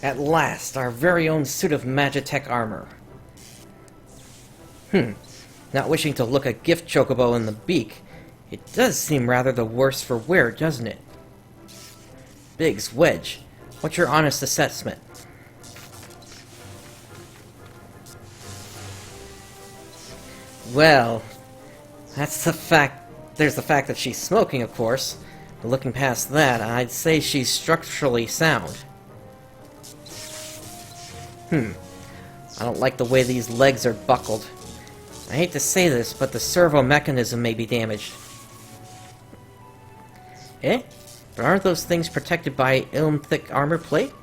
At last, our very own suit of Magitech armor. Not wishing to look a gift chocobo in the beak, it does seem rather the worse for wear, doesn't it? Biggs, Wedge, what's your honest assessment? Well, that's the fact. There's the fact that she's smoking, of course. But looking past that, I'd say she's structurally sound. I don't like the way these legs are buckled. I hate to say this, but the servo mechanism may be damaged. Eh? But aren't those things protected by thick armor plate?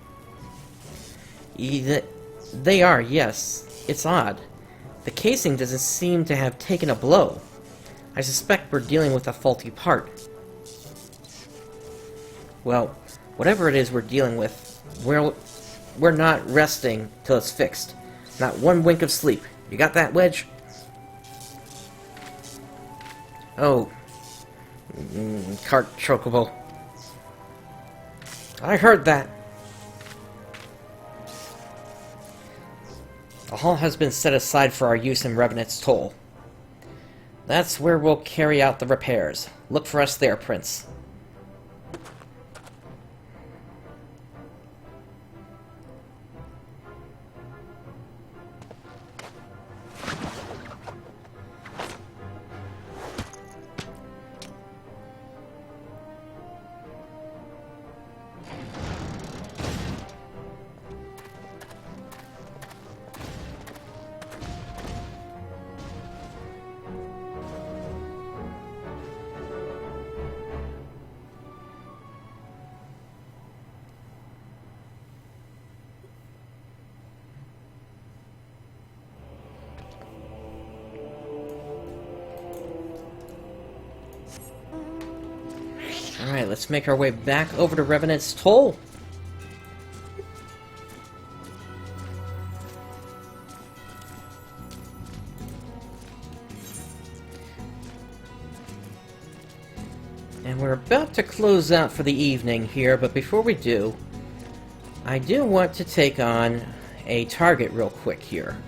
They are, yes. It's odd. The casing doesn't seem to have taken a blow. I suspect we're dealing with a faulty part. Well, whatever it is we're dealing with, we're not resting till it's fixed. Not one wink of sleep. You got that, Wedge? Oh. Cart chocobo. I heard that. The hall has been set aside for our use in Revenant's Toll. That's where we'll carry out the repairs. Look for us there, Prince. Alright, let's make our way back over to Revenant's Toll. And we're about to close out for the evening here, but before we do, I do want to take on a target real quick here.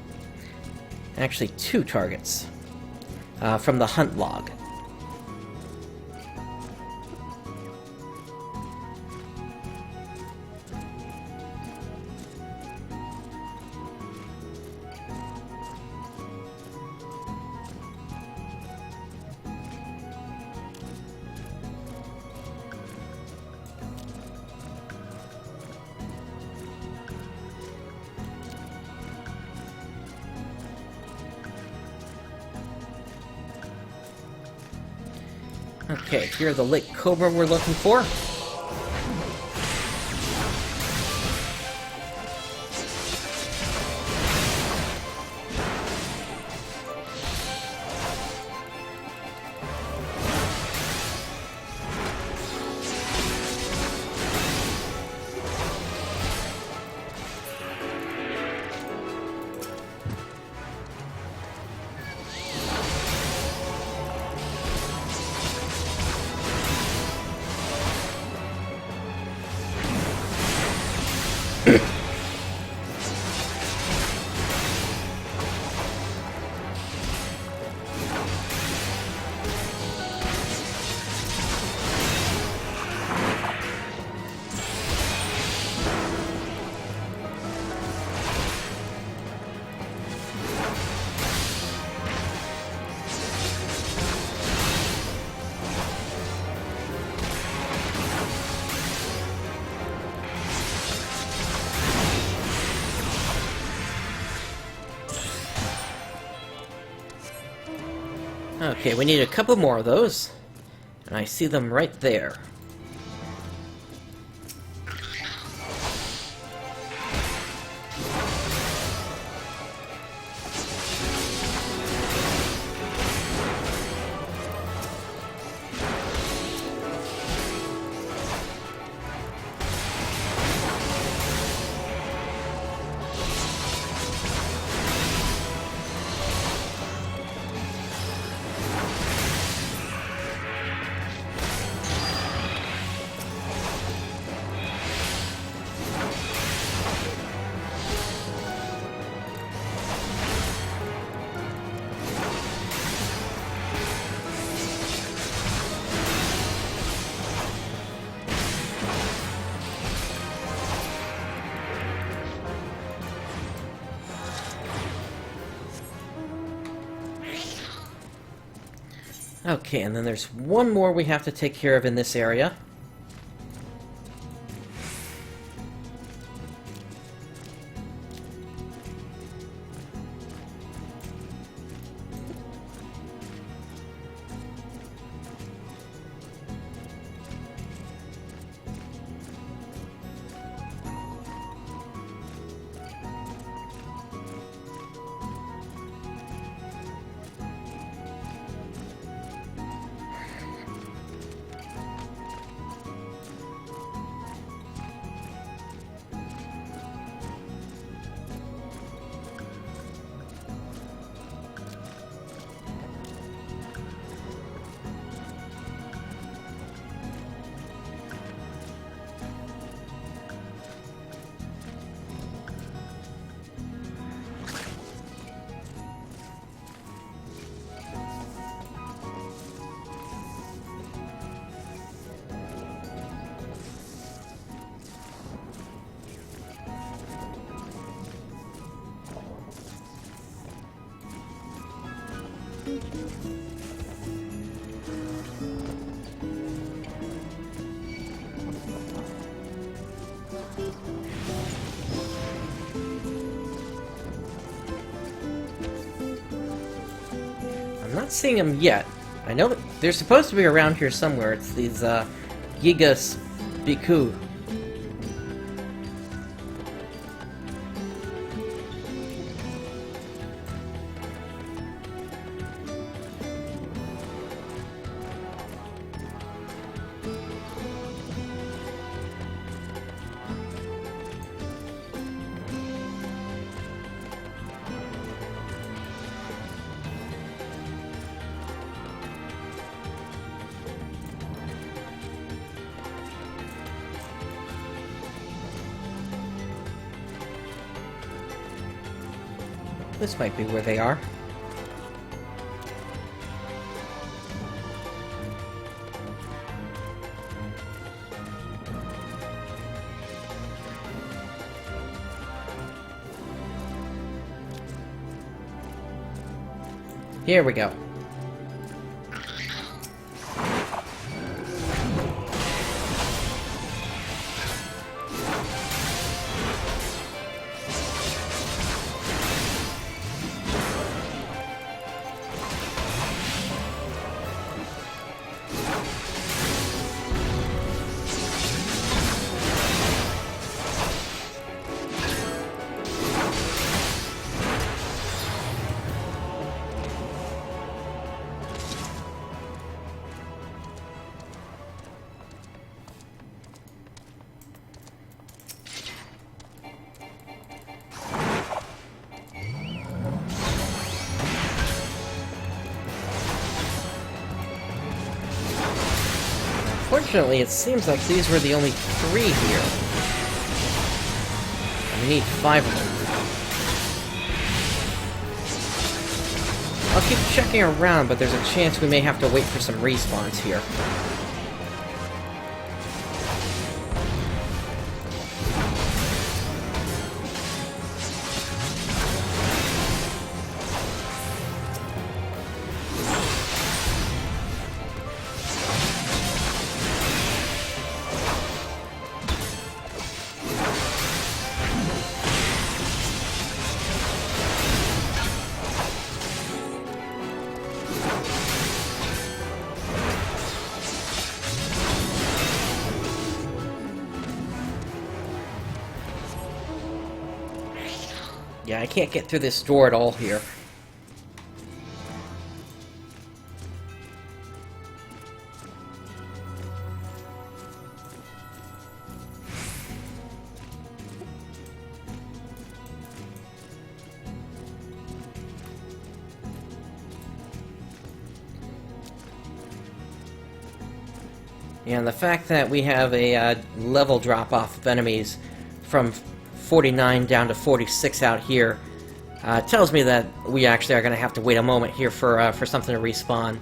Actually, 2 targets from the hunt log. Okay, here are the Lake Cobra we're looking for. Okay, we need a couple more of those. And I see them right there. Okay, and then there's one more we have to take care of in this area. not seeing them yet. I know that they're supposed to be around here somewhere. It's these, Gigas Biku. This might be where they are. Here we go. Unfortunately, it seems like these were the only 3 here. And we need 5 of them. I'll keep checking around, but there's a chance we may have to wait for some respawns here. Yeah, I can't get through this door at all here. And the fact that we have a level drop-off of enemies from 49 down to 46 out here tells me that we actually are going to have to wait a moment here for something to respawn.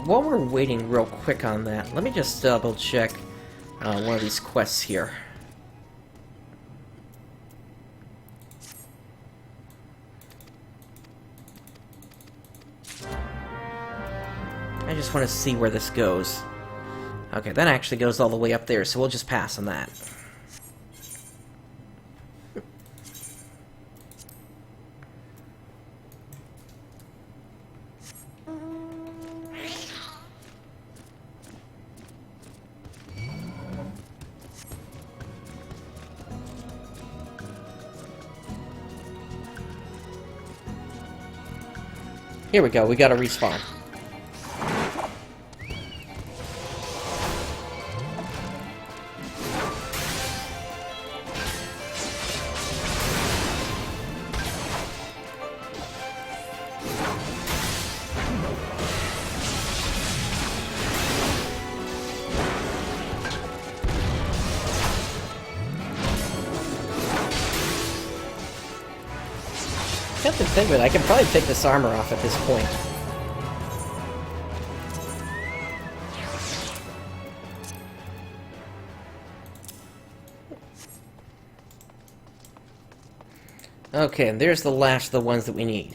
While we're waiting real quick on that, let me just double check one of these quests here. I just want to see where this goes. Okay, that actually goes all the way up there, so we'll just pass on that. Here we go, we got a respawn. Come to think of it, I can probably take this armor off at this point. Okay, and there's the last of the ones that we need.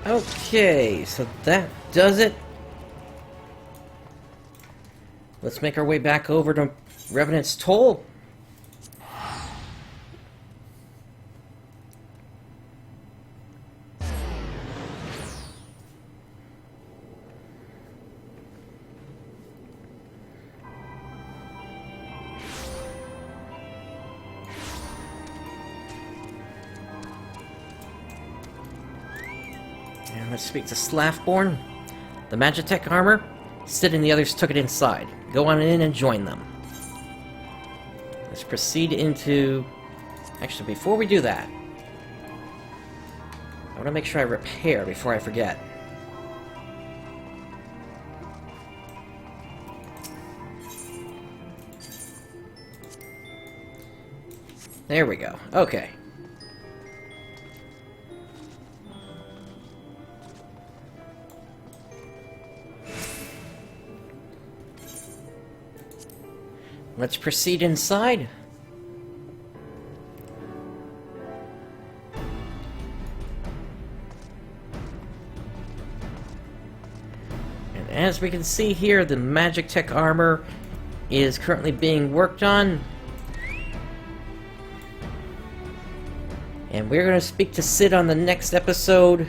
Okay, so that does it. Let's make our way back over to Revenant's Toll. And let's speak to Slaffborn. The Magitech armor. Sid and the others took it inside. Go on in and join them. Let's proceed into... Actually, before we do that, I want to make sure I repair before I forget. There we go. Okay. Let's proceed inside. And as we can see here, the Magitech armor is currently being worked on. And we're going to speak to Sid on the next episode.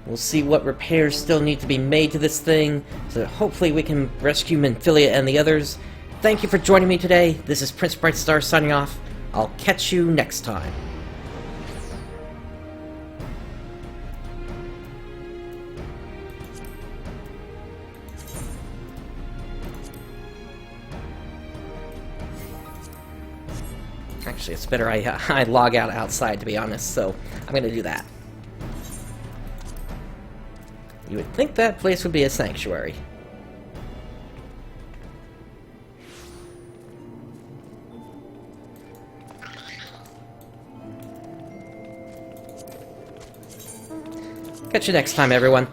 We'll see what repairs still need to be made to this thing, so that hopefully we can rescue Minfilia and the others. Thank you for joining me today. This is PrinceBrightstar signing off. I'll catch you next time. Actually, it's better I log out outside, to be honest, so I'm going to do that. You would think that place would be a sanctuary. Catch you next time, everyone.